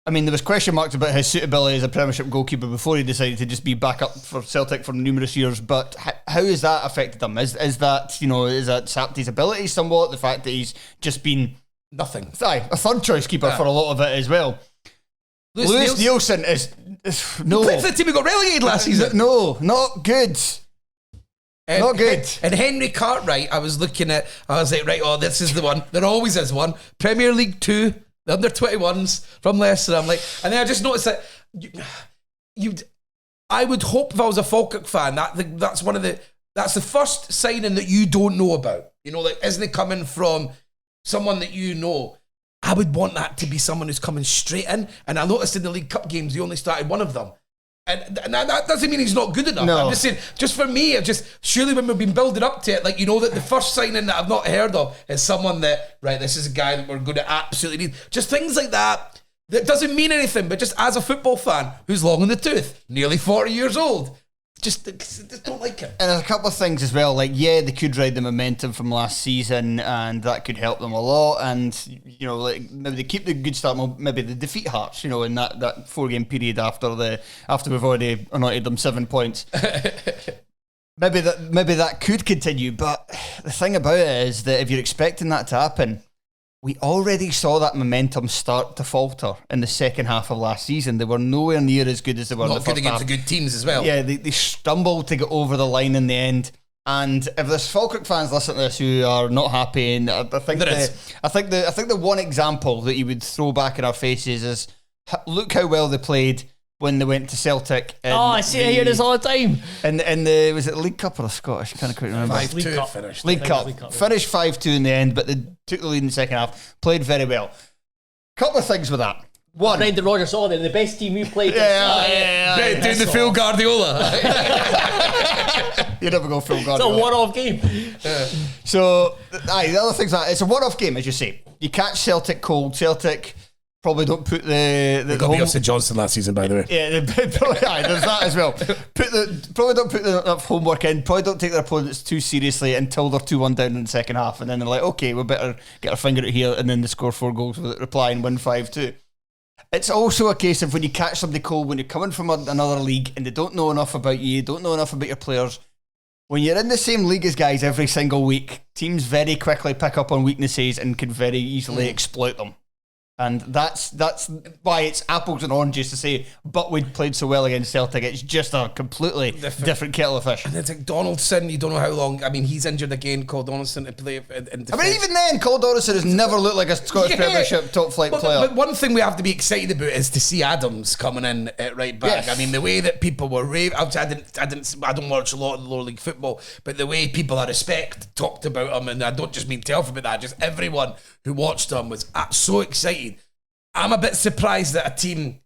I mean, there was question marks about his suitability as a Premiership goalkeeper before he decided to just be back up for Celtic for numerous years. But how has that affected him? Is that sapped his ability somewhat? The fact that he's just been nothing. A third choice keeper for a lot of it as well. Lewis Nielsen is no. He played for the team who got relegated last season. No, not good. Not good. And Henry Cartwright, I was like, right, this is the one. There always is one. Premier League 2. The under-21s from Leicester. I'm like, and then I just noticed that I would hope if I was a Falkirk fan, that's the first signing that you don't know about. Isn't it coming from someone that you know? I would want that to be someone who's coming straight in. And I noticed in the League Cup games, he only started one of them. And that doesn't mean he's not good enough. No. I'm just saying, just for me, surely when we've been building up to it, that the first signing that I've not heard of is someone that, right, this is a guy that we're going to absolutely need. Just things like that doesn't mean anything, but just as a football fan who's long in the tooth, nearly 40 years old, just don't like it. And there's a couple of things as well, like, yeah, they could ride the momentum from last season, and that could help them a lot. And, you know, like, maybe they keep the good start, maybe they defeat Hearts, you know, in that 4-game period after we've already anointed them 7 points. maybe that could continue, but the thing about it is that if you're expecting that to happen, we already saw that momentum start to falter in the second half of last season. They were nowhere near as good as they were in the first half. Not good against the good teams as well. Yeah, they stumbled to get over the line in the end. And if there's Falkirk fans listening to this who are not happy, and I think the one example that you would throw back in our faces is look how well they played when they went to Celtic. I hear this all the time. And was it League Cup or the Scottish? I can't quite remember. 5-2 finished. League Cup. Finished 5-2 in the end, but they took the lead in the second half. Played very well. Couple of things with that. One, Brendan Rodgers saw them, the best team you played. Doing the Phil Guardiola. You never go Phil Guardiola. It's a one-off game. So, the other thing's that it's a one-off game, as you say. You catch Celtic cold. Celtic probably don't put the got me off St Johnstone last season, by the way. Yeah, there's that as well. Probably don't put enough homework in. Probably don't take their opponents too seriously until they're 2-1 down in the second half, and then they're like, okay, we better get our finger out here, and then they score 4 goals without reply and win 5-2. It's also a case of when you catch somebody cold, when you're coming from another league and they don't know enough about you, don't know enough about your players. When you're in the same league as guys every single week, teams very quickly pick up on weaknesses and can very easily exploit them. And that's why it's apples and oranges to say, but we'd played so well against Celtic. It's just a completely different kettle of fish. And it's like Donaldson, you don't know how long. I mean, he's injured again, Cole Donaldson, to play in defence. I mean, even then, Cole Donaldson has never looked like a Scottish Premiership top flight player. But one thing we have to be excited about is to see Adams coming in at right back. Yes. I mean, the way that people were raving, I don't watch a lot of lower league football, but the way people I respect talked about him, and I don't just mean Telford about that, just everyone who watched him was so excited. I'm a bit surprised that a team,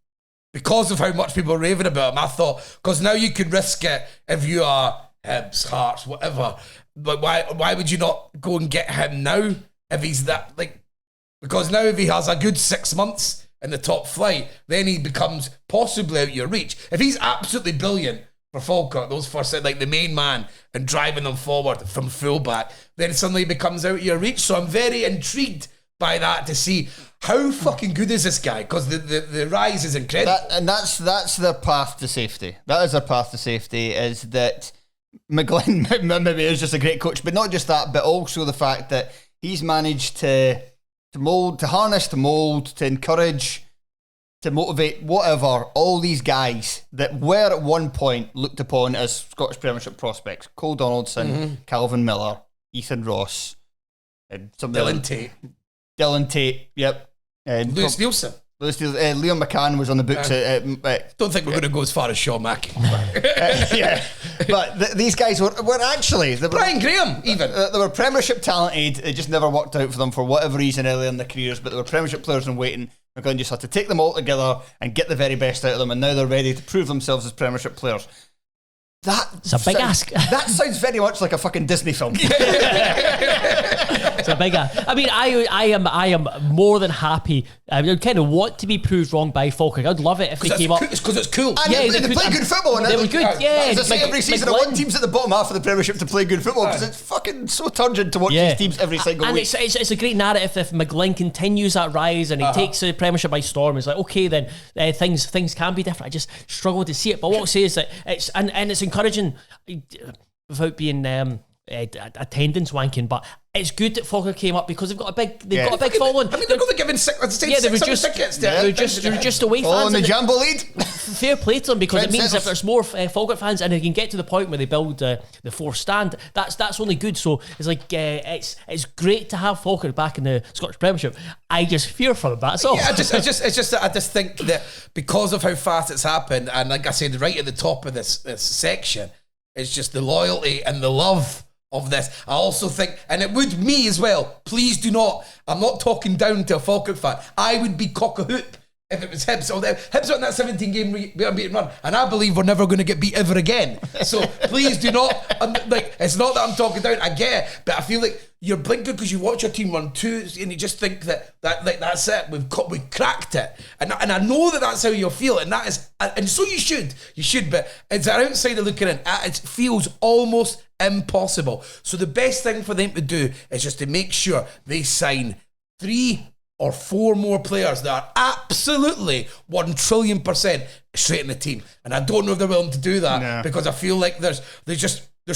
because of how much people are raving about him, I thought, because now you could risk it if you are Hibs, Hearts, whatever. But why would you not go and get him now if he's that, like, because now if he has a good 6 months in the top flight, then he becomes possibly out your reach. If he's absolutely brilliant for Falkirk, those first, like the main man, and driving them forward from fullback, then suddenly he becomes out of your reach. So I'm very intrigued by that to see how fucking good is this guy, because the rise is incredible. That's their path to safety. That is their path to safety, is that McGlynn maybe is just a great coach, but not just that, but also the fact that he's managed to mould, to harness, to mould, to encourage, to motivate, whatever, all these guys that were at one point looked upon as Scottish Premiership prospects. Cole Donaldson, Calvin Miller, Ethan Ross, Dylan Tate, yep. Lewis Nielsen. Liam McCann was on the books. Don't think we're going to go as far as Sean Mackey. Yeah, but these guys were actually... Brian Graham, even. They were Premiership talented. It just never worked out for them for whatever reason earlier in their careers, but they were Premiership players in waiting. McGlynn just had to take them all together and get the very best out of them, and now they're ready to prove themselves as Premiership players. It's a big ask. That sounds very much like a fucking Disney film. It's a big ask. I mean, I am more than happy. I would kind of want to be proved wrong by Falkirk. I'd love it if they came up. It's because it's cool. And they play good football. They were good, yeah. As I say every season, I want teams at the bottom half of the Premiership to play good football, because it's fucking so turgid to watch these teams every single week. And it's a great narrative if McGlynn continues that rise and he takes the Premiership by storm. It's like, okay, then things can be different. I just struggle to see it. But what I'll say is that it's encouraging, without being attendance wanking, but it's good that Falkirk came up because they've got a big following. I mean, they're going to give in 600 tickets. They're just away fans. On the Jambo lead. Fair play to them, because it means if there's more Falkirk fans and they can get to the point where they build the fourth stand, that's only good. So it's like it's great to have Falkirk back in the Scottish Premiership. I just fear for them. That's all. Yeah, I just think that because of how fast it's happened, and like I said, right at the top of this section, it's just the loyalty and the love of this. I also think, and it would me as well, please do not, I'm not talking down to a Falkirk fan, I would be cock-a-hoop if it was Hibs. So Hibs on that 17-game unbeaten run, and I believe we're never going to get beat ever again. So please do not, it's not that I'm talking down, I get it, but I feel like you're blinking because you watch your team run two and you just think that that's it, we've cracked it, and I know that's how you'll feel, and that is, and so you should, but it's an outsider looking in, it feels almost impossible. So the best thing for them to do is just to make sure they sign 3 or 4 more players that are absolutely 1 trillion% straight in the team. And I don't know if they're willing to do that because I feel like there's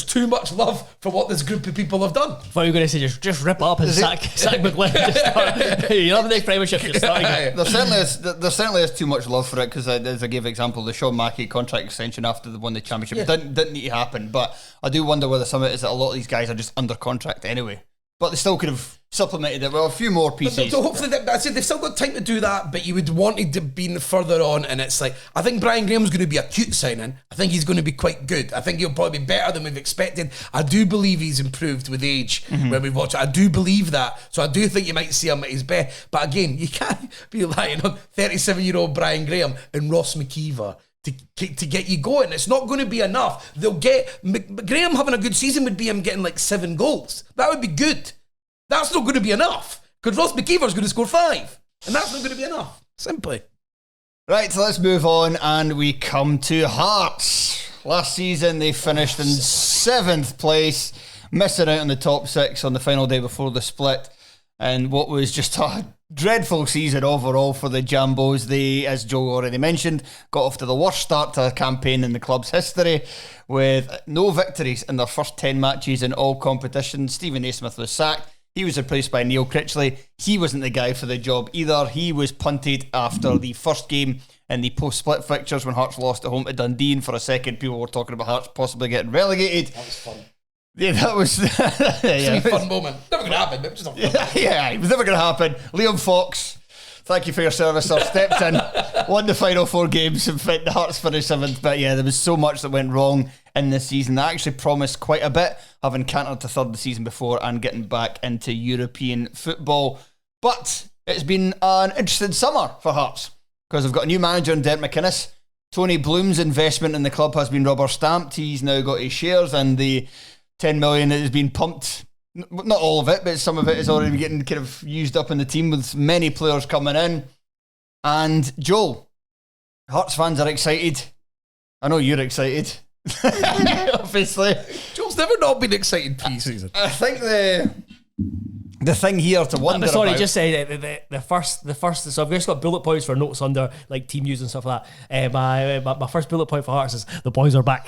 too much love for what this group of people have done. I thought you were going to say just rip up and sack McGlynn. You love the next Premiership. You're starting it. There certainly is too much love for it because, as I gave example, the Sean Mackey contract extension after they won the Championship didn't need to happen. But I do wonder whether some of it is that a lot of these guys are just under contract anyway. But they still could have supplemented it with a few more pieces. So hopefully, I said they've still got time to do that, but you would want it to be further on. And it's like, I think Brian Graham's going to be a cute signing. I think he's going to be quite good. I think he'll probably be better than we've expected. I do believe he's improved with age when we watch it. I do believe that. So I do think you might see him at his best. But again, you can't be relying on 37-year-old Brian Graham and Ross McKeever to get you going. It's not going to be enough. They'll get Graham having a good season would be him getting like 7 goals. That would be good. That's not going to be enough because Ross McKeever's going to score 5, and that's not going to be enough. Simply. Right, so let's move on, and we come to Hearts. Last season they finished in 7th place, missing out on the top 6 on the final day before the split, and what was just a dreadful season overall for the Jambos. They, as Joe already mentioned, got off to the worst start to a campaign in the club's history with no victories in their first 10 matches in all competitions. Stephen Naismith was sacked. He was replaced by Neil Critchley. He wasn't the guy for the job either. He was punted after the first game in the post-split fixtures when Hearts lost at home to Dundee. And for a second, people were talking about Hearts possibly getting relegated. That was fun. Yeah, that was a fun moment. Never going to happen, but just a fun moment. Yeah, it was never going to happen. Liam Fox, thank you for your service, sir. Stepped in, won the final 4 games, and the Hearts finished 7th. But yeah, there was so much that went wrong in this season that actually promised quite a bit, having cantered to 3rd the season before and getting back into European football. But it's been an interesting summer for Hearts because they've got a new manager in Derek McInnes. Tony Bloom's investment in the club has been rubber stamped. He's now got his shares, and the 10 million that has been pumped, not all of it, but some of it is already getting kind of used up in the team with many players coming in. And Joel, Hearts fans are excited. I know you're excited. Obviously. Joel's never not been excited pre-season. I think the thing here to wonder sorry, about... just say the first. So I've just got bullet points for notes under like team news and stuff like that. My first bullet point for Hearts is the boys are back.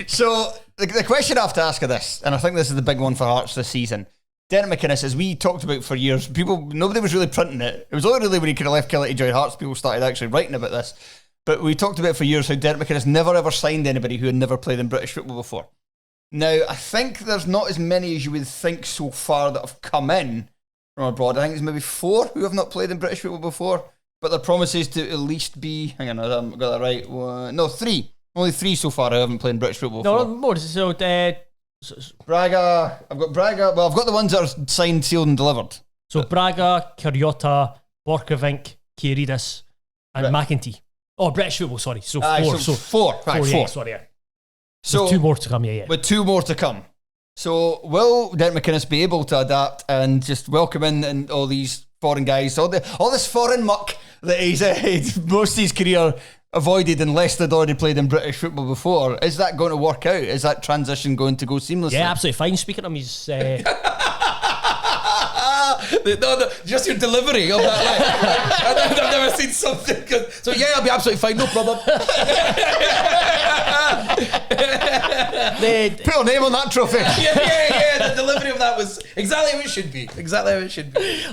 So the question I have to ask of this, and I think this is the big one for Hearts this season. Derek McInnes, as we talked about for years, nobody was really printing it. It was only really when he kind of left Killie to join Hearts, people started actually writing about this. But we talked about for years how Derek McInnes never ever signed anybody who had never played in British football before. Now, I think there's not as many as you would think so far that have come in from abroad. I think there's maybe 4 who have not played in British football before, but there promises to at least be, hang on, I haven't got that right. 3. Only 3 so far who haven't played in British football before. No, more. So, Braga, I've got Braga. Well, I've got the ones that are signed, sealed and delivered. So Braga, Kyrgiota, Borkovic, Kiridis and McEntee. Oh, British football, sorry. So 4. So 4. Right, 4. Yeah, sorry, yeah. So there's 2 more to come, yeah. With 2 more to come. So will Derek McInnes be able to adapt and just welcome in and all these foreign guys, all this foreign muck that he's most of his career avoided unless they'd already played in British football before? Is that going to work out? Is that transition going to go seamlessly? Yeah, absolutely fine. Speaking of him, he's... No, just your delivery of that line. I've never seen something good. So yeah, I'll be absolutely fine, no problem. Put your name on that trophy. Yeah. The delivery of that was exactly how it should be.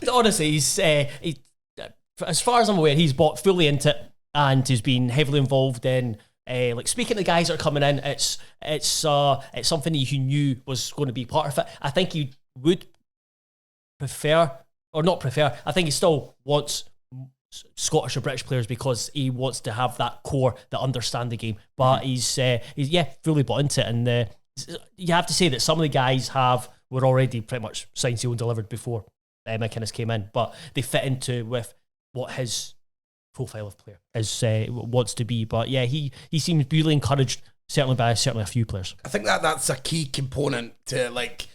Honestly, he's as far as I'm aware, he's bought fully into it and he's been heavily involved in like speaking to the guys that are coming in. It's something he knew was going to be part of it. I think he would prefer, or not prefer, I think he still wants Scottish or British players because he wants to have that core that understand the game. But he's fully bought into it, and you have to say that some of the guys were already pretty much signed, sealed, and delivered before McInnes came in, but they fit into with what his profile of player is wants to be. But yeah, he seems really encouraged, certainly by a few players. I think that's a key component to, like,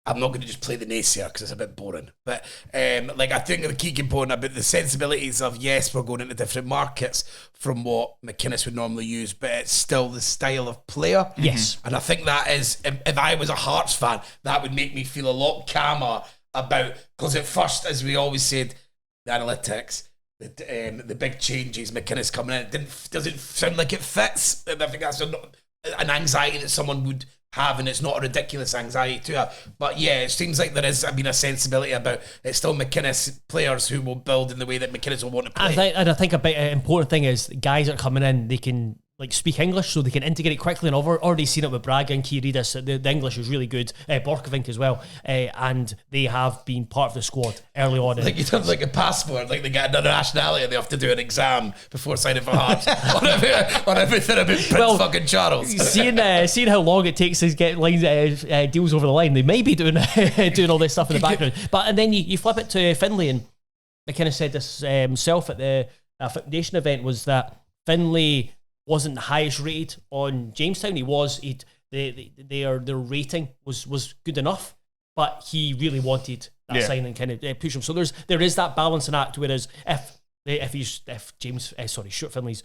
I'm not going to just play the naysayer because it's a bit boring, but like, I think the key component about the sensibilities of, yes, we're going into different markets from what McInnes would normally use, but it's still the style of player. Yes. And I think that is, if I was a Hearts fan, that would make me feel a lot calmer about, because at first, as we always said, the analytics, the big changes, McInnes coming in, doesn't sound like it fits. And I think that's an anxiety that someone would have, and it's not a ridiculous anxiety to have. But yeah, it seems like there is, a sensibility about it's still McInnes players who will build in the way that McInnes will want to play. I think a big important thing is guys that are coming in, they can like speak English, so they can integrate quickly. And I've already seen it with Braga and Kiridis. The English is really good. Borkovic as well, and they have been part of the squad early on. Like you have like a passport, like they get another nationality and they have to do an exam before signing for Hearts on everything about Prince fucking Charles. Seeing how long it takes to get deals over the line, they may be doing all this stuff in the background. But and then you flip it to Finlay, and McInnes said this himself at the foundation event, was that Finlay wasn't the highest rated on Jamestown. Their rating was good enough, but he really wanted that signing kind of push him. So there is that balancing act. Whereas if Stuart Finlay's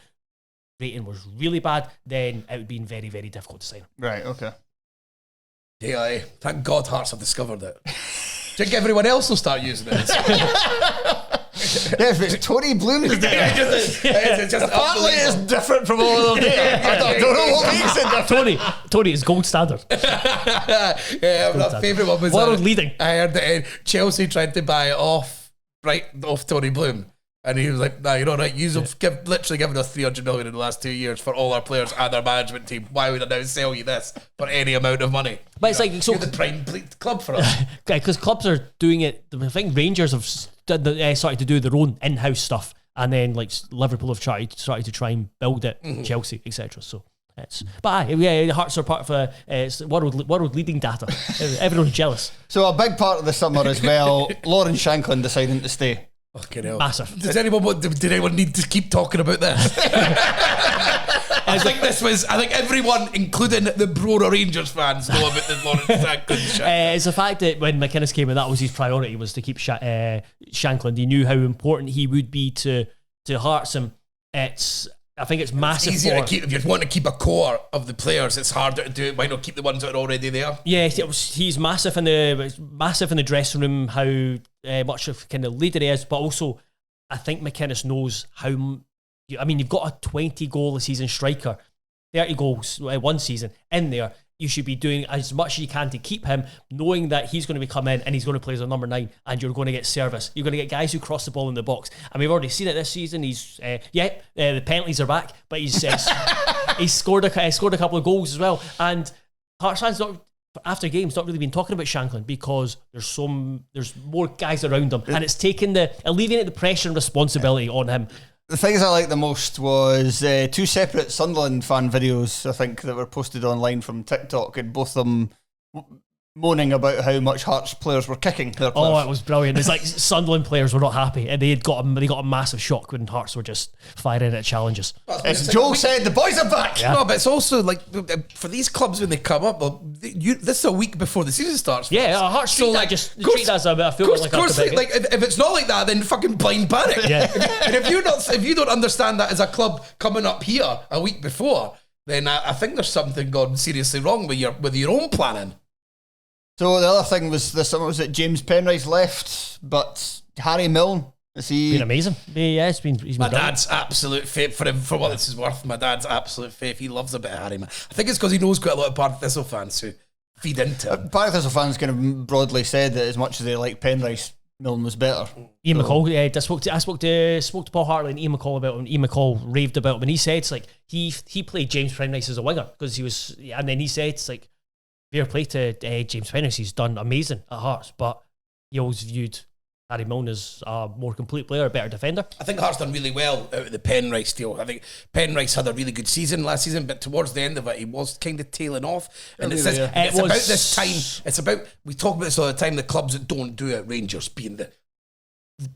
rating was really bad, then it would be very, very difficult to sign him. Right. Okay. Yeah, thank God Hearts have discovered it. Do you think everyone else will start using it? Yeah, if it's Tony Bloom's day, it's just apparently it's different from all of them. I don't know what makes it different. Tony is gold standard. My favourite one was world leading. I heard that Chelsea tried to buy it off Tony Bloom. And he was like, "Nah, you're all right. You've literally given us 300 million in the last 2 years for all our players and our management team. Why would I now sell you this for any amount of money?" But it's like, so you're the prime club for us. Because clubs are doing it. I think Rangers have started to do their own in-house stuff, and then like Liverpool have started to try and build it. Chelsea, etc. So Hearts are part of it's world leading data. Everyone's jealous. So a big part of the summer as well, Lauren Shanklin deciding to stay. Fucking hell. Massive. Did anyone need to keep talking about this? I think everyone, including the Brora Rangers fans, know about the Lawrence Shanklin shit. It's the fact that when McInnes came in, that was his priority, was to keep Shanklin. He knew how important he would be to Hearts, and I think it's massive. It's easier to keep, if you want to keep a core of the players, it's harder to do it. Why not keep the ones that are already there? Yeah, he's massive in the dressing room, how much of kind of leader he is, but also I think McInnes knows how. You've got a 20 goal a season striker, 30 goals one season in there. You should be doing as much as you can to keep him, knowing that he's going to come in and he's going to play as a number 9, and you're going to get service. You're going to get guys who cross the ball in the box, and we've already seen it this season. He's the penalties are back, but he's scored a couple of goals as well. And Hearts fans after games not really been talking about Shanklin because there's more guys around him, and it's alleviated the pressure and responsibility on him. The things I liked the most was 2 separate Sunderland fan videos, I think, that were posted online from TikTok, and both of them moaning about how much Hearts players were kicking their players. Oh, it was brilliant. It's like Sunderland players were not happy, and they got a massive shock when Hearts were just firing at challenges. As Joel said, the boys are back. Yeah. No, but it's also like for these clubs when they come up, this is a week before the season starts. Yeah, Hearts treat that treat that as a feel like if it's not like that, then fucking blind panic. Yeah. And if you don't understand that as a club coming up here a week before, then I think there's something gone seriously wrong with your own planning. So the other thing was this summer was that James Penrice left, but Harry Milne, is he been amazing? Yeah, he's been my dad's absolute faith for him, for what this is worth. My dad's absolute faith. He loves a bit of Harry. Man, I think it's because he knows quite a lot of Partick Thistle fans who feed into him. Partick Thistle fans kind of broadly said that as much as they like Penrice, Milne was better. Ian McCall, I spoke to Paul Hartley and Ian McCall about him. Ian McCall raved about him, and he said it's like he played James Penrice as a winger because he was, and then he said it's like, fair play to James Penrice, he's done amazing at Hearts, but he always viewed Harry Milne as a more complete player, a better defender. I think Hearts done really well out of the Penrice deal. I think Penrice had a really good season last season, but towards the end of it, he was kind of tailing off. And it's about this time. It's about, we talk about this all the time, the clubs that don't do it, Rangers being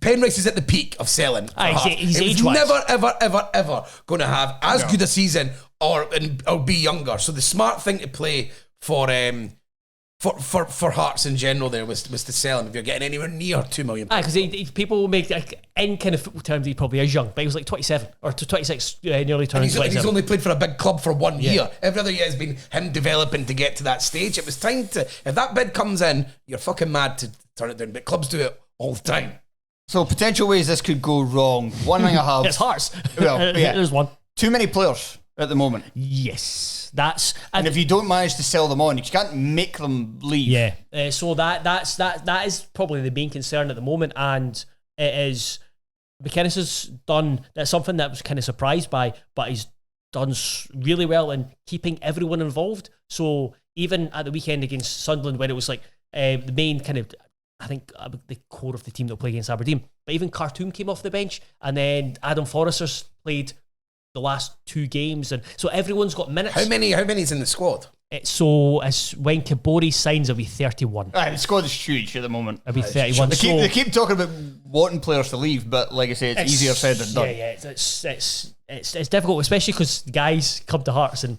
Penrice is at the peak of selling. He's it was age-wise. never, ever going to have as good a season or be younger. So the smart thing to play for Hearts in general there was to sell him if you're getting anywhere near £2 million. Because people will make, like, in kind of football terms, he probably is young, but he was like 27 or 26, nearly turning 27. He's only played for a big club for 1 year. Every other year has been him developing to get to that stage. It was time to, if that bid comes in, you're fucking mad to turn it down, but clubs do it all the time. So potential ways this could go wrong. One thing I have. It's Hearts. Well, yeah. There's one. Too many players at the moment. Yes. And if you don't manage to sell them on, you can't make them leave. Yeah. So that is probably the main concern at the moment, and it is McInnes has done that's something that I was kind of surprised by, but he's done really well in keeping everyone involved. So even at the weekend against Sunderland, when it was like the main kind of, I think the core of the team that played against Aberdeen, but even Khartoum came off the bench, and then Adam Forrester's played the last 2 games, and so everyone's got minutes. How many's in the squad? So as when Kabori signs, it'll be 31. The squad is huge at the moment. It'll be 31. They keep talking about wanting players to leave, but like I say, it's easier said than done. Yeah, it's difficult, especially because guys come to Hearts, and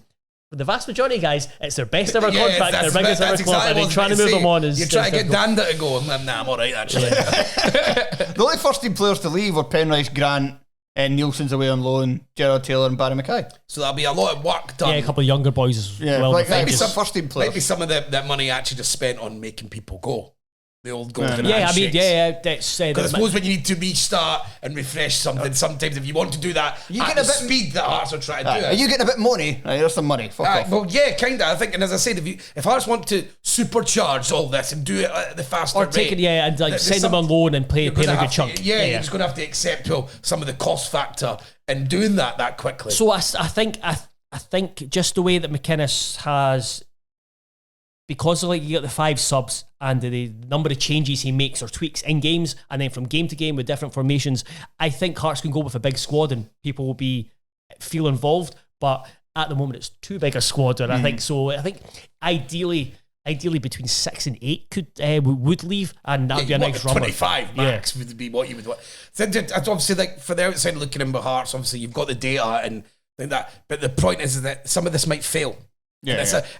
for the vast majority of guys, it's their best ever contract, their biggest ever club, and then trying to move them on is... You're trying to get Danda to go, nah, I'm alright actually. The only first team players to leave were Penrice, Grant, and Nielsen's away on loan, Gerard Taylor and Barry Mackay. So there'll be a lot of work done. Yeah, a couple of younger boys as well. Maybe some first team players. Maybe some of that money actually just spent on making people go. The old golden handshakes. That's... Because I suppose when you need to restart and refresh something, sometimes if you want to do that, you get a bit speed that Hearts are trying to do it. Are you getting a bit money? Here's some money. Fuck off. Well, yeah, kind of. I think, and as I said, if Hearts want to supercharge all this and do it at the faster rate, take it, and like send them on loan and pay a good chunk. You're just going to have to accept some of the cost factor in doing that quickly. So I think just the way that McInnes has, because of, like, you got the 5 subs and the number of changes he makes or tweaks in games, and then from game to game with different formations, I think Hearts can go with a big squad and people will feel involved. But at the moment, it's too big a squad, and I think so. I think ideally between 6 and 8 would leave, and that would be a nice run. 25 max would be what you would want. So, obviously, like, for the outside looking in with Hearts, obviously you've got the data and that, but the point is that some of this might fail.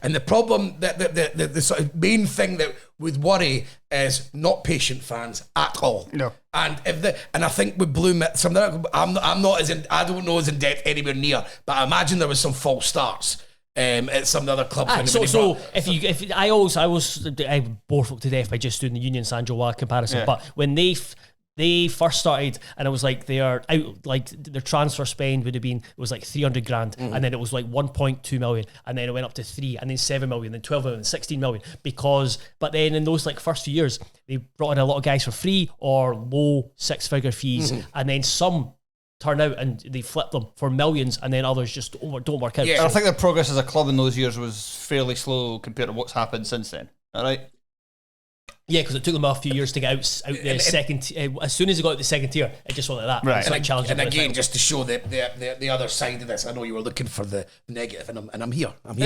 And the problem, the sort of main thing that would worry is not patient fans at all. No. And I think with Bloom, I don't know as in depth anywhere near, but I imagine there was some false starts at some of the other clubs. I bore folk to death by just doing the Union San Joa comparison, but when they first started, and it was like their transfer spend would have been, it was like 300 grand, and then it was like 1.2 million, and then it went up to 3, and then 7 million, then 12 million, 16 million, but then in those like first few years, they brought in a lot of guys for free or low 6-figure fees, and then some turn out and they flip them for millions, and then others just don't work out. Yeah, I think their progress as a club in those years was fairly slow compared to what's happened since then. All right. Yeah, because it took them a few years to get out the second. As soon as they got out the second tier, it just went like that. Right. And again, just to show the other side of this, I know you were looking for the negative, and I'm here. But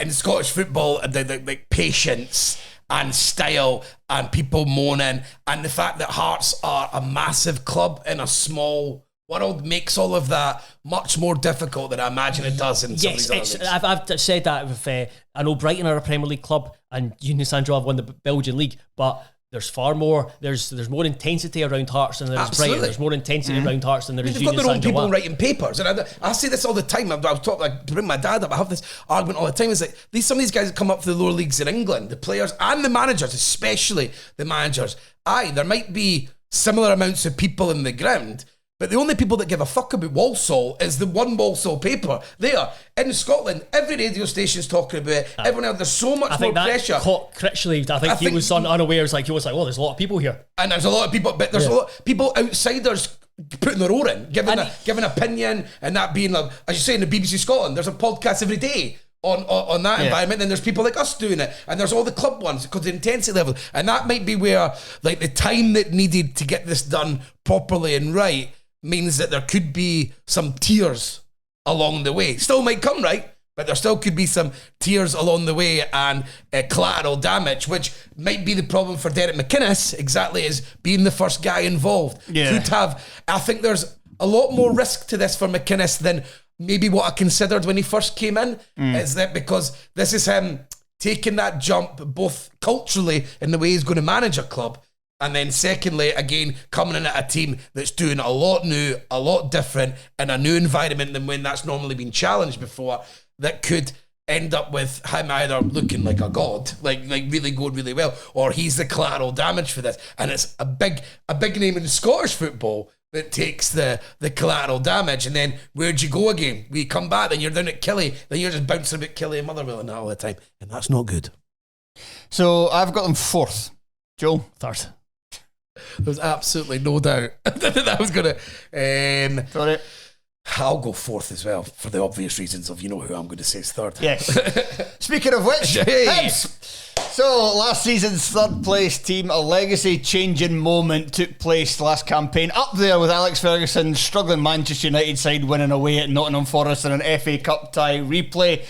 in Scottish football, the patience and style and people moaning, and the fact that Hearts are a massive club in a small world makes all of that much more difficult than I imagine it does in some of these other leagues. I've said that with I know Brighton are a Premier League club and Union San Joa have won the Belgian league, but there's far more. There's more intensity around Hearts than there is Brighton. There's more intensity around Hearts than there is Union San Joa. They've got their own people writing papers, and I say this all the time. I was talking, like, to bring my dad up. I have this argument all the time. Is like some of these guys that come up to the lower leagues in England, the players and the managers, especially the managers. There might be similar amounts of people in the ground, but the only people that give a fuck about Walsall is the one Walsall paper. There, in Scotland, every radio station's talking about it. Everyone else, there's so much more pressure. Caught Critchley, I think he was unaware. He was like, well, there's a lot of people here. And there's a lot of people, but there's a lot of people, outsiders, putting their oar in, giving opinion, and that being, like, as you say, in the BBC Scotland, there's a podcast every day on that environment, and there's people like us doing it, and there's all the club ones because the intensity level, and that might be where, like, the time that needed to get this done properly and right means that there could be some tears along the way. Still might come, right? But there still could be some tears along the way and collateral damage, which might be the problem for Derek McInnes, exactly as being the first guy involved. Yeah. I think there's a lot more risk to this for McInnes than maybe what I considered when he first came in. Is that because this is him taking that jump both culturally in the way he's going to manage a club, and then secondly, again, coming in at a team that's doing a lot new, a lot different, in a new environment than when that's normally been challenged before, that could end up with him either looking like a god, like really going really well, or he's the collateral damage for this. And it's a big name in Scottish football that takes the collateral damage. And then where'd you go again? We come back, then you're down at Killie, then you're just bouncing about Killie and Motherwell and that all the time. And that's not good. So I've got them 4th. Joel? 3rd. There's absolutely no doubt that I was going to... Sorry. I'll go 4th as well, for the obvious reasons of, you know who I'm going to say is 3rd. Yes. Speaking of which, Hey. Hibs. So last season's 3rd place team, a legacy changing moment took place last campaign. Up there with Alex Ferguson's struggling Manchester United side winning away at Nottingham Forest in an FA Cup tie replay.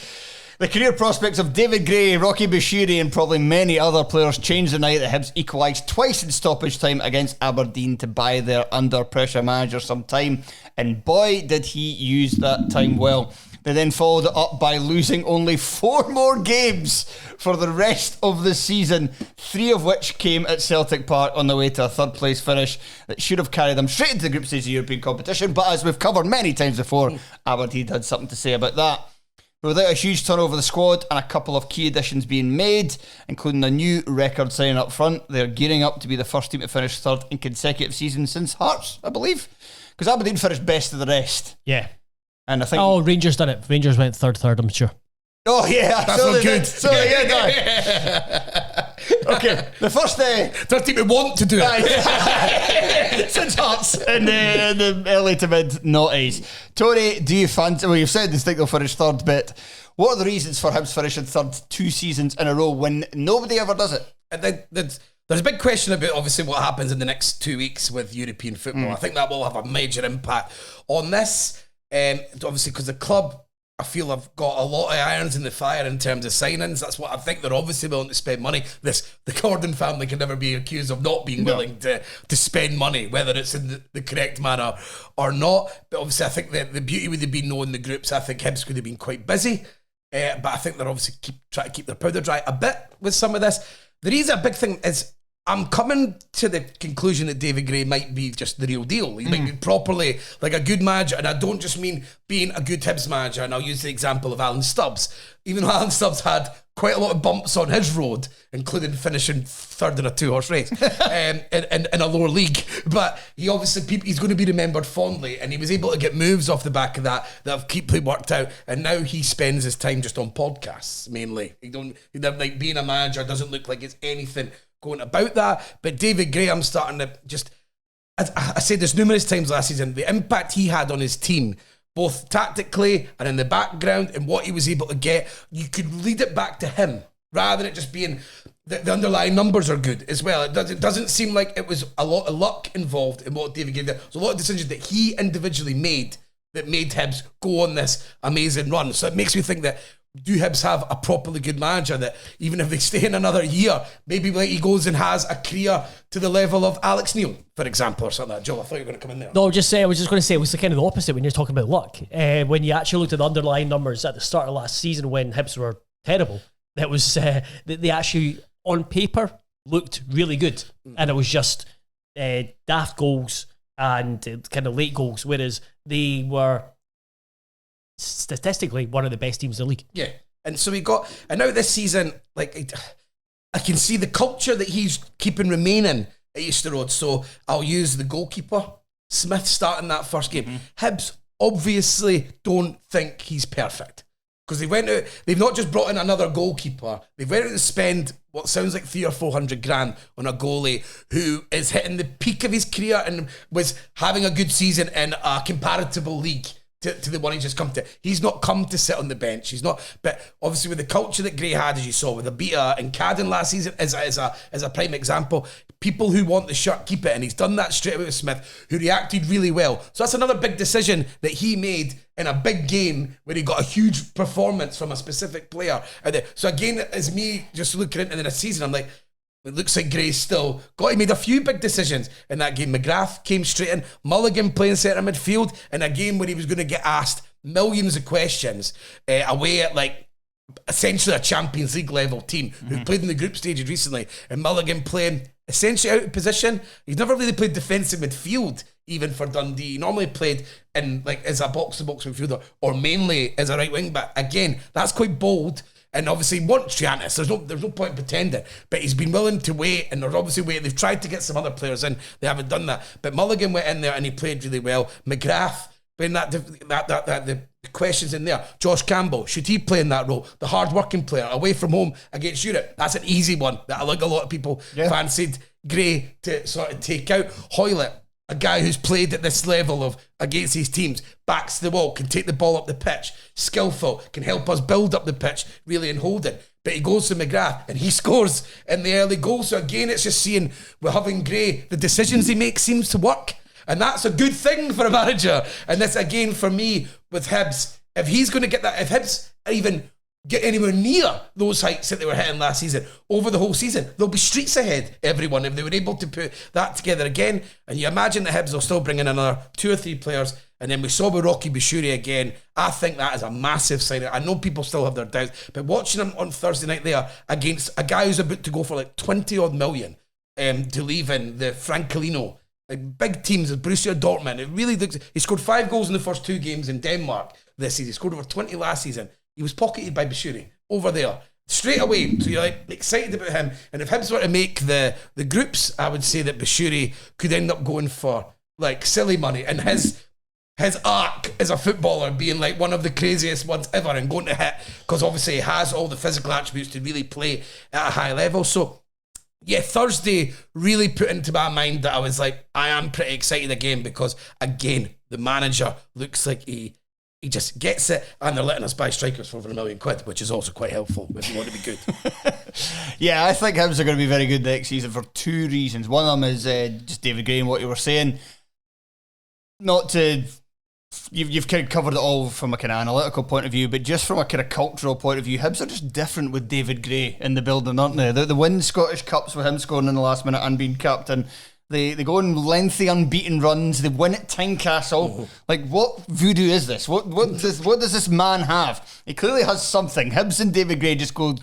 The career prospects of David Gray, Rocky Bashiri and probably many other players changed the night that Hibs equalised twice in stoppage time against Aberdeen to buy their under-pressure manager some time. And boy, did he use that time well. They then followed it up by losing only 4 more games for the rest of the season, 3 of which came at Celtic Park on the way to a 3rd place finish that should have carried them straight into the group stage of European competition. But as we've covered many times before, Aberdeen had something to say about that. Without a huge turnover of the squad and a couple of key additions being made, including a new record signing up front, they're gearing up to be the first team to finish 3rd in consecutive seasons since Hearts, I believe. Because Aberdeen finished best of the rest. Yeah. And I think... Oh, Rangers done it. Rangers went 3rd, I'm sure. Oh, yeah. That's not good. So, yeah, okay, the first... Third team we want to do it. since Hearts in the early to mid noughties. Tony, do you fancy... Well, you've said you think they'll finish 3rd, but what are the reasons for Hibs finishing 3rd 2 seasons in a row when nobody ever does it? And there's a big question about obviously what happens in the next 2 weeks with European football. I think that will have a major impact on this. Obviously, because the club, I feel, have got a lot of irons in the fire in terms of signings. That's what I think they're obviously willing to spend money. The Gordon family can never be accused of not being willing to spend money, whether it's in the correct manner or not. But obviously, I think the beauty would have been knowing the groups. I think Hibs could have been quite busy. But I think they're obviously trying to keep their powder dry a bit with some of this. The reason a big thing is I'm coming to the conclusion that David Gray might be just the real deal. He might be properly like a good manager, and I don't just mean being a good Hibs manager, and I'll use the example of Alan Stubbs. Even though Alan Stubbs had quite a lot of bumps on his road, including finishing 3rd in a 2-horse race in a lower league, but he's going to be remembered fondly, and he was able to get moves off the back of that have keeply worked out, and now he spends his time just on podcasts mainly. Like being a manager doesn't look like it's anything going about that. But David Gray, I'm starting to just, as I said this numerous times last season, the impact he had on his team, both tactically and in the background, and what he was able to get, you could lead it back to him rather than it just being the underlying numbers are good as well. It doesn't seem like it was a lot of luck involved in what David Gray did. There's a lot of decisions that he individually made that made Hibs go on this amazing run. So it makes me think that, do Hibs have a properly good manager that even if they stay in another year, maybe like he goes and has a career to the level of Alex Neil, for example, or something like that? Joe, I thought you were going to come in there. No, I was just going to say it was kind of the opposite when you're talking about luck. When you actually looked at the underlying numbers at the start of last season when Hibs were terrible, that was they actually on paper looked really good, and it was just daft goals and kind of late goals, whereas they were statistically one of the best teams in the league. Yeah. And so and now this season, like, I can see the culture that he's keeping remaining at Easter Road. So I'll use the goalkeeper, Smith, starting that first game. Hibs obviously don't think he's perfect, because they've not just brought in another goalkeeper, they've went out to spend what sounds like 300 or 400 grand on a goalie who is hitting the peak of his career and was having a good season in a comparable league to the one he's just come to. He's not come to sit on the bench. He's not. But obviously, with the culture that Gray had, as you saw with Abita and Cadden last season, as a prime example, people who want the shirt keep it, and he's done that straight away with Smith, who reacted really well. So that's another big decision that he made in a big game where he got a huge performance from a specific player. So again, as me just looking into the season, I'm like, it looks like Gray's still got. He made a few big decisions in that game. McGrath came straight in. Mulligan playing centre midfield in a game where he was going to get asked millions of questions away at like essentially a Champions League level team who played in the group stages recently. And Mulligan playing essentially out of position. He's never really played defensive midfield even for Dundee. He normally played in like as a box-to-box midfielder or mainly as a right wing back. Again, that's quite bold. And obviously, he wants Triantis. There's no point pretending. But he's been willing to wait, and there's obviously wait. They've tried to get some other players in. They haven't done that. But Mulligan went in there and he played really well. McGrath, playing the questions in there. Josh Campbell, should he play in that role? The hard-working player, away from home against Europe. That's an easy one that I think a lot of people fancied Gray to sort of take out. Hoylett, a guy who's played at this level of against these teams, backs the wall, can take the ball up the pitch, skillful, can help us build up the pitch, really, and hold it. But he goes to McGrath and he scores in the early goal. So again, it's just seeing with having Gray, the decisions he makes seems to work. And that's a good thing for a manager. And this, again, for me, with Hibs, if he's going to get that, if Hibs even get anywhere near those heights that they were hitting last season, over the whole season, they'll be streets ahead, everyone, if they were able to put that together again. And you imagine the Hibs will still bring in another 2 or 3 players. And then we saw with Rocky Bashiri again. I think that is a massive sign. I know people still have their doubts, but watching him on Thursday night there against a guy who's about to go for like 20 odd million to leave in the Francolino, like big teams of Borussia Dortmund, it really looks. He scored 5 goals in the first 2 games in Denmark this season. He scored over 20 last season. He was pocketed by Bashiri over there straight away. So you're like excited about him. And if Hibs were to make the groups, I would say that Bashiri could end up going for like silly money. And his arc as a footballer being like one of the craziest ones ever and going to hit, because obviously he has all the physical attributes to really play at a high level. So yeah, Thursday really put into my mind that I was like, I am pretty excited again, because again, the manager looks like he just gets it, and they're letting us buy strikers for over £1 million, which is also quite helpful if you want to be good. Yeah, I think Hibs are going to be very good next season for 2 reasons. One of them is just David Gray and what you were saying. Not to... You've kind of covered it all from a kind of analytical point of view, but just from a kind of cultural point of view, Hibs are just different with David Gray in the building, aren't they? They win Scottish Cups with him scoring in the last minute and being captain. They go on lengthy unbeaten runs. They win at Tynecastle. Like, what voodoo is this? What does this man have? He clearly has something. Hibs and David Gray just go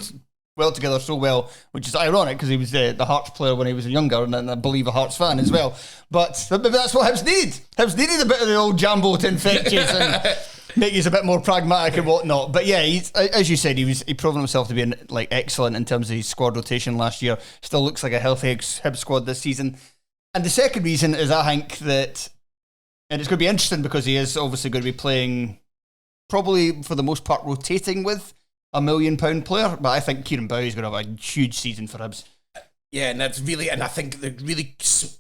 well together so well, which is ironic because he was the Hearts player when he was younger, and I believe a Hearts fan as well. But that's what Hibs need. Hibs needed a bit of the old Jambo to infect you and make you a bit more pragmatic and whatnot. But yeah, as you said, he proven himself to be like excellent in terms of his squad rotation last year. Still looks like a healthy Hibs squad this season. And the second reason is I think that, and it's going to be interesting because he is obviously going to be playing, probably for the most part rotating with £1 million player, but I think Kieran Bowie is going to have a huge season for Hibs. Yeah, and that's really, and I think they're really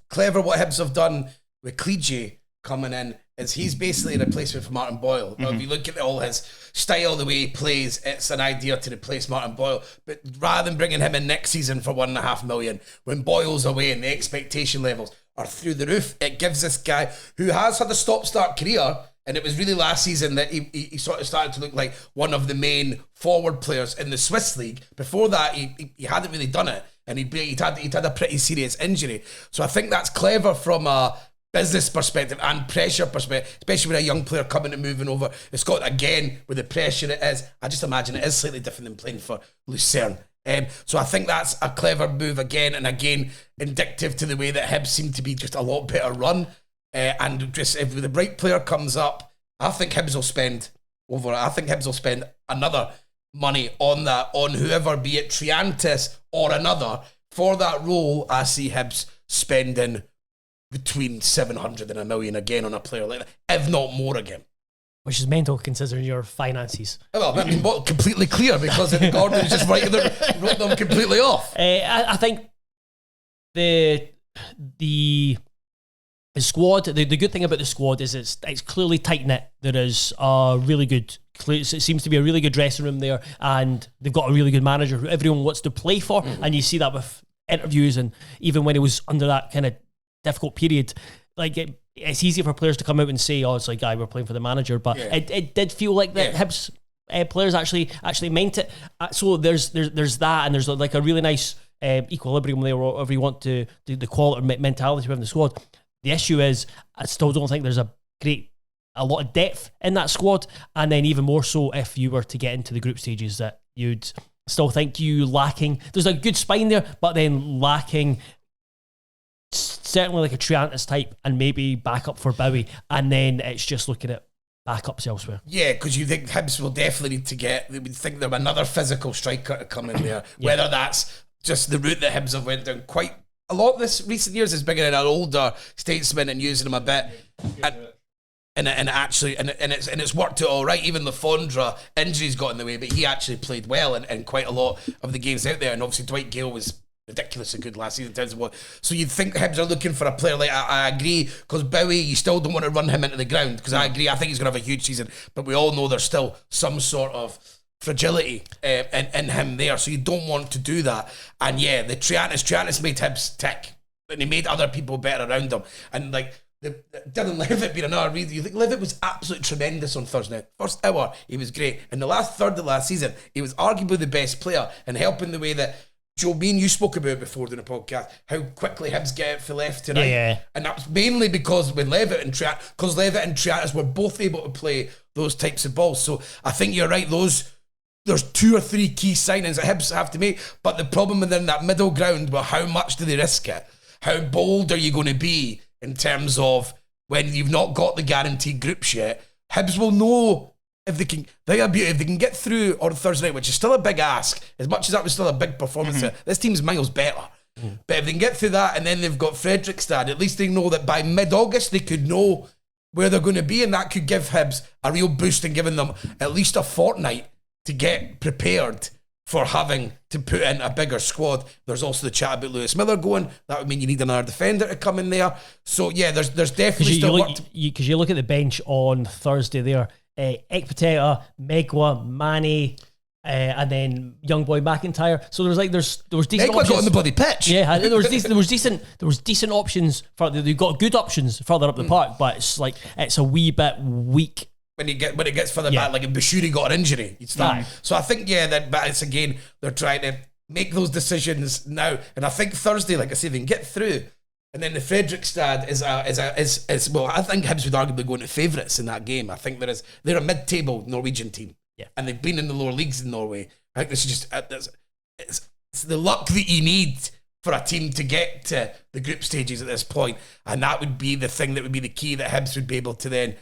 clever what Hibs have done with Cleege coming in, is he's basically a replacement for Martin Boyle. Now, if you look at all his style, the way he plays, it's an idea to replace Martin Boyle. But rather than bringing him in next season for £1.5 million, when Boyle's away and the expectation levels are through the roof, it gives this guy who has had a stop-start career, and it was really last season that he sort of started to look like one of the main forward players in the Swiss league. Before that, he hadn't really done it, and he'd had a pretty serious injury. So I think that's clever from a business perspective and pressure perspective, especially with a young player coming and moving over. It's got, again, with the pressure it is, I just imagine it is slightly different than playing for Lucerne. So I think that's a clever move again, and again, indicative to the way that Hibs seem to be just a lot better run. And just if the right player comes up, I think Hibs will spend another money on that, on whoever, be it Triantis or another, for that role. I see Hibs spending between 700 and $1 million again on a player like that, if not more again. Which is mental considering your finances. Well, I mean, completely clear, because the Gordon just wrote them completely off. I think the The squad, the good thing about the squad is it's clearly tight knit. There is a really good, it seems to be a really good dressing room there, and they've got a really good manager who everyone wants to play for, and you see that with interviews, and even when he was under that kind of difficult period, like it's easy for players to come out and say, "Oh, it's like, we're playing for the manager," but it did feel like the Hibs players actually meant it. So there's that, and there's like a really nice equilibrium there, or whatever you want to do, the quality mentality within the squad. The issue is, I still don't think there's a lot of depth in that squad, and then even more so if you were to get into the group stages, that you'd still think you lacking. There's a good spine there, but then lacking certainly like a Triantis type, and maybe backup for Bowie, and then it's just looking at backups elsewhere. Yeah, because you think Hibs will definitely need to they would think there's another physical striker to come in there, whether that's just the route that Hibs have went down quite a lot this recent years is bringing in an older statesman and using him a bit, and it's worked out all right. Even the Fondra injuries got in the way, but he actually played well in quite a lot of the games out there. And obviously Dwight Gale was ridiculously good last season in terms of what. So you'd think Hibs are looking for a player like I agree, because Bowie, you still don't want to run him into the ground, because I agree, I think he's going to have a huge season, but we all know there's still some sort of fragility in him there, so you don't want to do that. And yeah, the Triantis made Hibs tick, and he made other people better around him. And like Dylan Levitt being another reason, you think Levitt was absolutely tremendous on Thursday night. First hour, he was great. In the last third of last season, he was arguably the best player, and helping the way that Joe, me and you spoke about it before in the podcast, how quickly Hibs get out for left tonight. Yeah. And that was mainly because when Levitt and Triantis were both able to play those types of balls. So I think you're right, there's 2 or 3 key signings that Hibs have to make, but the problem within that middle ground, well, how much do they risk it? How bold are you going to be in terms of when you've not got the guaranteed groups yet? Hibs will know if they can get through on Thursday night, which is still a big ask, as much as that was still a big performance. This team's miles better. But if they can get through that, and then they've got Fredrikstad, at least they know that by mid-August they could know where they're going to be, and that could give Hibs a real boost in giving them at least a fortnight to get prepared for having to put in a bigger squad. There's also the chat about Lewis Miller going. That would mean you need another defender to come in there. So yeah, there's definitely still work. Because you look at the bench on Thursday there, Ekpateta, Megwa, Manny, and then young boy McIntyre. So there was decent Megwa options. got on the bloody pitch. Yeah, there was decent options. They've got good options further up the park, but it's a wee bit weak. When it gets further back, like if Bashiri got an injury, you'd start. Aye. So I think, but it's again, they're trying to make those decisions now. And I think Thursday, like I say, they can get through. And then the Fredrikstad is well, I think Hibs would arguably go into favourites in that game. I think they're a mid-table Norwegian team. Yeah. And they've been in the lower leagues in Norway. I think this is just, it's the luck that you need for a team to get to the group stages at this point. And that would be the thing that would be the key that Hibs would be able to then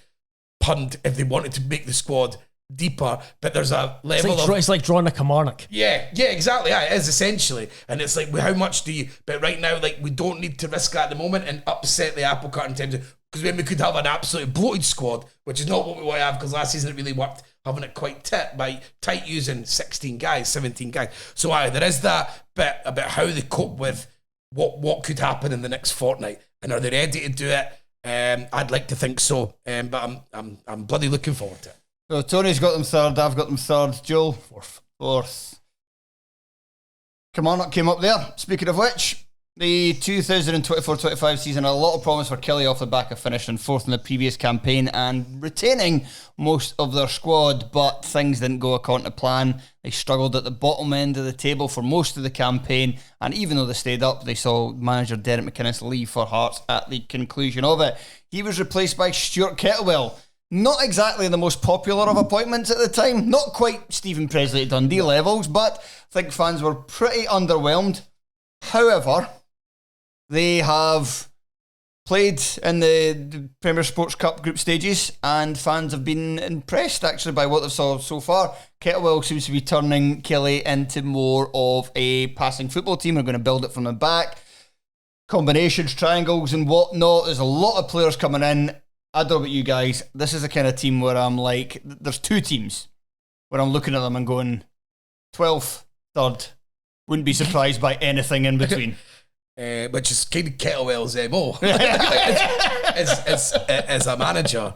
punt if they wanted to make the squad deeper. But there's a level it's like drawing a Kilmarnock. Yeah, exactly. Yeah, it is essentially. And it's like, how much do you, but right now, like, we don't need to risk that at the moment and upset the apple cart in terms of, because then we could have an absolutely bloated squad, which is not what we want to have, because last season it really worked, having it quite tight using 16 guys, 17 guys. So there is that bit about how they cope with what could happen in the next fortnight, and are they ready to do it? I'd like to think so, but I'm bloody looking forward to it. So Tony's got them third, I've got them third. Joel? Fourth. Kilmarnock came up there. Speaking of which, the 2024-25 season had a lot of promise for Killie off the back of finishing fourth in the previous campaign and retaining most of their squad, but things didn't go according to plan. They struggled at the bottom end of the table for most of the campaign, and even though they stayed up, they saw manager Derek McInnes leave for Hearts at the conclusion of it. He was replaced by Stuart Kettlewell. Not exactly the most popular of appointments at the time, not quite Stephen Presley at Dundee levels, but I think fans were pretty underwhelmed. However, they have played in the Premier Sports Cup group stages, and fans have been impressed actually by what they've saw so far. Kettlewell seems to be turning Killie into more of a passing football team. They're going to build it from the back. Combinations, triangles and whatnot. There's a lot of players coming in. I don't know about you guys. This is the kind of team where I'm like, there's two teams where I'm looking at them and going, 12th, 3rd. Wouldn't be surprised by anything in between. which is kind of Kettlewell's MO as a manager.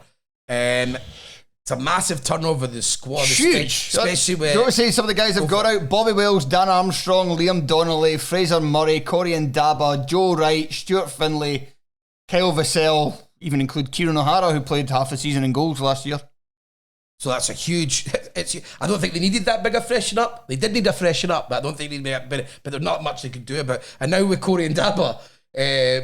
It's a massive turnover of the squad. Huge. Especially with... You want to say some of the guys have got out? Bobby Wells, Dan Armstrong, Liam Donnelly, Fraser Murray, Corey Ndaba, Joe Wright, Stuart Finlay, Kyle Vassell, even include Kieran O'Hara, who played half the season in goals last year. So that's a huge... I don't think they needed that big a freshen up. They did need a freshen up, but I don't think they needed but there's not much they could do about it. And now with Corey Ndaba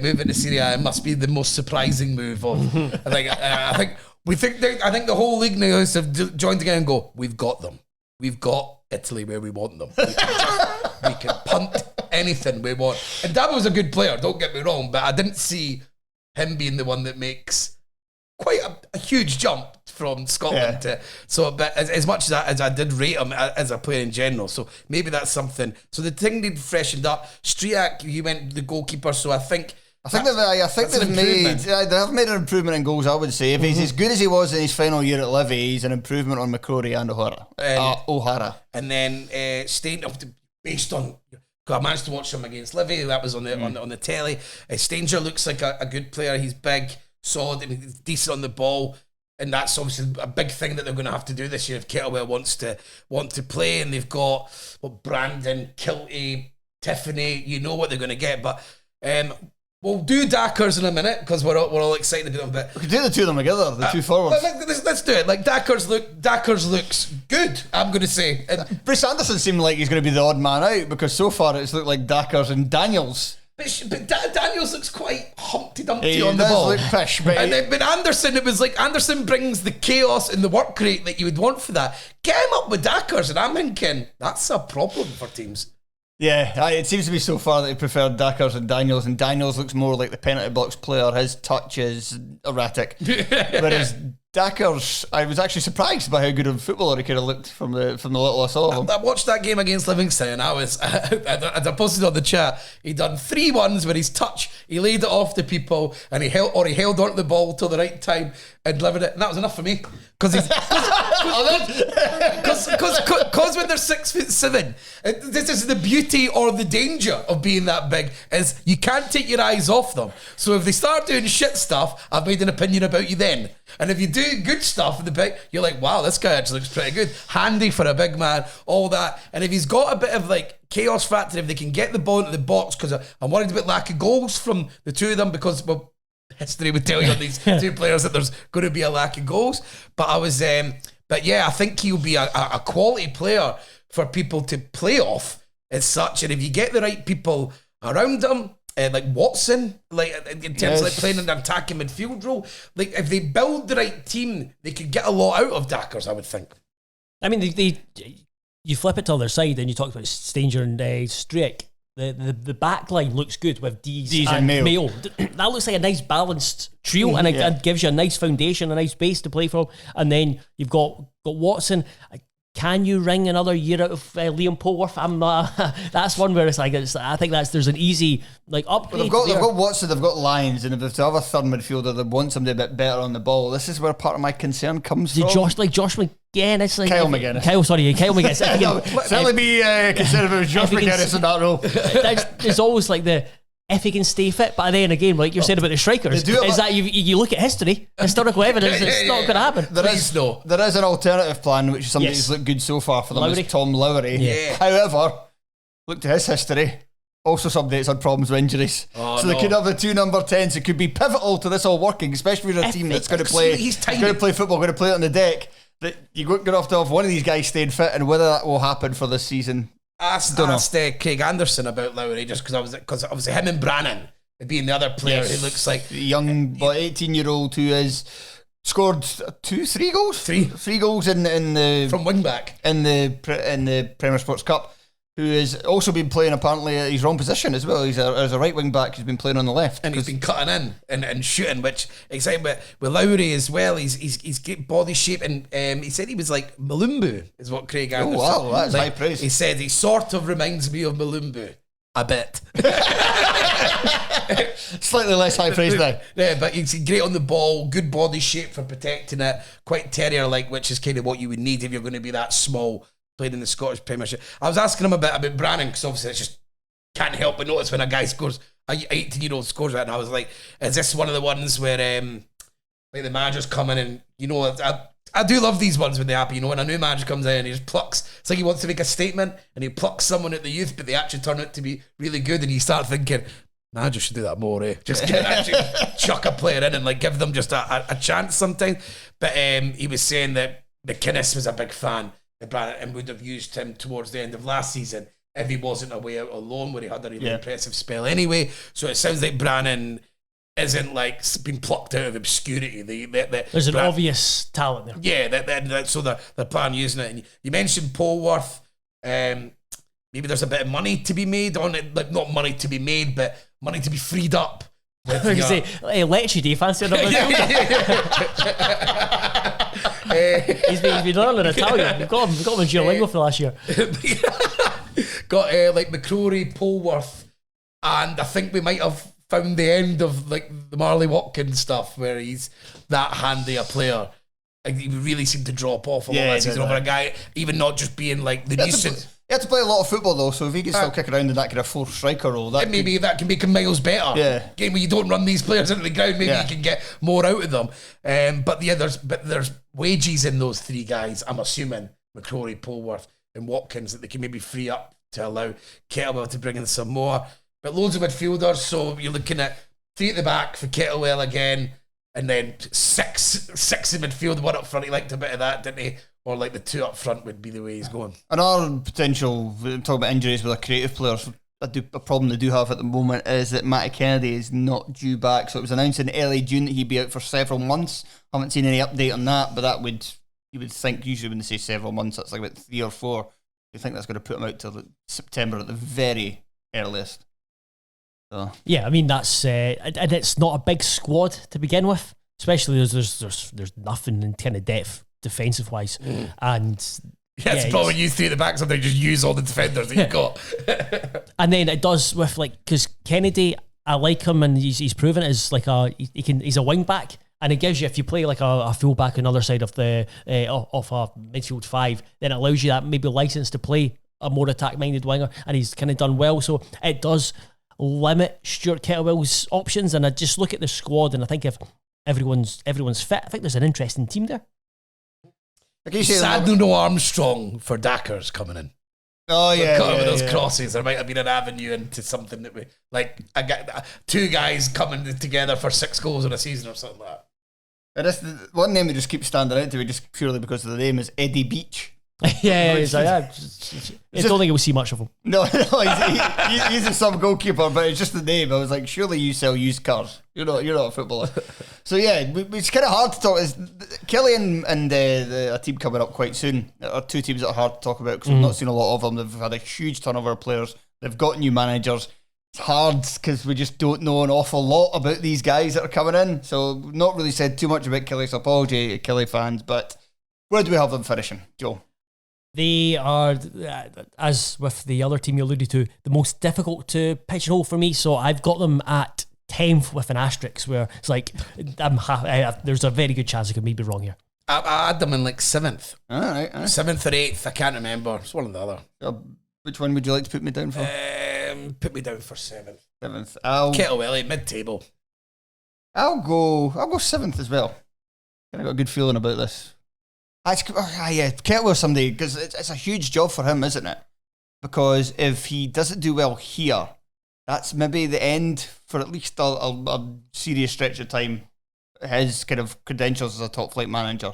moving to Serie A, it must be the most surprising move of... I think the whole league now has joined together and go, we've got them. We've got Italy where we want them. We can punt anything we want. And Ndaba was a good player, don't get me wrong, but I didn't see him being the one that makes quite a huge jump from Scotland to, so, but as much as I did rate him as a player in general, so maybe that's something. So the thing they'd freshened up. Striak, he went the goalkeeper, so I think they've made an improvement in goals. I would say if he's as good as he was in his final year at Livy, he's an improvement on McCrory and O'Hara. And then staying up to, based on. I managed to watch him against Livy. That was on the telly. Stanger looks like a good player. He's big, solid, and he's decent on the ball. And that's obviously a big thing that they're going to have to do this year if Kettlewell want to play. And they've got Brandon, Kilty, Tiffany. You know what they're going to get. But we'll do Dackers in a minute because we're all excited about them. But we could do the two of them together, the two forwards. Let's do it. Like Dackers looks good, I'm going to say. Bruce Anderson seemed like he's going to be the odd man out because so far it's looked like Dackers and Daniels. But Daniels looks quite Humpty Dumpty on the ball. Look pish, but Anderson, it was like Anderson brings the chaos and the work rate that you would want for that. Get him up with Dackers, and I'm thinking that's a problem for teams. Yeah, it seems to be so far that he preferred Dackers and Daniels looks more like the penalty box player. His touch is erratic. Whereas Dackers, I was actually surprised by how good of a footballer he could have looked from the little I saw of him. I watched that game against Livingston and as I posted on the chat, he done 3 ones where his touch, he laid it off to people and he held onto the ball till the right time and delivered it, and that was enough for me. Because when they're 6'7", this is the beauty or the danger of being that big, is you can't take your eyes off them. So if they start doing shit stuff, I've made an opinion about you then. And if you do good stuff in the big, you're like, wow, this guy actually looks pretty good. Handy for a big man, all that. And if he's got a bit of like chaos factor, if they can get the ball into the box, because I'm worried about lack of goals from the two of them, because history would tell you on these two players that there's going to be a lack of goals. But I think he'll be a quality player for people to play off as such. And if you get the right people around him, like Watson, like in terms of like playing an attacking midfield role, like if they build the right team, they could get a lot out of Dackers, I would think. I mean, you flip it to the other side, and you talk about Stanger and Strick. The back line looks good with Dees and Mayo. That looks like a nice balanced trio, and it gives you a nice foundation, a nice base to play from. And then you've got Watson. Can you wring another year out of Liam Polworth? I'm not. That's one where I think there's an easy upgrade. Well, they've got Watson, they've got Lyons, and if they have a third midfielder that wants somebody a bit better on the ball, this is where part of my concern comes from. Josh McGinn, it's like Kyle McGuinness. Kyle McGuinness. Certainly be concerned if it was Josh McGuinness in that role. It's always like if he can stay fit, but then again, like you're saying about the strikers, is that you look at historical evidence, it's not going to happen. There is an alternative plan, which is somebody who's looked good so far for them, is Tom Lowry. Yeah. However, look to his history, also somebody that's had problems with injuries. They could have the 2 number 10s. It could be pivotal to this all working, especially for a team that's going to play football, going to play it on the deck. That you're going to have one of these guys staying fit, and whether that will happen for this season. Asked Craig Anderson about Lowry just because obviously him and Brannan being the other player who looks like the young 18-year-old who has scored 3 goals in the from wing back in the Premier Sports Cup, who has also been playing apparently at his wrong position as well. He's a right wing back. He's been playing on the left, and he's been cutting in and shooting, which exciting. But with Lowry as well, he's got body shape, and he said he was like Malumbu, is what Craig Anderson. Oh wow, that's high praise. He said he sort of reminds me of Malumbu a bit. Slightly less high praise now. Yeah, but he's great on the ball, good body shape for protecting it, quite terrier-like, which is kind of what you would need if you're going to be that small. Played in the Scottish Premiership. I was asking him about Brannan because obviously it's just can't help but notice when a guy scores a 18-year-old scores that, and I was like, is this one of the ones where like the manager's coming and I do love these ones when they happen, when a new manager comes in and he just plucks, it's like he wants to make a statement and he plucks someone at the youth, but they actually turn out to be really good, and you start thinking, manager should do that more, Just actually chuck a player in and like give them just a chance sometimes. But he was saying that McInnes was a big fan of Brannan and would have used him towards the end of last season if he wasn't away out on loan, where he had a really impressive spell anyway. So it sounds like Brannan isn't like been plucked out of obscurity. There's an obvious talent there. Yeah, so they're planning on using it. And you mentioned Polwarth. Maybe there's a bit of money to be made on it, like not money to be made, but money to be freed up. You say, hey, Lecce, do you fancy another He's been learning Italian. We've got him in Duolingo for last year. Got like McCrory, Polwarth, and I think we might have found the end of like the Marley Watkins stuff, where he's that handy a player. Like, he really seemed to drop off a lot that season over a guy, even not just being like the nuisance. He had to play a lot of football though, so if he can still kick around in that kind of fourth striker role, that that can make him miles better. Yeah, game where you don't run these players into the ground, maybe you can get more out of them. But there's wages in those three guys. I'm assuming McCrory, Polwarth, and Watkins, that they can maybe free up to allow Kettlewell to bring in some more. But loads of midfielders, so you're looking at 3 at the back for Kettlewell again, and then six in midfield, 1 up front. He liked a bit of that, didn't he? Or like the 2 up front would be the way he's going. Another potential, talking about injuries with our creative players, a problem they do have at the moment is that Matty Kennedy is not due back. So it was announced in early June that he'd be out for several months. Haven't seen any update on that, but that you would think, usually when they say several months, that's like about 3 or 4. You think that's going to put him out till September at the very earliest. So. Yeah, I mean, that's and it's not a big squad to begin with, especially there's nothing in kind of depth defensive wise, and it's probably you 3 at the back. Sometimes just use all the defenders that you've got, and then it does with like, because Kennedy, I like him and he's proven it as like he's a wing back, and it gives you, if you play like a full back on the other side of the off a midfield 5, then it allows you that maybe license to play a more attack minded winger, and he's kind of done well. So it does limit Stuart Kettlewell's options, and I just look at the squad and I think if everyone's fit, I think there's an interesting team there. Sad no Armstrong for Dackers coming in. Oh yeah, with those crosses, there might have been an avenue into something that we like. 2 guys coming together for 6 goals in a season or something like that. And the one name that just keeps standing out to me, just purely because of the name, is Eddie Beach. I don't think we'll see much of him. No, he's a sub goalkeeper, but it's just the name. I was like, surely you sell used cars. You're not a footballer. So yeah, it's kind of hard to talk. Kelly and a team coming up quite soon are 2 teams that are hard to talk about because we've not seen a lot of them. They've had a huge turnover of players. They've got new managers. It's hard because we just don't know an awful lot about these guys that are coming in. So we've not really said too much about Kelly, so apology to Kelly fans. But where do we have them finishing, Joe? They are, as with the other team you alluded to, the most difficult to pigeonhole for me. So I've got them at 10th with an asterisk, where it's like there's a very good chance I could maybe be wrong here. I had them in like 7th. All right. 7th or 8th, I can't remember. It's one or the other. Which one would you like to put me down for? Put me down for 7th. 7th. Kettlewell, mid-table. I'll go 7th as well. I got a good feeling about this. Kettlewell someday, because it's a huge job for him, isn't it? Because if he doesn't do well here, that's maybe the end for at least a serious stretch of time. His kind of credentials as a top flight manager,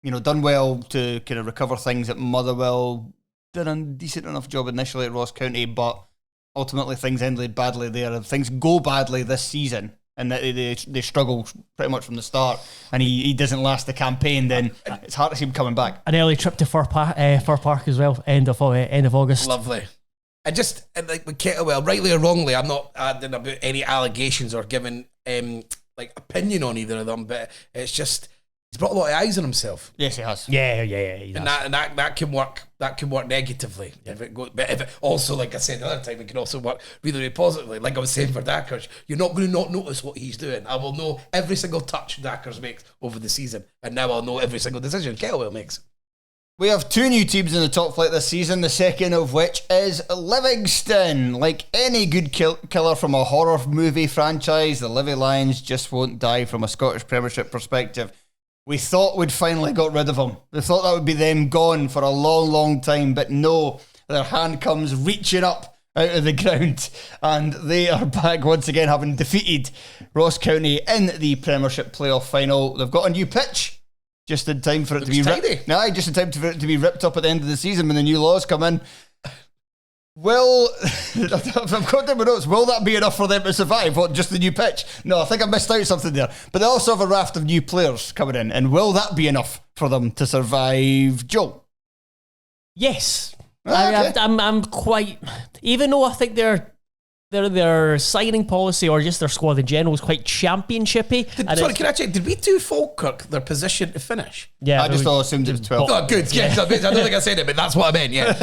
done well to kind of recover things at Motherwell, did a decent enough job initially at Ross County, but ultimately things ended badly there. If things go badly this season, and they struggle pretty much from the start, and he doesn't last the campaign, then it's hard to see him coming back. An early trip to Fir Park as well, end of August. Lovely. Like with Kettlewell, rightly or wrongly, I'm not adding about any allegations or giving opinion on either of them, but it's just he's brought a lot of eyes on himself. Yes, he has. Yeah. And that can work. That can work negatively. But if it also, like I said the other time, it can also work really, really positively. Like I was saying for Dackers, you're not going to not notice what he's doing. I will know every single touch Dackers makes over the season, and now I'll know every single decision Kettlewell makes. We have 2 new teams in the top flight this season, the second of which is Livingston. Like any good killer from a horror movie franchise, the Livy Lions just won't die from a Scottish Premiership perspective. We thought we'd finally got rid of them. We thought that would be them gone for a long, long time, but no, their hand comes reaching up out of the ground, and they are back once again, having defeated Ross County in the Premiership playoff final. They've got a new pitch. Just in time for it to be ripped. No, just in time for it to be ripped up at the end of the season when the new laws come in. Will I've got down my notes. Will that be enough for them to survive? What, just the new pitch? No, I think I missed out something there. But they also have a raft of new players coming in, and will that be enough for them to survive, Joel? Yes, okay. I'm quite. Even though I think their signing policy or just their squad in general is quite championshipy. Sorry, can I check? Did we do Falkirk their position to finish? Yeah, I just assumed it was 12. Oh, good. Yes, I don't think I said it, but that's what I meant. Yeah.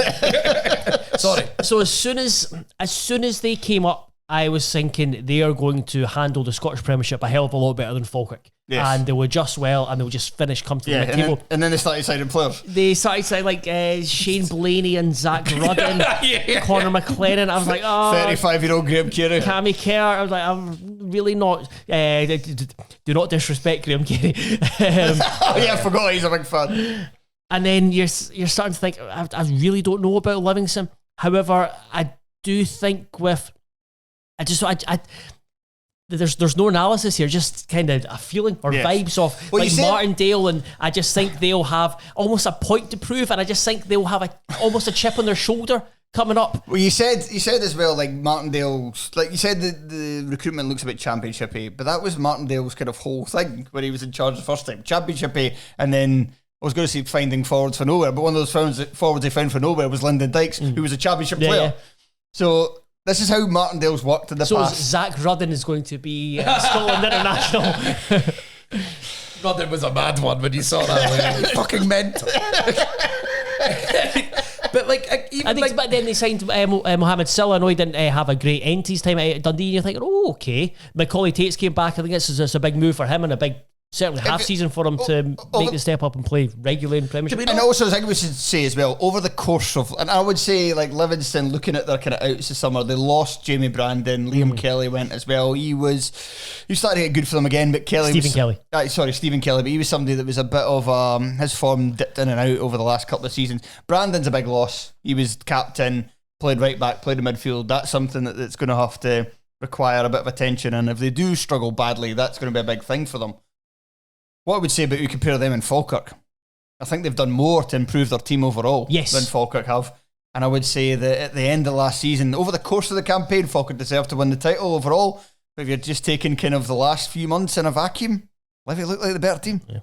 Sorry. So as soon as they came up, I was thinking they are going to handle the Scottish Premiership a hell of a lot better than Falkirk. Yes. And they will adjust well, and they'll just finish comfortably Yeah, mid-table. and then they started signing players. They started saying like Shane Blaney and Zach Rudden, Conor McLennan. I was like, 35-year-old Graham Carey. Cammy Kerr. I was like, I'm really not. Do not disrespect Graham Carey. Oh yeah, I forgot he's a big fan. And then you're starting to think, I really don't know about Livingston. However, I do think there's no analysis here, just kind of a feeling or vibes of like Martindale, and I just think they'll have almost a point to prove, and I just think they'll have almost a chip on their shoulder coming up. Well, you said as well, like Martindale's, like you said, the recruitment looks a bit championshipy, but that was Martindale's kind of whole thing when he was in charge the first time, championshipy, and then I was going to say finding forwards for nowhere, but one of those forwards they found for nowhere was Lyndon Dykes, who was a championship player. Yeah. So this is how Martindale's worked in the past. So Zach Rudden is going to be Scotland international. Rudden was a mad one when you saw that. Fucking mental. But but then they signed Mohamed Salah. I know he didn't have a great end to his time at Dundee, and you're thinking, oh, okay. Macaulay Tates came back. I think it's a big move for him and a big, certainly half season for him to make the step up and play regularly in Premiership. And also, I think we should say as well, over the course of, and I would say like Livingston, looking at their kind of outs of summer, they lost Jamie Brandon, Liam Kelly went as well. He started to get good for them again, but Stephen Kelly, but he was somebody that was a bit of his form dipped in and out over the last couple of seasons. Brandon's a big loss. He was captain, played right back, played in midfield. That's something that's going to have to require a bit of attention, and if they do struggle badly, that's going to be a big thing for them. What I would say about you compare them and Falkirk, I think they've done more to improve their team overall than Falkirk have. And I would say that at the end of last season, over the course of the campaign, Falkirk deserved to win the title overall. But if you're just taking kind of the last few months in a vacuum, Livy looked like the better team. Yeah.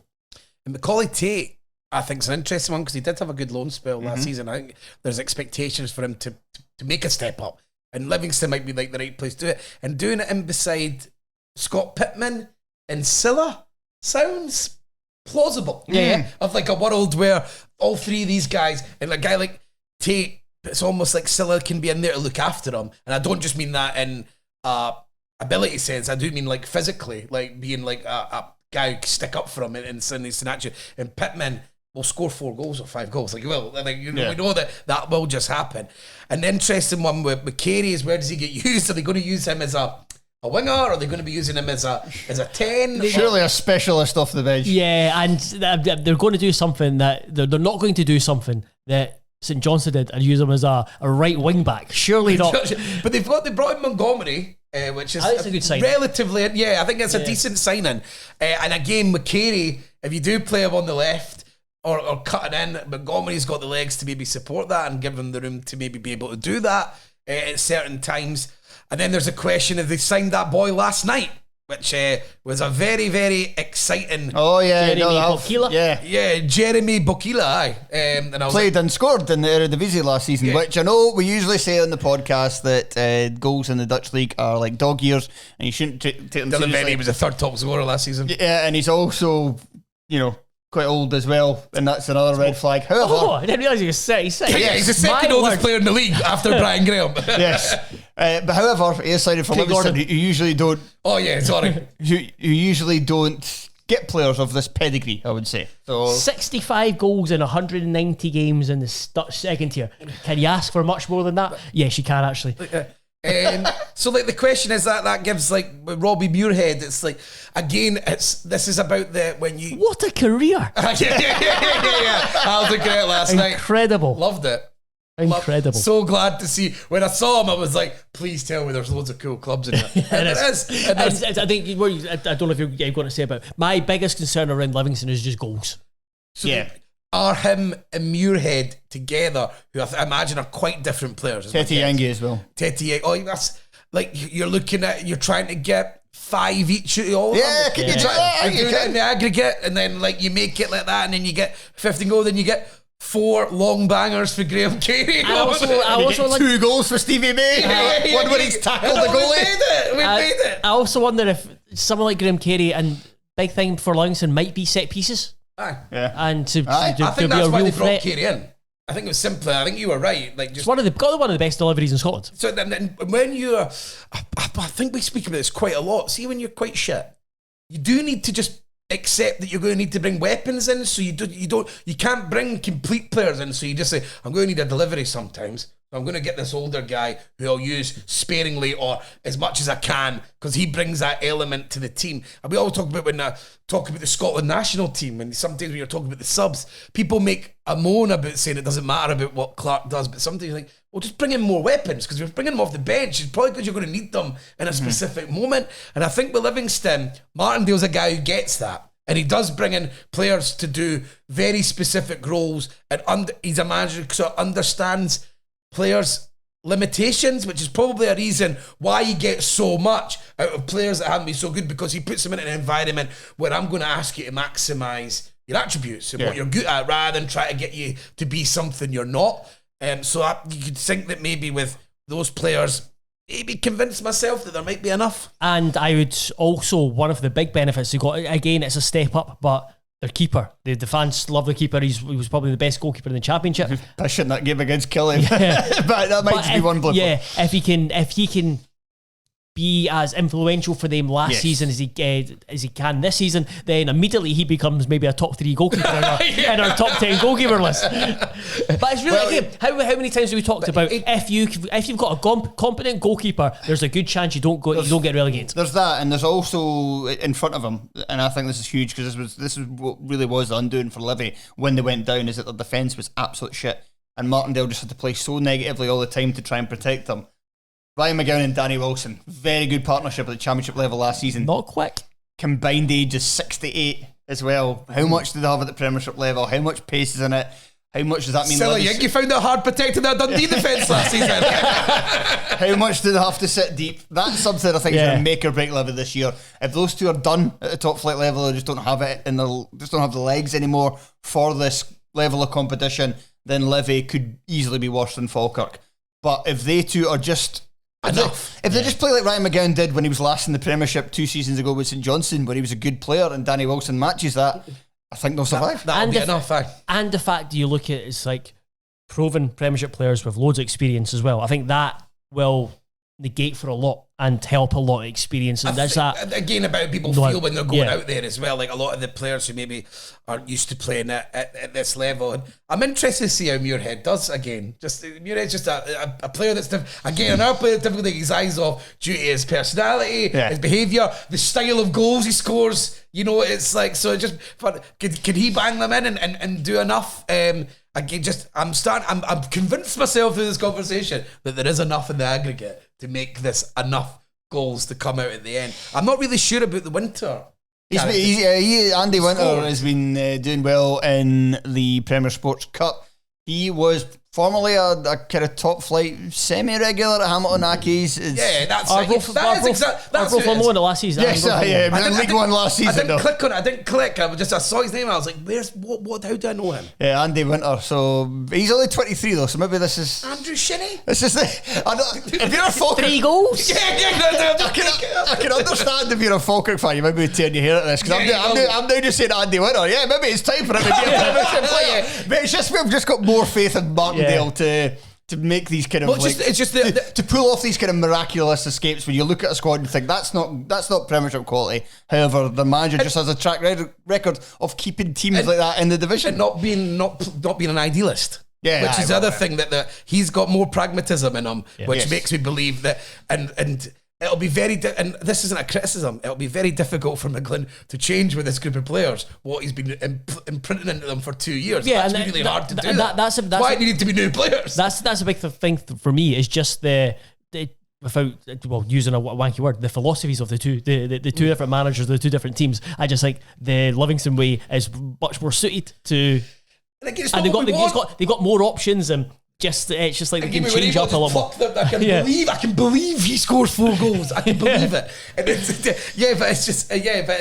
And Macaulay Tate, I think, is an interesting one because he did have a good loan spell last season. I think there's expectations for him to make a step up. And Livingston might be like the right place to do it. And doing it in beside Scott Pittman and Silla sounds plausible. Yeah. Of like a world where all three of these guys, and a guy like Tate, it's almost like Silla can be in there to look after him. And I don't just mean that in ability sense, I do mean like physically, like being like a guy who can stick up for him and Sinatra. And Pittman will score 4 goals or 5 goals. Like, well, like, we know that will just happen. An interesting one with Carey is, where does he get used? Are they going to use him as a winger, or are they going to be using him as a 10? Surely a specialist off the bench. Yeah, and they're going to do something that they're not going to do something that St Johnstone did and use him as a right wing back. Surely not. But they brought in Montgomery, which is a good signing. Relatively, I think that's a decent signing. And again, with Carey, if you do play him on the left or cutting in, Montgomery's got the legs to maybe support that and give him the room to maybe be able to do that at certain times. And then there's a question if they signed that boy last night, which was a very, very exciting. Oh yeah, Jeremy Bokila. Yeah, Jeremy Bokila. And I played and scored in the Eredivisie last season, which I know we usually say on the podcast that goals in the Dutch league are like dog years, and you shouldn't take them seriously. He was the 3rd top scorer last season. Yeah, and he's also, quite old as well, and that's another red flag. However, I didn't realise he was 36. Yeah, he's the second oldest player in the league after Brian Graham. Yes, but however, he is signed for Livingston, who usually don't. Oh yeah, sorry. Who usually don't get players of this pedigree, I would say. So 65 goals in 190 games in the Dutch second tier. Can you ask for much more than that? Yes, you can actually. So like the question is that gives like with Robbie Muirhead, it's like again this is about when you What a career. yeah. I was looking at it last night. Incredible. Loved it. Incredible. So glad to see. When I saw him, I was like, please tell me there's loads of cool clubs in there. And it is. And there's- I think I don't know if you're going to say about my biggest concern around Livingston is just goals. So yeah. are him and Muirhead together, who I imagine are quite different players. Tete Yangi as well. Tete, that's like you're trying to get 5 each of all of Yeah, them. can you try that? And You do it can. in the aggregate, and then like you make it like that, and then you get 15 goals, then you get 4 long bangers for Graham Carey. I also like 2 goals for Stevie May. One where he's tackled the We goalie. made it. We made it. I also wonder if someone like Graham Carey, and big thing for Livingston might be set pieces, Aye. Yeah. and to Aye. be I think a that's why real they brought threat. Carey in. I think it was simpler. I think you were right. Like just It's one of the best deliveries in Scotland. so. Then when you're, I think we speak about this quite a lot. See, when you're quite shit, you do need to just accept that you're going to need to bring weapons in. So you can't bring complete players in. So you just say, I'm going to need a delivery sometimes. I'm going to get this older guy who I'll use sparingly or as much as I can because he brings that element to the team. And we always talk about when talk about the Scotland national team, and sometimes when you're talking about the subs, people make a moan about saying it doesn't matter about what Clark does, but sometimes you're like, well, just bring in more weapons because we're bringing them off the bench. It's probably because you're going to need them in a specific moment. And I think with Livingston, Martindale's a guy who gets that. And he does bring in players to do very specific roles, and he's a manager who sort of understands players' limitations, which is probably a reason why he gets so much out of players that haven't been so good, because he puts them in an environment where I'm going to ask you to maximise your attributes and what you're good at rather than try to get you to be something you're not. You could think that maybe with those players, maybe convince myself that there might be enough. And I would also, one of the big benefits they got, again, it's a step up, but their keeper, the fans love the keeper. He was probably the best goalkeeper in the championship. Pushing that game against Killing. But that might just be one blip. Yeah, if he can be as influential for them last season as he can this season, then immediately he becomes maybe a top 3 goalkeeper in our top 10 goalkeeper list. But it's really again, how many times have we talked about if you've got a competent goalkeeper, there's a good chance you don't get relegated. There's that, and there's also in front of him, and I think this is huge because this is what really was the undoing for Livy when they went down, is that their defence was absolute shit, and Martindale just had to play so negatively all the time to try and protect them. Ryan McGowan and Danny Wilson, very good partnership at the championship level last season. Not quick. Combined age is 68 as well. How much do they have at the Premiership level? How much pace is in it? How much does that mean? Silly, you found it hard protecting that Dundee defence last season. How much do they have to sit deep? That's something I think is going to make or break Livy this year. If those two are done at the top flight level, they just don't have it and just don't have the legs anymore for this level of competition, then Livy could easily be worse than Falkirk. But if they two are just if they just play like Ryan McGowan did when he was last in the Premiership 2 seasons ago with St Johnstone, where he was a good player, and Danny Wilson matches that, I think they'll survive. That'll be enough. And the fact you look at it's like proven Premiership players with loads of experience as well. I think that will negate for a lot and help a lot of experience. And there's that again about people feel when they're going out there as well. Like a lot of the players who maybe aren't used to playing at this level. And I'm interested to see how Muirhead does again. Muirhead's just a player that's again another player that's difficult to take his eyes off due to his personality, his behaviour, the style of goals he scores. You know, it's like so. Just could he bang them in and do enough? Again, I'm convinced myself through this conversation that there is enough in the aggregate to make this enough goals to come out at the end. I'm not really sure about the Winter. Andy Winter has been doing well in the Premier Sports Cup. He was formerly a kind of top flight semi-regular at Hamilton Accies. That's Arbroath won the last season. Yes, League One last season. I didn't click on it. I didn't click. I saw his name. I was like, "Where's what? How do I know him?" Yeah, Andy Winter. So he's only 23 though. So maybe this is Andrew Shinnie. This is if you're a Falkirk, 3 goals. I can understand if you're a Falkirk fan, you might be tearing your hair at this because I'm now just saying Andy Winter. Yeah, maybe it's time for him to be a Premiership player. But it's just we've just got more faith in Martindale to to make these kind of Well, it's just to pull off these kind of miraculous escapes when you look at a squad and think that's not Premiership quality. However, the manager just has a track record of keeping teams like that in the division and not being an idealist. Yeah, which is the other thing that he's got more pragmatism in him, which makes me believe that and it'll be and this isn't a criticism, it'll be very difficult for McGlynn to change with this group of players what he's been imprinting into them for 2 years. Yeah, it's and really hard to do that's why it needed to be new players. That's a big thing for me, is just the without using a wanky word, the philosophies of the two different managers, the two different teams. I just think the Livingston way is much more suited to, and they've got more options, and it's just like they can change up a lot more. I can believe he scores 4 goals. I can believe it. And but it's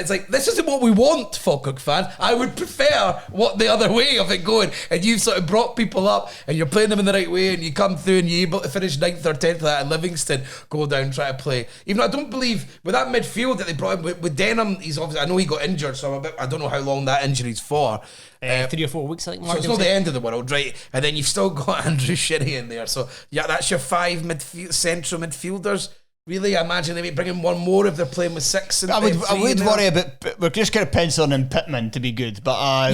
like, this isn't what we want, Falkirk fans. I would prefer the other way of it going. And you've sort of brought people up, and you're playing them in the right way, and you come through, and you're able to finish 9th or 10th that, and Livingston go down and try to play. Even though I don't believe with that midfield that they brought in with Denham, he's obviously, I know he got injured, so I don't know how long that injury's for. 3 or 4 weeks, I think. So it's not the end of the world, right? And then you've still got Andrew Shinnie in there. So yeah, that's your 5 central midfielders. Really, I imagine they may bring in one more if they're playing with 6. I would worry about. We're just kind of penciling in Pittman to be good, but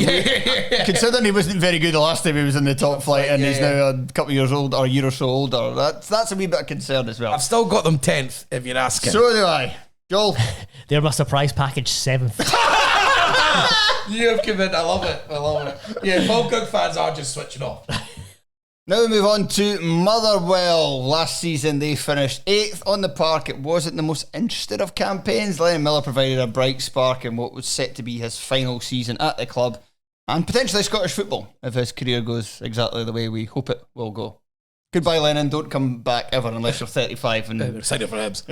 considering he wasn't very good the last time he was in the top flight, and he's now a couple of years old or a year or so older, that's a wee bit of concern as well. I've still got them 10th if you're asking. So do I, Joel. They're my surprise package 7th. You have committed. I love it. Yeah, Falkirk fans are just switching off. Now we move on to Motherwell. Last season they finished 8th on the park. It wasn't the most interesting of campaigns. Lennon Miller provided a bright spark in what was set to be his final season at the club, and potentially Scottish football if his career goes exactly the way we hope it will go. Goodbye, Lennon. Don't come back ever unless you're 35. And excited for Hibs.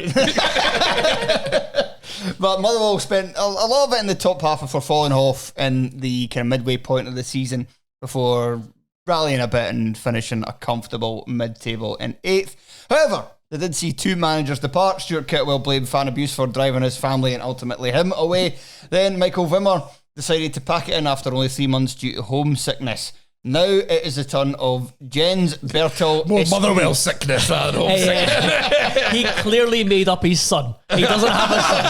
But Motherwell spent a lot of it in the top half before falling off in the kind of midway point of the season before rallying a bit and finishing a comfortable mid-table in 8th. However, they did see 2 managers depart. Stuart Kitwell blamed fan abuse for driving his family and ultimately him away. Then Michael Wimmer decided to pack it in after only 3 months due to homesickness. Now it is the turn of Jens Bertel. More Motherwell sickness rather than homesickness. He clearly made up his son. He doesn't have a son.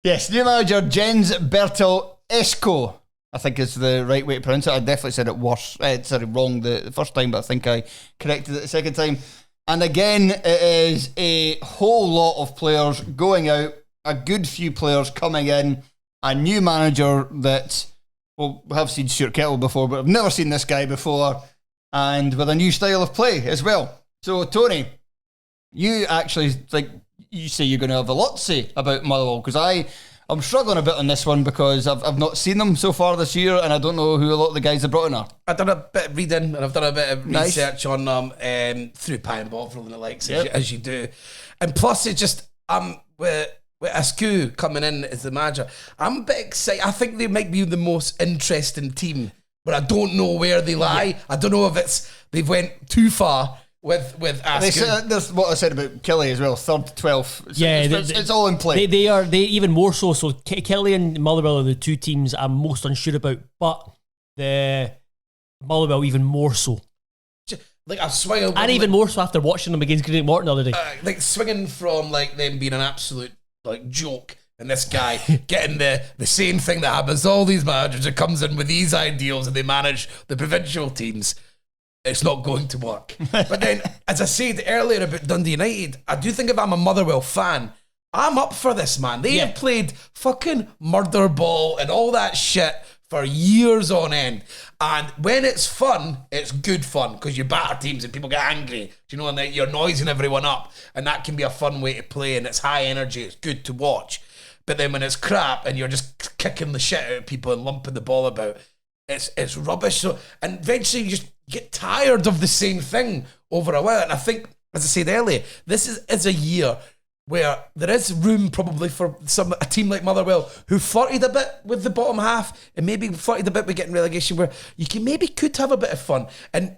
Yes, new manager Jens Bertel Esco, I think is the right way to pronounce it. I definitely said it wrong the first time, but I think I corrected it the second time. And again, it is a whole lot of players going out, a good few players coming in, a new manager that... Well, we have seen Stuart Kettle before, but I've never seen this guy before, and with a new style of play as well. So, Tony, you actually you say you're going to have a lot to say about Motherwell, because I'm struggling a bit on this one because I've not seen them so far this year, and I don't know who a lot of the guys have brought in are. I've done a bit of reading and I've done a bit of research on them through Pie and Bottle and the likes, as you do, and plus it's just with Askew coming in as the manager, I'm a bit excited. I think they might be the most interesting team, but I don't know where they lie. Yeah. I don't know if they've went too far with Askew. There's what I said about Kelly as well, 3rd, 12th. It's all in play. They even more so. So Kelly and Motherwell are the 2 teams I'm most unsure about, but the Motherwell even more so. Like a swing, and even more so after watching them against Great Morton the other day. Like swinging from like them being an absolute joke, and this guy getting the same thing that happens to all these managers that comes in with these ideals and they manage the provincial teams. It's not going to work. But then, as I said earlier about Dundee United, I do think if I'm a Motherwell fan, I'm up for this, man. They have played fucking murder ball and all that shit for years on end. And when it's fun, it's good fun because you batter teams and people get angry, and you're noising everyone up. And that can be a fun way to play, and it's high energy. It's good to watch. But then when it's crap and you're just kicking the shit out of people and lumping the ball about, it's rubbish. So, and eventually you just get tired of the same thing over a while. And I think, as I said earlier, this is a year where there is room probably for a team like Motherwell who flirted a bit with the bottom half and maybe flirted a bit with getting relegation, where you could have a bit of fun. And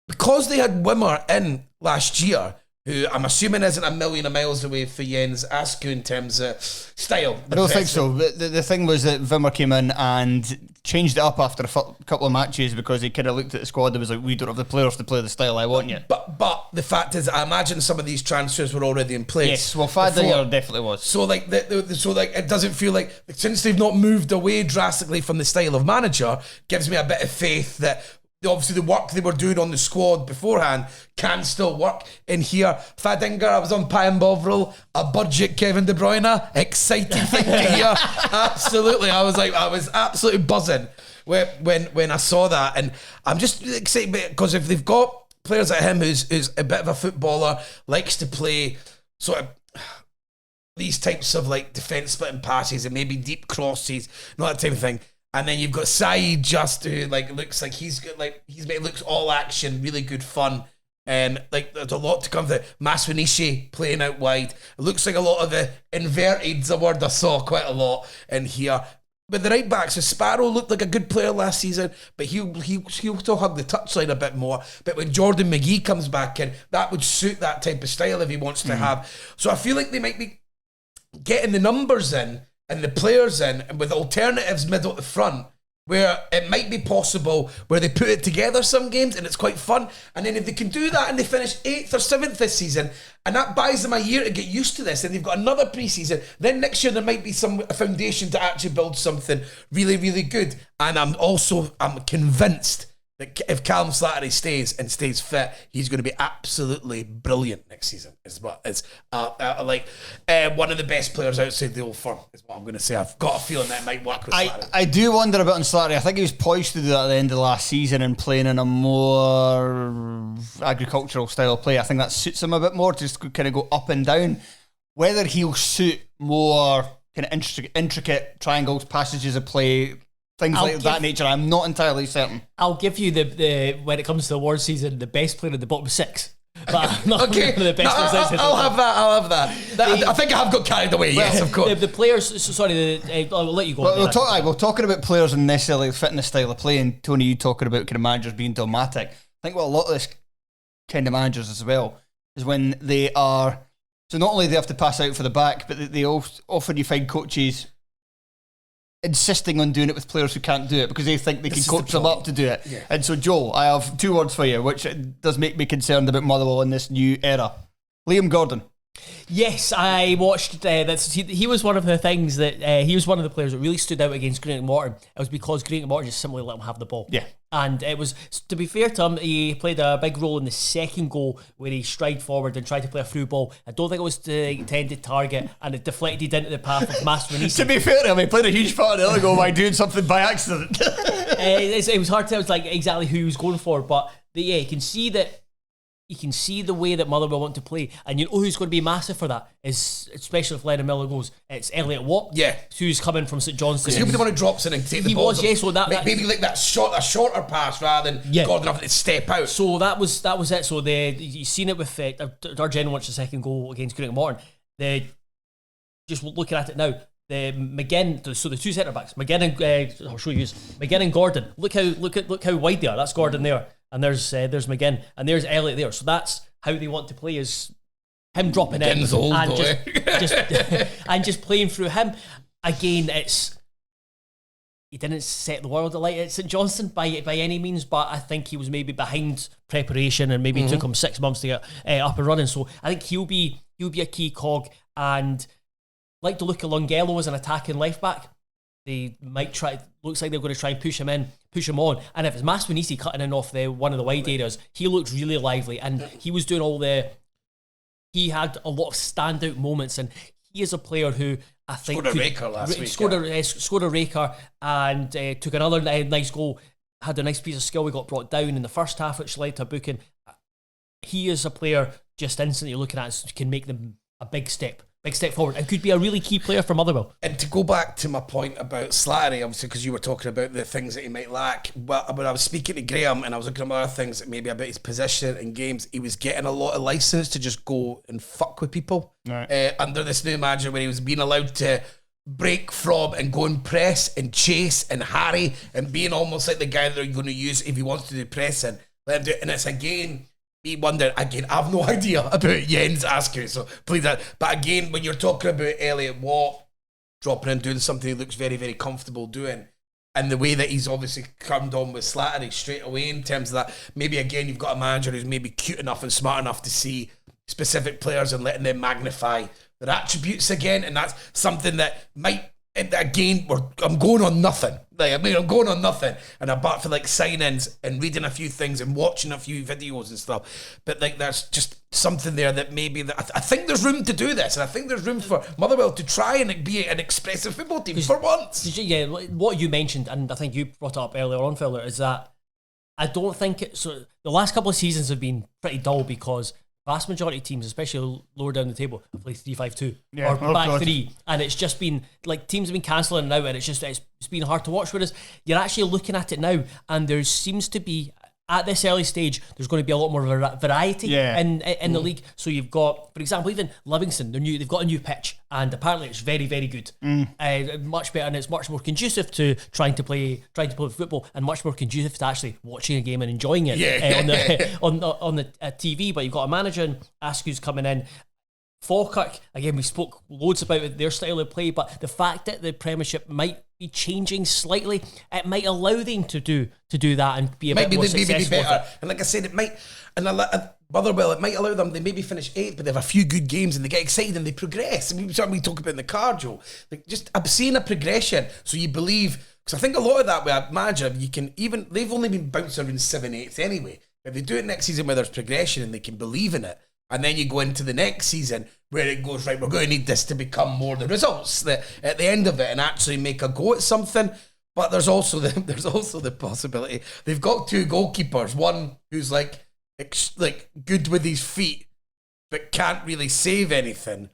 because they had Wimmer in last year, who I'm assuming isn't a million of miles away for Jens Askew in terms of style. I don't think so. The thing was that Wimmer came in and changed it up after a couple of matches because he kind of looked at the squad and was like, we don't have the players to play the style I want yet. But the fact is, I imagine some of these transfers were already in place. Yes, well, Fowler definitely was. So like, it doesn't feel like since they've not moved away drastically from the style of manager, gives me a bit of faith that obviously the work they were doing on the squad beforehand can still work in here. Fadinger, I was on Pie Bovril, a budget Kevin De Bruyne, exciting thing to hear. Absolutely, I was absolutely buzzing when I saw that, and I'm just excited because if they've got players like him who's a bit of a footballer, likes to play sort of these types of like defence splitting passes and maybe deep crosses, not that type of thing. And then you've got Saeed just who like looks like looks all action, really good fun. Like there's a lot to come to. Maswinishi playing out wide. It looks like a lot of the inverted's a word I saw quite a lot in here. But the right back, so Sparrow looked like a good player last season, but he'll still hug the touchline a bit more. But when Jordan McGee comes back in, that would suit that type of style if he wants to have. So I feel like they might be getting the numbers in and the players in, and with alternatives middle at the front, where it might be possible where they put it together some games and it's quite fun. And then if they can do that and they finish 8th or 7th this season, and that buys them a year to get used to this, and they've got another pre-season, then next year there might be a foundation to actually build something really, really good. And I'm convinced that if Callum Slattery stays fit, he's going to be absolutely brilliant next season. Is what is one of the best players outside the Old Firm is what I'm going to say. I've got a feeling that it might work with Slattery. I do wonder a bit on Slattery. I think he was poised to do that at the end of last season and playing in a more agricultural style of play. I think that suits him a bit more to just kind of go up and down. Whether he'll suit more kind of intricate triangles, passages of play, things like that nature, I'm not entirely certain. I'll give you the when it comes to the award season, the best player in the bottom 6. But I'm not okay. the best I'll have that. I think I have got carried away. Yes, of course. The players. Sorry, I'll let you go. We're talking about players and necessarily fitting the style of play. And Tony, you talking about kind of managers being dogmatic. I think what a lot of this kind of managers as well is when they are. So not only they have to pass out for the back, but they often you find coaches insisting on doing it with players who can't do it because they think they can coach them up to do it. Yeah. And so, Joel, I have 2 words for you, which does make me concerned about Motherwell in this new era. Liam Gordon. Yes, I watched that. He was one of the things that he was one of the players that really stood out against Greenock Morton. It was because Greenock Morton just simply let him have the ball. Yeah. And it was, to be fair to him, he played a big role in the second goal where he strided forward and tried to play a through ball. I don't think it was the intended target, and it deflected into the path of Maswinishi. To be fair to him, he played a huge part in the other goal by doing something by accident. It was hard to tell like exactly who he was going for, but you can see that. You can see the way that Motherwell want to play, and you know who's going to be massive for that is, especially if Lennon Miller goes, it's Elliot Watt, who's coming from St Johnstone. He'll be the one who drops in and take the ball. So maybe like a shorter pass rather than Gordon having to step out. So that was it. So you've seen it with Dargen watched the second goal against Greenock Morton. Just looking at it now, the McGinn, so the 2 centre backs, McGinn and I'll show you McGinn and Gordon. Look how wide they are. That's Gordon there. And there's McGinn and there's Elliot there. So that's how they want to play, is him dropping in and just playing through him. Again, he didn't set the world alight at St Johnstone by any means, but I think he was maybe behind preparation and maybe took him 6 months to get up and running. So I think he'll be a key cog, and like to look at Lungello as an attacking left back. They might try. Looks like they're going to try and push him on. And if it's Maswinishi cutting in off one of the wide areas, he looked really lively, and he was doing he had a lot of standout moments, and he is a player who I think scored a raker last week. Scored a raker and took another nice goal. Had a nice piece of skill. We got brought down in the first half, which led to a booking. He is a player just instantly looking at can make them a big step forward, and could be a really key player for Motherwell. And to go back to my point about Slattery, obviously, because you were talking about the things that he might lack, well, when I was speaking to Graham and I was looking at other things, maybe about his position in games, he was getting a lot of license to just go and fuck with people. Right. Under this new manager, where he was being allowed to break from and go and press and chase and harry and being almost like the guy that you're going to use if he wants to do pressing. Let him do it. And it's again me wondering, again, I have no idea about Jens Askew, so please, but again, when you're talking about Elliot Watt dropping in, doing something he looks very, very comfortable doing, and the way that he's obviously come on with Slattery straight away in terms of that, maybe again, you've got a manager who's maybe cute enough and smart enough to see specific players and letting them magnify their attributes again, and that's something that might, again, I'm going on nothing. I'm going on nothing, and apart from like sign-ins and reading a few things and watching a few videos and stuff, but like there's just something there that maybe I think there's room to do this, and I think there's room for Motherwell to try and be an expressive football team for once. Yeah, what you mentioned, and I think you brought it up earlier on, Fowler, is that I don't think it's so. The last couple of seasons have been pretty dull because vast majority of teams, especially lower down the table, have played 3-5-2 or back three, and it's just been like teams have been cancelling now, and it's been hard to watch. Whereas you're actually looking at it now, and there seems to be at this early stage, there's going to be a lot more variety in the league. So you've got, for example, even Livingston, they've got a new pitch, and apparently it's very, very good, much better, and it's much more conducive to trying to play football, and much more conducive to actually watching a game and enjoying it on the TV. But you've got a manager and Askew's coming in. Falkirk, again, we spoke loads about their style of play, but the fact that the Premiership might be changing slightly, it might allow them to do that and be a bit more successful. Better. And like I said, it might, and Motherwell, it might allow them, they maybe finish 8th, but they have a few good games and they get excited and they progress. And we talk about in the cardio, like just I'm seeing a progression, so you believe, because I think a lot of that with a manager, you can even, they've only been bouncing around 7/8 anyway. If they do it next season where there's progression and they can believe in it, and then you go into the next season where it goes, right, we're going to need this to become more the results that at the end of it and actually make a go at something. But there's also the possibility they've got 2 goalkeepers, one who's like good with his feet but can't really save anything.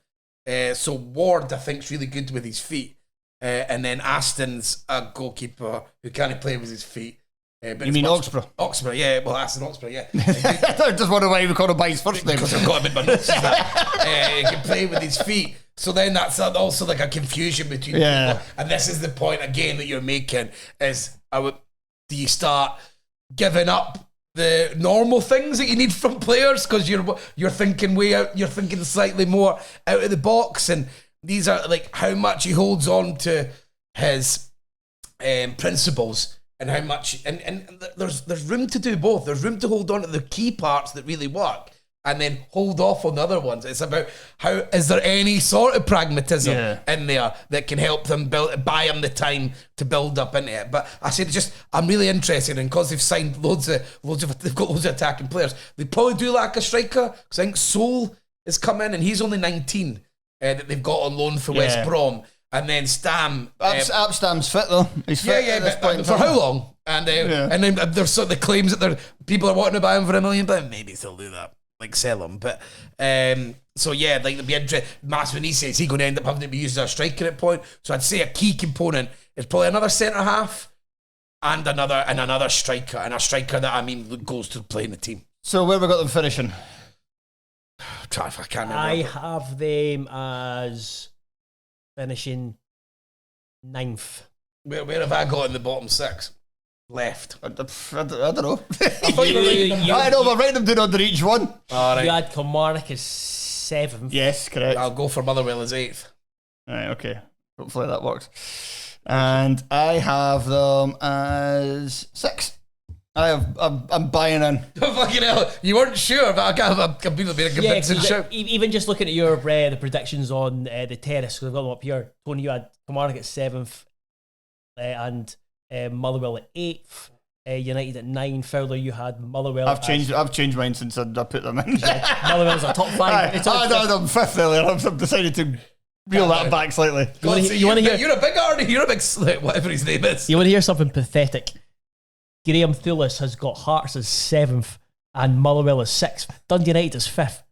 So Ward, I think, is really good with his feet, and then Aston's a goalkeeper who can't play with his feet. But you mean Oxborough? Oxborough, yeah. Well, Aston Oxborough, yeah. I just wonder why we call him by his first name. Because I've got him in my notes. He can play with his feet. So then that's also like a confusion between people. And this is the point again that you're making is, do you start giving up the normal things that you need from players because you're thinking way out, you're thinking slightly more out of the box, and these are like how much he holds on to his principles. And how much, and there's room to do both. There's room to hold on to the key parts that really work, and then hold off on the other ones. It's about is there any sort of pragmatism in there that can help them buy them the time to build up into it. But I said, I'm really interested, and because they've signed they've got loads of attacking players. They probably do lack a striker because I think Sol has come in and he's only 19 that they've got on loan for West Brom. And then Stam, Stam's fit though. He's fit. But for how long? And then there's sort of the claims that people are wanting to buy him for £1 million. Maybe they'll do that, like sell him. But so yeah, like it'll be interesting. Masvinise, is he going to end up having to be used as a striker at point? So I'd say a key component is probably another centre half and another striker, and a striker that goes to play in the team. So where have we got them finishing? I can't remember. I have them as finishing 9th. Where have I got in the bottom 6? Left. I don't know. I know, but write them down under each one. All right. You had Kilmarnock as 7th. Yes, correct. I'll go for Motherwell as 8th. Right, okay. Hopefully that works. And I have them as 6th. I'm buying in. Fucking hell, you weren't sure, but I'm being a convincing show. Even just looking at your the predictions on the terrace, because I've got them up here. Tony, you had Kilmarnock at 7th, and Motherwell at 8th. United at 9. Fowler, you had Motherwell. I've changed mine since I put them in. Motherwell's a top 5. I had them 5th earlier. I've decided to reel that back slightly. You want to hear? You're a big Arnie. You're a big whatever his name is. You want to hear something pathetic? Graham Thulis has got Hearts as 7th and Motherwell as 6th. Dundee United is 5th.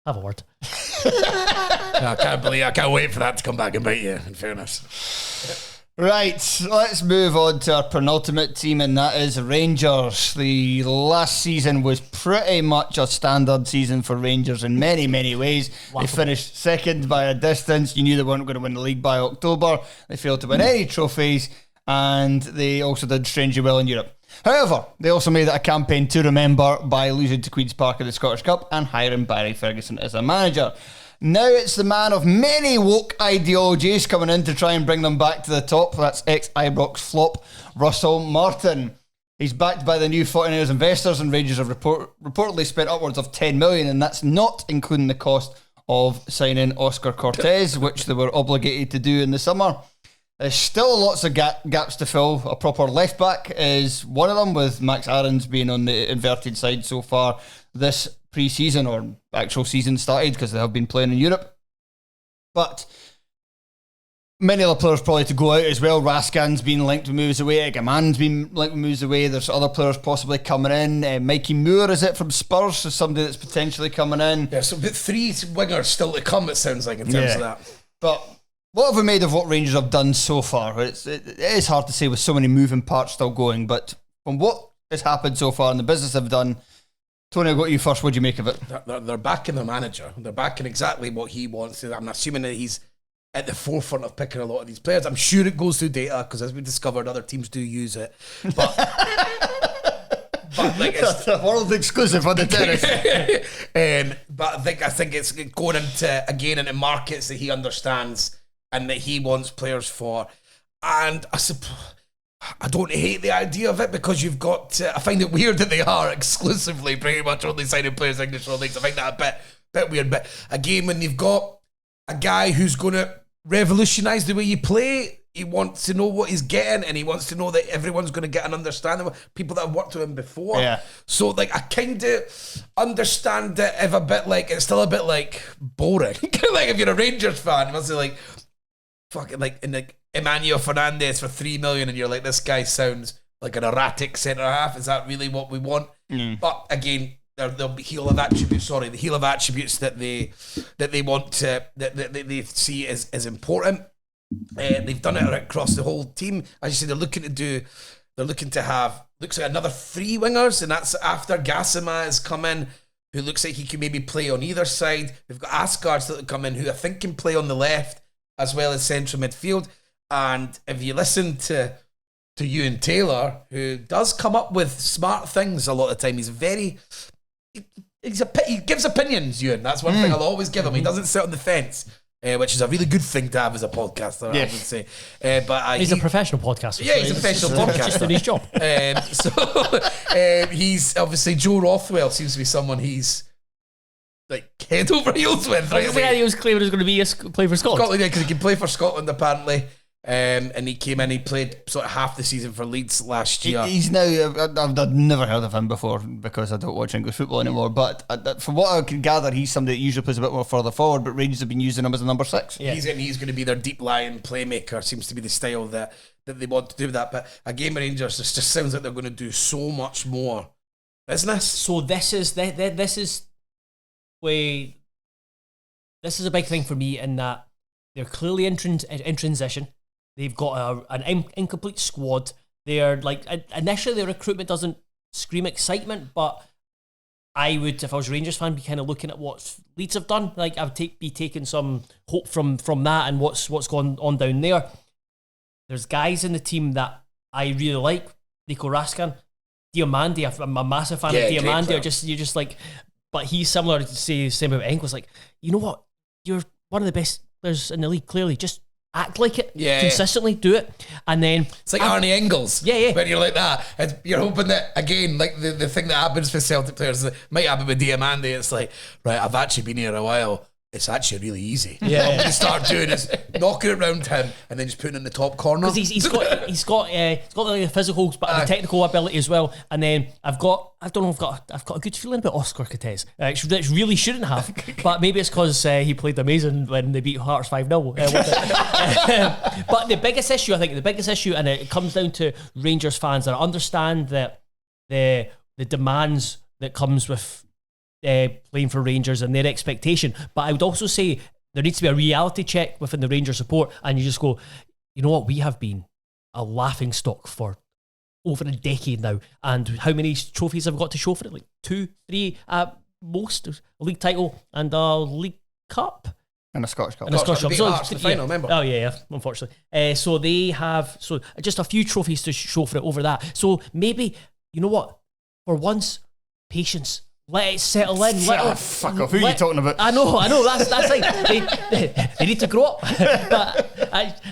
Have a word. I can't wait for that to come back and bite you, in fairness. Right, let's move on to our penultimate team, and that is Rangers. The last season was pretty much a standard season for Rangers in many, many ways. They finished 2nd by a distance. You knew they weren't going to win the league by October. They failed to win any trophies. And they also did strangely well in Europe. However, they also made it a campaign to remember by losing to Queen's Park in the Scottish Cup and hiring Barry Ferguson as a manager. Now it's the man of many woke ideologies coming in to try and bring them back to the top. That's ex-Ibrox flop Russell Martin. He's backed by the new 49ers investors, and Rangers have reportedly spent upwards of 10 million, and that's not including the cost of signing Oscar Cortez, which they were obligated to do in the summer. There's still lots of gaps to fill. A proper left back is one of them, with Max Aarons being on the inverted side so far this pre-season, or actual season started, because they have been playing in Europe. But many other players probably to go out as well. Raskin's been linked with moves away. Egaman's been linked with moves away. There's other players possibly coming in. Mikey Moore, is it, from Spurs? Is somebody that's potentially coming in. Yeah, so but 3 wingers still to come, it sounds like, in terms of that. But what have we made of what Rangers have done so far? It is hard to say with so many moving parts still going, but from what has happened so far and the business they've done, Tony, I'll go to you first. What do you make of it? They're backing the manager. They're backing exactly what he wants. I'm assuming that he's at the forefront of picking a lot of these players. I'm sure it goes through data, because as we discovered, other teams do use it. But like it's a world exclusive on the tennis. But I think it's going into markets that he understands and that he wants players for. And I don't hate the idea of it, because you've got I find it weird that they are exclusively pretty much only signing players in English leagues. I find that a bit weird. But again, when you've got a guy who's going to revolutionise the way you play, he wants to know what he's getting, and he wants to know that everyone's going to get an understanding of people that have worked with him before. Yeah. So like I kind of understand it if a bit like it's still a bit like boring. Like if you're a Rangers fan, you must be like fucking like in like Emmanuel Fernandez for 3 million, and you're like, this guy sounds like an erratic centre half. Is that really what we want? But again, they'll be the heel of attributes that they want to that they see as important. They've done it across the whole team. As you say, they're looking to have looks like another 3 wingers, and that's after Gassama has come in, who looks like he can maybe play on either side. They've got Asgard still to come in, who I think can play on the left as well as central midfield. And if you listen to Ewan Taylor, who does come up with smart things a lot of the time, he gives opinions, Ewan. That's one thing I'll always give him. He doesn't sit on the fence, which is a really good thing to have as a podcaster, I would say. But he's a professional podcaster. Yeah, he's a professional podcaster. Just in his job. He's obviously Joe Rothwell seems to be someone he's like head over heels with. Right? Yeah, he was claiming he was going to be play for Scotland. Yeah, because he can play for Scotland apparently. And he came in, he played sort of half the season for Leeds last year. He's now, I've never heard of him before because I don't watch English football anymore, but from what I can gather, he's somebody that usually plays a bit more further forward, but Rangers have been using him as a number 6. Yeah. He's going to be their deep lying playmaker, seems to be the style that they want to do that. But a game of Rangers, this just sounds like they're going to do so much more business. So this is a big thing for me, in that they're clearly in transition. They've got an incomplete squad. They're like, initially their recruitment doesn't scream excitement, but I would, if I was a Rangers fan, be kind of looking at what Leeds have done. Like I would be taking some hope from that and what's gone on down there. There's guys in the team that I really like. Nico Raskin, Diamandi. I'm a massive fan of Diamandi. You're just like, but he's similar to say same about Engels. Like, you know what? You're one of the best players in the league. Clearly, just act like it, consistently do it, and then it's like Arnie Engels. Yeah. When you're like that, you're hoping that again, like the thing that happens for Celtic players might happen with Diamandi. It's like, right, I've actually been here a while. It's actually really easy. Yeah, what I'm going to start doing is knocking it around him and then just putting it in the top corner. Because he's got like the physicals, but the technical ability as well. And then I've got a good feeling about Oscar Cortez. Which really shouldn't have, but maybe it's because he played amazing when they beat Hearts 5-0. But the biggest issue, and it comes down to Rangers fans that understand that the demands that comes with playing for Rangers and their expectation. But I would also say there needs to be a reality check within the Rangers support, and you just go, you know what, we have been a laughing stock for over a decade now, and how many trophies have we got to show for it? Like 2, 3 at most. A league title and a league cup. In a Scottish Cup. In a Scottish Cup. Beat Hearts in the final, remember? Oh, yeah, unfortunately. So they have just a few trophies to show for it over that. So maybe, you know what? For once, patience. Let it settle in. Fuck off. Who are you talking about? I know. That's like they need to grow up. But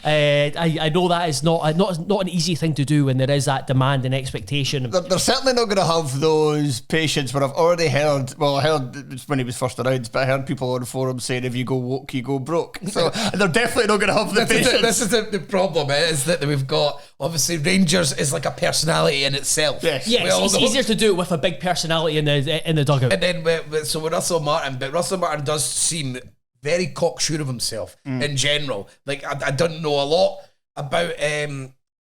I know that is not an easy thing to do when there is that demand and expectation. They're certainly not going to have those patience. But I've already heard. Well, I heard it's when he was first announced, but I heard people on the forum saying, "If you go woke, you go broke." So they're definitely not going to have the patience. This is the problem. Is that we've got obviously Rangers is like a personality in itself. Yes. It's easier to do it with a big personality in the dugout. And then with Russell Martin, but Russell Martin does seem very cocksure of himself in general. Like I don't know a lot about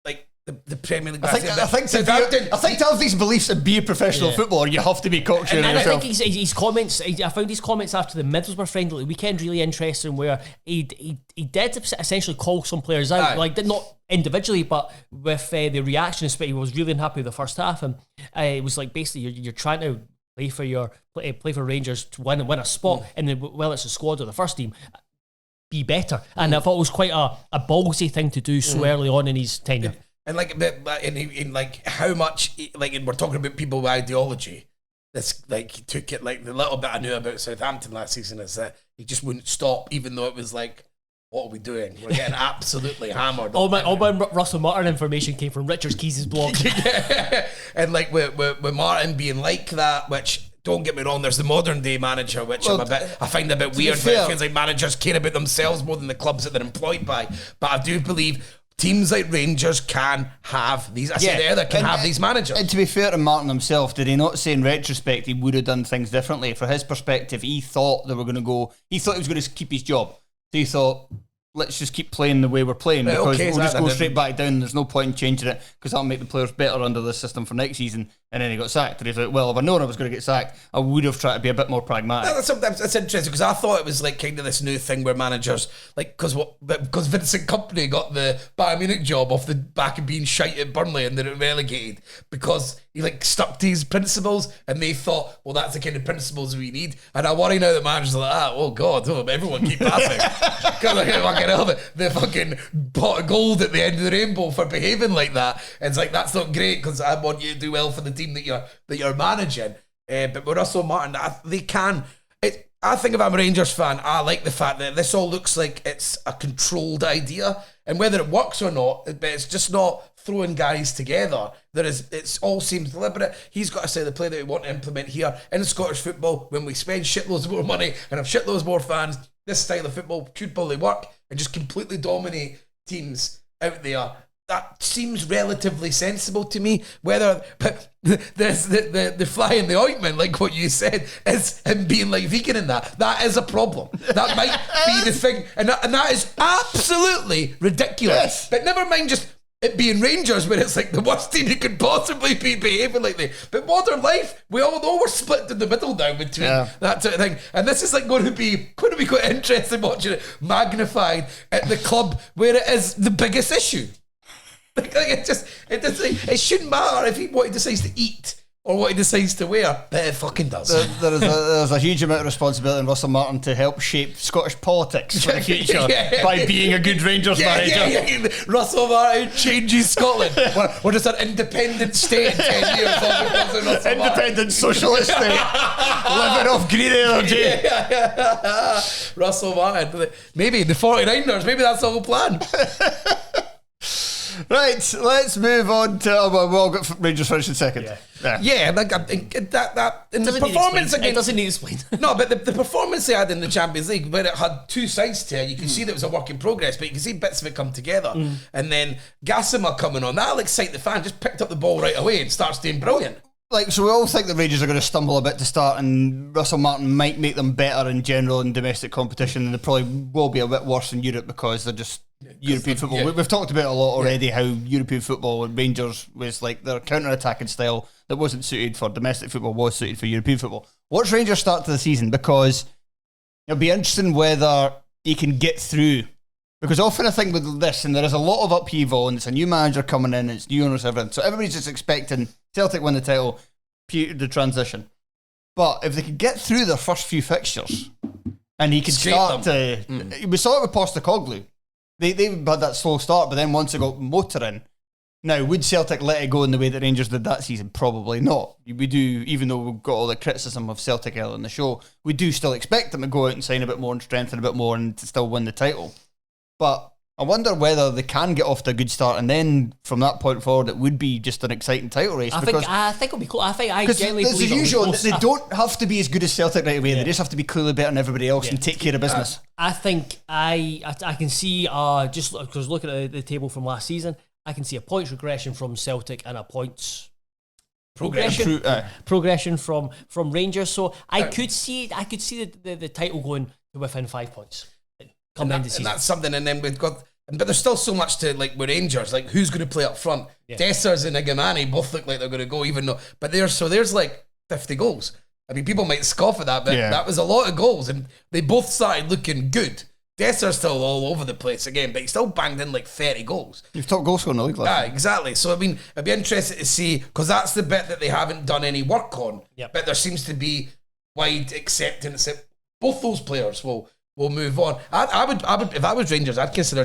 like the Premier League. I think to have these beliefs and be a professional footballer, you have to be cocksure of and yourself. I think his comments. I found his comments after the Middlesbrough friendly weekend really interesting, where he did essentially call some players out, like not individually, but with the reaction. He was really unhappy with the first half, and it was like basically you're trying to play for Rangers to win a spot, and then whether it's a squad or the first team, be better. And I thought it was quite a ballsy thing to do so early on in his tenure. And in like how much like, and we're talking about people with ideology. This like he took it like the little bit I knew about Southampton last season is that he just wouldn't stop, even though it was like, what are we doing? We're getting absolutely hammered. All my Russell Martin information came from Richard Keys' blog. And like with Martin being like that, which don't get me wrong, there's the modern day manager, which I find a bit weird. But it feels like managers care about themselves more than the clubs that they're employed by. But I do believe teams like Rangers can have these. I said earlier, can have these managers. And to be fair to Martin himself, did he not say in retrospect he would have done things differently? For his perspective, he thought they were going to go. He thought he was going to keep his job. So he thought, let's just keep playing the way we're playing because we'll just go straight back down. There's no point in changing it because that'll make the players better under this system for next season. And then he got sacked. And he's like, well, if I'd known I was going to get sacked, I would have tried to be a bit more pragmatic. Sometimes it's interesting because I thought it was like kind of this new thing where managers, like, because Vincent Kompany got the Bayern Munich job off the back of being shite at Burnley and they're relegated because he like stuck to his principles and they thought, well, that's the kind of principles we need. And I worry now that managers are like, oh God, everyone keep passing. Because I can't fucking help it. The fucking pot of gold at the end of the rainbow for behaving like that. And it's like, that's not great because I want you to do well for the team that you're managing. But with Russell Martin, they can. I think if I'm a Rangers fan, I like the fact that this all looks like it's a controlled idea, and whether it works or not, but it's just not throwing guys together. It all seems deliberate. He's got to say the play that we want to implement here in Scottish football. When we spend shitloads more money and have shitloads more fans, this style of football could probably work and just completely dominate teams out there. That seems relatively sensible to me. But there's the fly in the ointment, like what you said, is him being like vegan in that. That is a problem. That might be the thing. And that is absolutely ridiculous. Yes. But never mind just it being Rangers, where it's like the worst team you could possibly be behaving like that. But modern life, we all know we're split in the middle now between that sort of thing. And this is like going to be quite interesting watching it magnified at the club where it is the biggest issue. It shouldn't matter if what he decides to eat or what he decides to wear, but it fucking does. There's a huge amount of responsibility in Russell Martin to help shape Scottish politics for the future by being a good Rangers manager. Russell Martin changes Scotland. We're just an independent state in 10 years. Independent socialist state. Living off green energy. Russell Martin. Maybe the 49ers, maybe that's the whole plan. Right, let's move on to. We've all got Rangers finishing second. Like I think that in the performance again, it doesn't need explain. No, but the performance they had in the Champions League, where it had two sides to it, you can see that it was a work in progress, but you can see bits of it come together. And then Gassama coming on, that'll excite the fan. Just picked up the ball right away and starts doing brilliant. Like, so we all think the Rangers are going to stumble a bit to start, and Russell Martin might make them better in general in domestic competition, and they probably will be a bit worse in Europe because they're just European football. We've talked about it a lot already, how European football and Rangers was like their counter-attacking style that wasn't suited for domestic football, was suited for European football. What's Rangers' start to the season? Because it'll be interesting whether he can get through. Because often I think with this, and there is a lot of upheaval, and it's a new manager coming in, it's new owners, everything. So everybody's just expecting Celtic win the title, the transition. But if they could get through their first few fixtures, and he could Scrape start them. to. We saw it with Postecoglou. They had that slow start, but then once it got motoring. Now, would Celtic let it go in the way that Rangers did that season? Probably not. We do, even though we've got all the criticism of Celtic earlier in the show, we do still expect them to go out and sign a bit more and strengthen a bit more and to still win the title. But I wonder whether they can get off to a good start, and then from that point forward, it would be just an exciting title race. I think it'll be cool. I genuinely there's believe the usual. it'll be They close. don't have to be as good as Celtic right away. They just have to be clearly better than everybody else and take care of business. I think I can see just because looking at the table from last season, I can see a points regression from Celtic and a points progression from Rangers. So I could see the title going to within 5 points come into the season. And that's something. And then we've got, but there's still so much to like with Rangers. Like who's going to play up front? Dessers and Igamani both look like they're going to go, even though. But there's like 50 goals. I mean, people might scoff at that, but that was a lot of goals, and they both started looking good. Desser's still all over the place again, but he still banged in like 30 goals. You've top goal scorer in the league last Yeah, exactly. So, I mean, I'd be interested to see, because that's the bit that they haven't done any work on. Yep. But there seems to be wide acceptance that both those players will move on. I would, if I was Rangers, I'd consider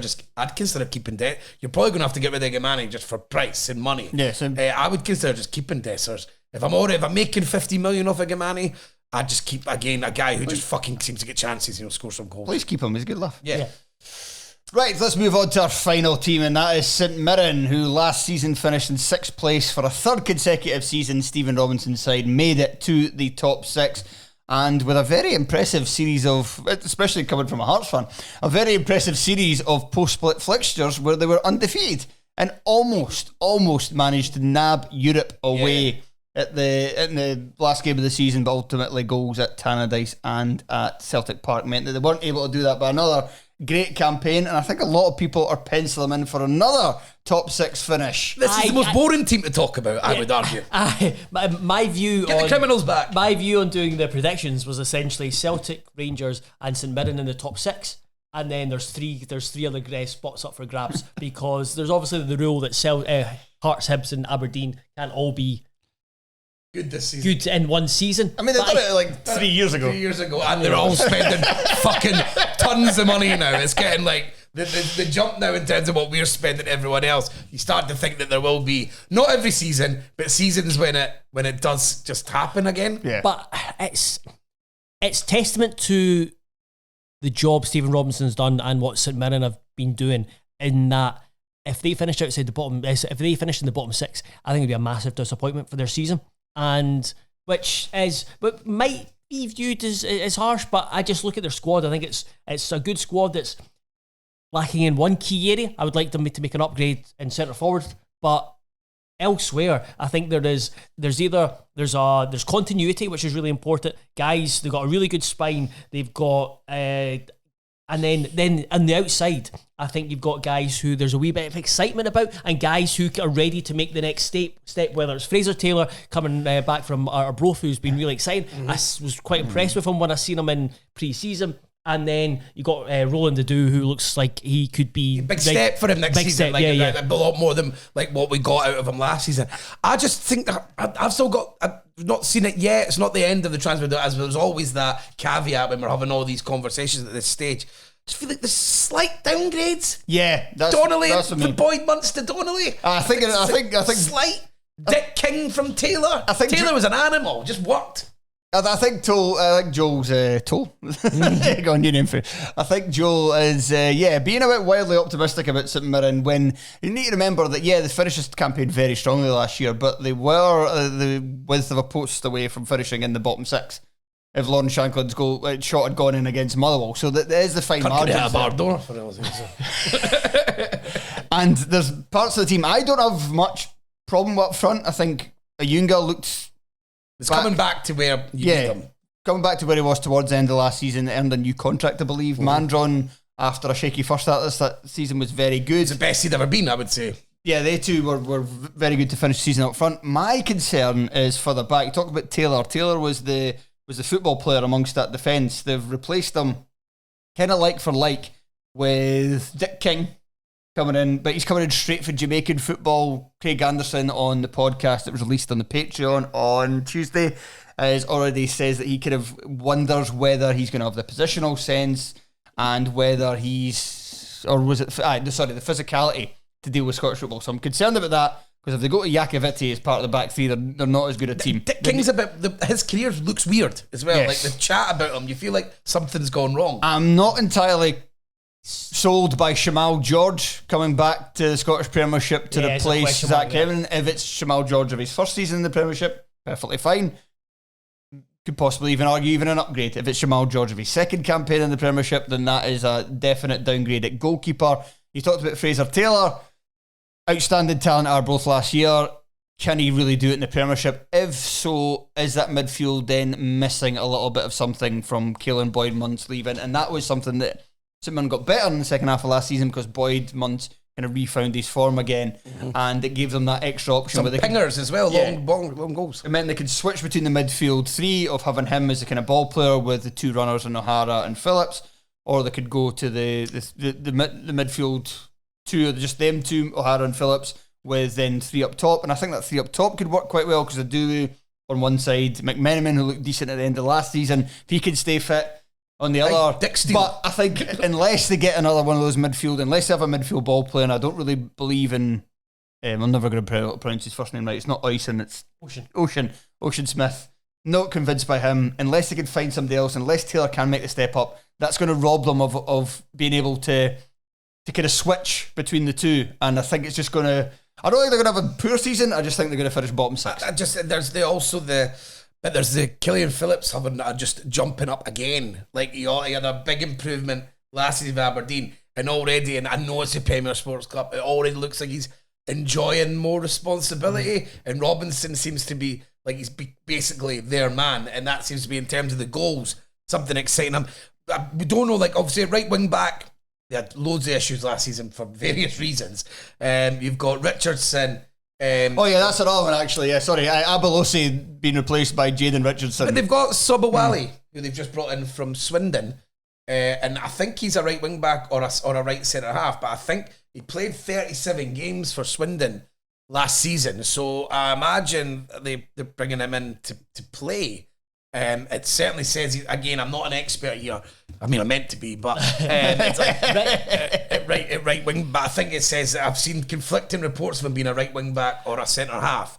keeping Dessers. You're probably going to have to get rid of Gamani just for price and money. Yeah, same. I would consider just keeping Dessers. If I'm making 50 million off of Gamani, I'd just keep, again, a guy who just fucking seems to get chances, score some goals. Please keep him. He's a good laugh. Yeah. Right, let's move on to our final team, and that is St Mirren, who last season finished in 6th place for a third consecutive season. Stephen Robinson's side made it to the top 6, and with a very impressive series of, especially coming from a Hearts fan, a very impressive series of post-split fixtures where they were undefeated and almost managed to nab Europe away in the last game of the season, but ultimately goals at Tannadice and at Celtic Park meant that they weren't able to do that. But another great campaign, and I think a lot of people are penciling them in for another top 6 finish. This is the most boring team to talk about, I would argue. My view Get the criminals back. My view on doing the predictions was essentially Celtic, Rangers, and St Mirren in the top 6. And then there's three other spots up for grabs because there's obviously the rule that Hearts, Hibs, and Aberdeen can't all be good this season. Good in one season. I mean, they done it like 3 years ago. 3 years ago, and they're all spending fucking tons of money now. It's getting like the jump now in terms of what we're spending everyone else. You start to think that there will be, not every season, but seasons when it does just happen again. Yeah. But it's testament to the job Stephen Robinson's done and what St Mirren have been doing, in that if they finished outside the bottom, if they finished in the bottom 6, I think it'd be a massive disappointment for their season. And but might be viewed as harsh, but I just look at their squad. I think it's a good squad that's lacking in one key area. I would like them to make an upgrade in centre forward, but elsewhere, I think there's continuity, which is really important. Guys, they've got a really good spine. They've got and then on the outside, I think you've got guys who there's a wee bit of excitement about, and guys who are ready to make the next step. Whether it's Fraser Taylor coming back from Arbroath, who's been really exciting. I was quite impressed with him when I seen him in pre-season. And then you got Roland Adu, who looks like he could be big step for him next season. A lot more than like what we got out of him last season. I just think that I've not seen it yet. It's not the end of the transfer, as there's always that caveat when we're having all these conversations at this stage. I just feel like there's slight downgrades. Yeah, Donnelly that's from Boyd Munce to Donnelly. I think slight. Dick King from Taylor. I think Taylor was an animal. Just worked. I think Joel's Toll. Go on, new name for it. I think Joel is being a bit wildly optimistic about St Mirren, when you need to remember that they finished this campaign very strongly last year, but they were the width of a post away from finishing in the bottom 6 if Lauren Shankland's shot had gone in against Motherwell. So that there's the fine margin. And there's parts of the team I don't have much problem up front. I think Ayunga looked. It's coming back to where you need him. Coming back to where he was towards the end of last season, earned a new contract, I believe. Mandron, after a shaky first start that season, was very good. It's the best he'd ever been, I would say. Yeah, they two were very good to finish the season up front. My concern is further back. You talk about Taylor. Taylor was the football player amongst that defence. They've replaced him kind of like for like with Dick King coming in, but he's coming in straight for Jamaican football. Craig Anderson on the podcast that was released on the Patreon on Tuesday has already says that he kind of wonders whether he's going to have the positional sense and whether he's, or was it, the physicality to deal with Scottish football. So I'm concerned about that, because if they go to Jakovic as part of the back three, they're not as good a team. Dick King's his career looks weird as well. Yes. Like the chat about him, you feel like something's gone wrong. I'm not entirely sold by Shamal George coming back to the Scottish Premiership to replace Zach Kevin. If it's Shamal George of his first season in the Premiership, perfectly fine. Could possibly even argue even an upgrade. If it's Shamal George of his second campaign in the Premiership, then that is a definite downgrade at goalkeeper. You talked about Fraser Taylor. Outstanding talent at Arbroath last year. Can he really do it in the Premiership? If so, is that midfield then missing a little bit of something from Caelan Boyd Muntz leaving? And that was something that St Mirren got better in the second half of last season, because Boyd Muntz kind of refound his form again, and it gave them that extra option. Some pingers as well, long goals. It meant they could switch between the midfield three of having him as a kind of ball player with the two runners in O'Hara and Phillips, or they could go to the midfield two, or just them two, O'Hara and Phillips, with then three up top. And I think that three up top could work quite well, because they do on one side McMenamin, who looked decent at the end of last season, if he could stay fit. On the other, but I think unless they get another one of those midfield, unless they have a midfield ball player, and I don't really believe in, I'm never going to pronounce his first name right, it's not Ocean, it's Ocean Smith. Not convinced by him. Unless they can find somebody else, unless Taylor can make the step up, that's going to rob them of being able to kind of switch between the two. And I think it's just going to, I don't think they're going to have a poor season, I just think they're going to finish bottom six. There's the Killian Phillips having just jumping up again. Like he had a big improvement last season with Aberdeen, and already, and I know it's a Premier Sports Club, it already looks like he's enjoying more responsibility. And Robinson seems to be like he's basically their man, and that seems to be, in terms of the goals, something exciting. We don't know, like obviously right wing back, they had loads of issues last season for various reasons. You've got Richardson. That's another one actually. Yeah, sorry, Abelosi being replaced by Jayden Richardson. And they've got Sobowale, who they've just brought in from Swindon, and I think he's a right wing back or a right centre half. But I think he played 37 games for Swindon last season, so I imagine they're bringing him in to play. It certainly says, again, I'm not an expert here. I mean, I meant to be, but it's like right wing. But I think it says that I've seen conflicting reports of him being a right wing back or a centre half.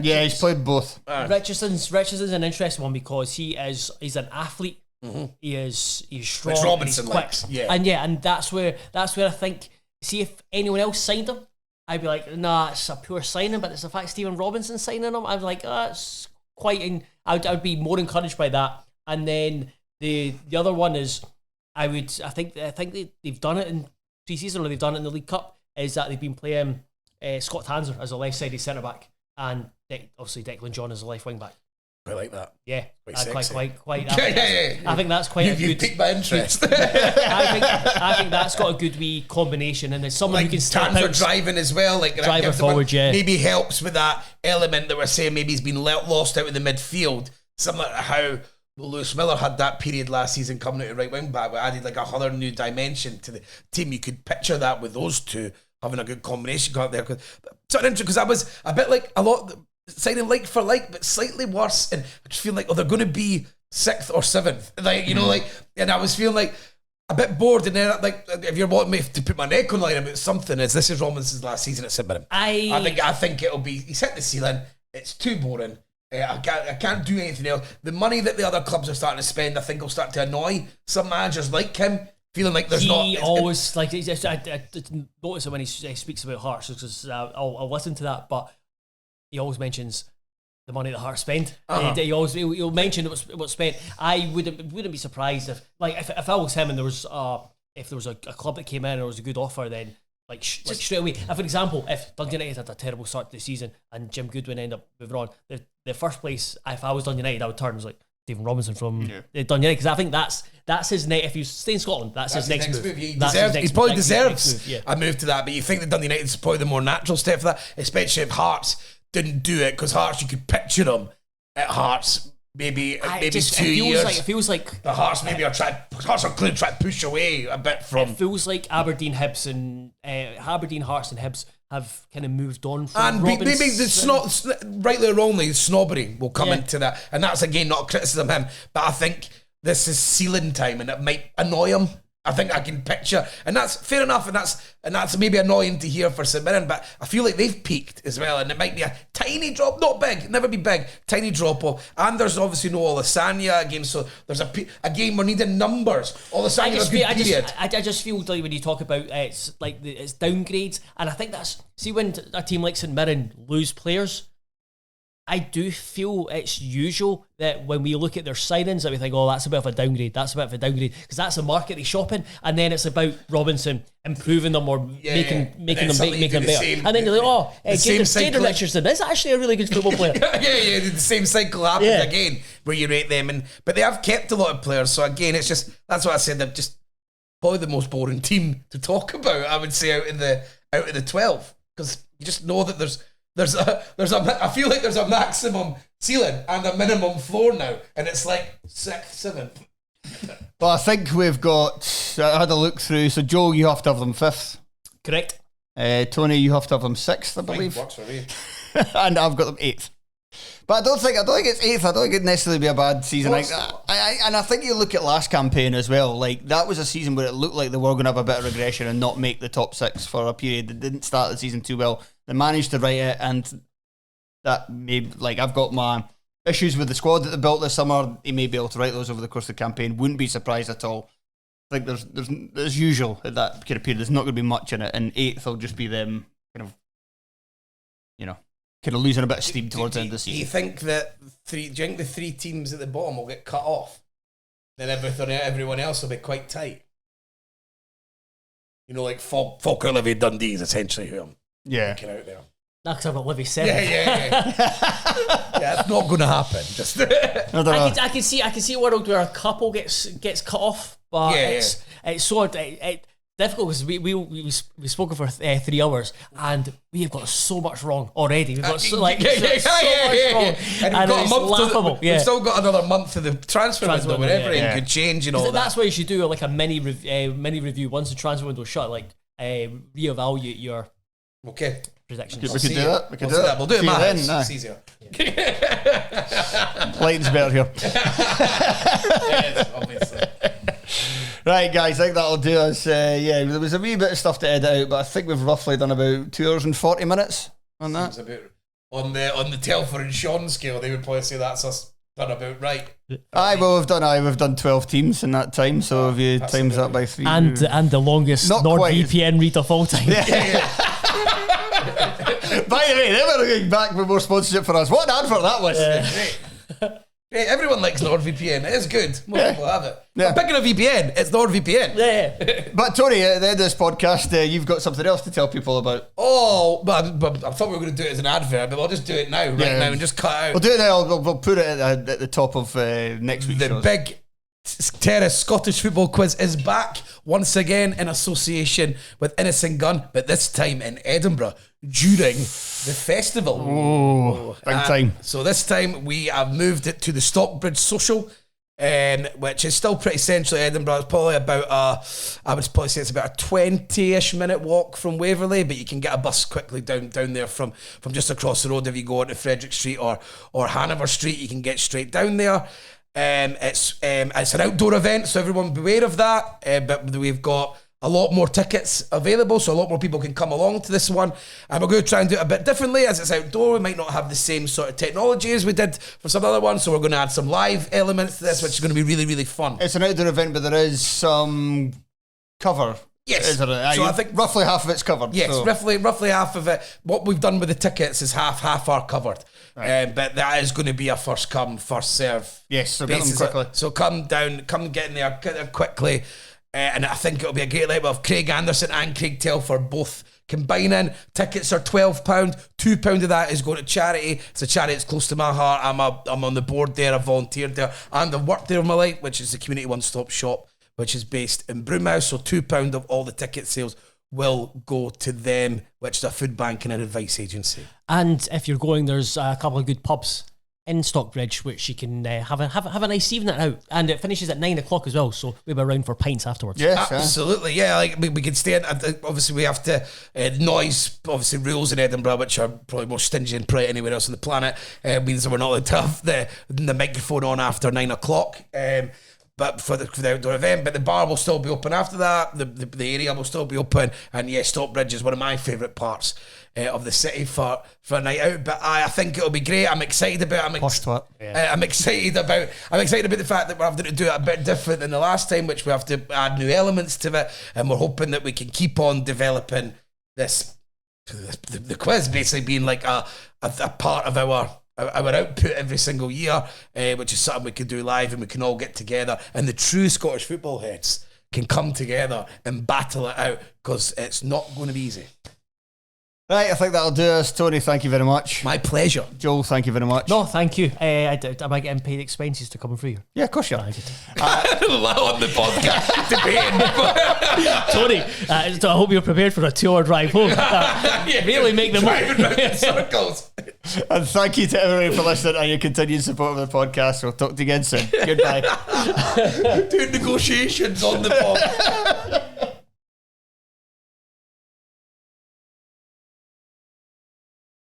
Yeah, he's played both. Richardson's an interesting one, because he's an athlete. Mm-hmm. He's strong. Which Robinson he's quick. likes. Yeah, and that's where I think. See, if anyone else signed him, I'd be like, nah, it's a poor signing. But it's the fact Stephen Robinson signing him, I'm like, it's quite. I'd be more encouraged by that. And then the other one is, I think they've done it in pre-season, or they've done it in the League Cup, is that they've been playing Scott Tanser as a left-sided centre back, and obviously Declan John as a left wing back. I like that. Yeah, quite. Yeah. I think that's quite. You piqued my interest. I think that's got a good wee combination, and there's someone like who can step Tanser out, driving as well, like driver forward. Yeah, maybe helps with that element that we're saying. Maybe he's been lost out in the midfield. Similar to how Lewis Miller had that period last season coming out of right wing back, but added like a whole new dimension to the team. You could picture that with those two having a good combination out there. So interesting, because I was a bit like a lot signing like for like, but slightly worse, and I just feel like they're going to be 6th or 7th, like like, and I was feeling like a bit bored. And then like, if you're wanting me to put my neck on line about something, this is Robinson's last season at St Mirren. I think it'll be, he's hit the ceiling. It's too boring. I can't do anything else. The money that the other clubs are starting to spend, I think, will start to annoy some managers like him, feeling like there's not. He always like. I notice it when he speaks about Hearts, because I'll listen to that, but he always mentions the money that Hearts spend. He'll mention what's spent. I wouldn't be surprised if I was him and there was a club that came in and there was a good offer, then. Like straight away. For example, if Dundee United had a terrible start to the season and Jim Goodwin ended up moving on, the first place, if I was Dundee United, I would turn as like Stephen Robinson from Dundee United, because I think that's his next. If you stay in Scotland, that's his next move. He probably deserves a move to that. But you think that Dundee United's probably the more natural step for that, especially if Hearts didn't do it, because Hearts, you could picture them at Hearts. Maybe 2 years. It feels like the Hearts Hearts are clearly trying to push away a bit from. It feels like Aberdeen, Hibs, and Aberdeen, Hearts, and Hibs have kind of moved on from And maybe Robinson. rightly or wrongly, snobbery will come Yeah. into that. And that's, again, not a criticism of him. But I think this is ceiling time and it might annoy him. I think I can picture, and that's fair enough, and that's maybe annoying to hear for St Mirren, but I feel like they've peaked as well, and it might be a tiny drop, not big, never be big, tiny drop off. And there's obviously no Olasanya game, so there's a game we're needing numbers. Olasanya a good period. I just feel like when you talk about it's like it's downgrades, and I think that's when a team like St Mirren lose players. I do feel it's usual that when we look at their signings that we think, oh, that's a bit of a downgrade, because that's the market they shop in, and then it's about Robinson improving them or making them better. And then you're like, oh, Jaden Richardson is actually a really good football player. yeah, the same cycle happens again where you rate them, but they have kept a lot of players. So again, it's just that's what I said. They're just probably the most boring team to talk about. I would say out of the 12, because you just know that I feel like there's a maximum ceiling and a minimum floor now, and it's like 6th, 7th. Well, I think we've got. I had a look through. So, Joe, you have to have them 5th. Correct. Tony, you have to have them 6th, I believe. Works for me. And I've got them 8th. But I don't think it's 8th. I don't think it'd necessarily be a bad season. And I think you look at last campaign as well. Like, that was a season where it looked like they were going to have a bit of regression and not make the top 6 for a period. They didn't start the season too well. They managed to write it, and that I've got my issues with the squad that they built this summer. He may be able to write those over the course of the campaign. Wouldn't be surprised at all. I think there's as usual at that kind of period. There's not going to be much in it, and 8th will just be them kind of losing a bit of steam towards the end of the season. Do you think the 3 teams at the bottom will get cut off? Then everyone else will be quite tight. You know, like Falkirk, Livy, Dundee is essentially who I'm looking out there. That's about Livy 7. Yeah. Yeah, it's not going to happen. Just I can see a world where a couple gets cut off, but it's so difficult because we've spoken for 3 hours and we have got so much wrong already. We've got so much wrong, and we've got a month laughable. we've still got another month of the transfer window where everything could change and all that. That's why you should do like a mini review once the transfer window's shut. Like reevaluate your predictions. We could do that. We could do that. We'll do it, man. It's easier. Lighting's better here. Yes, obviously. Right, guys, I think that'll do us. There was a wee bit of stuff to edit out, but I think we've roughly done about 2 hours and 40 minutes on that. On the Telfer and Sean scale, they would probably say that's us done about right. We've done 12 teams in that time, so if you times that by 3. And the longest NordVPN read of all time. By the way, they were going back with more sponsorship for us. What an advert that was. Great, everyone likes NordVPN. It is good. More people have it. Yeah. I'm picking a VPN. It's NordVPN. Yeah. But Tony, at the end of this podcast, you've got something else to tell people about. Oh, but I thought we were going to do it as an advert, but I'll just do it now, now, and just cut out. We'll do it now. We'll put it at the top of next week's shows. Big Terrace Scottish Football Quiz is back once again in association with Innocent Gun, but this time in Edinburgh during the festival. Oh, big time. So this time we have moved it to the Stockbridge Social, which is still pretty central Edinburgh. It's probably about I would probably say it's about a 20-ish minute walk from Waverley, but you can get a bus quickly down there from just across the road. If you go onto Frederick Street or Hanover Street, you can get straight down there. It's an outdoor event, so everyone beware of that. But we've got a lot more tickets available, so a lot more people can come along to this one. And we're going to try and do it a bit differently, as it's outdoor. We might not have the same sort of technology as we did for some other ones, so we're going to add some live elements to this, which is going to be really, really fun. It's an outdoor event, but there is some cover. Yes. So I think roughly half of it's covered. Yes, so. roughly half of it. What we've done with the tickets is half are covered. Right. But that is going to be a first come, first serve. Yes, so get them quickly. So come get in there quickly. And I think it'll be a great night. We'll have Craig Anderson and Craig Telfer both combining. Tickets are £12. £2 of that is going to charity. It's a charity that's close to my heart. I'm on the board there. I volunteered there. And I've worked there all my life, which is the Community One-Stop Shop, which is based in Broomhouse. So £2 of all the ticket sales will go to them, which is a food bank and an advice agency. And if you're going, there's a couple of good pubs in Stockbridge, which you can have a nice evening out, and it finishes at 9 o'clock as well. So we'll be around for pints afterwards. Yes, absolutely, yeah. Like we can stay in. Obviously, we have to noise. Obviously, rules in Edinburgh, which are probably more stingy than probably anywhere else on the planet, means that we're not allowed to have the microphone on after 9 o'clock. But for the outdoor event, but the bar will still be open after that. The area will still be open, and yes, Stockbridge is one of my favourite parts of the city for a night out. But I think it'll be great. I'm excited about. I'm excited about the fact that we're having to do it a bit different than the last time, which we have to add new elements to it, and we're hoping that we can keep on developing this. The quiz basically being like a part of our output every single year, which is something we can do live, and we can all get together, and the true Scottish football heads can come together and battle it out, because it's not going to be easy. Right, I think that'll do us. Tony, thank you very much. My pleasure. Joel, thank you very much. No, thank you. Am I getting paid expenses to come through? Yeah, of course you are. On the podcast debating. Tony, so I hope you're prepared for a 2-hour drive home. Really make the driving round in circles. And thank you to everybody for listening and your continued support of the podcast. We'll talk to you again soon. Goodbye. Doing negotiations on the pod.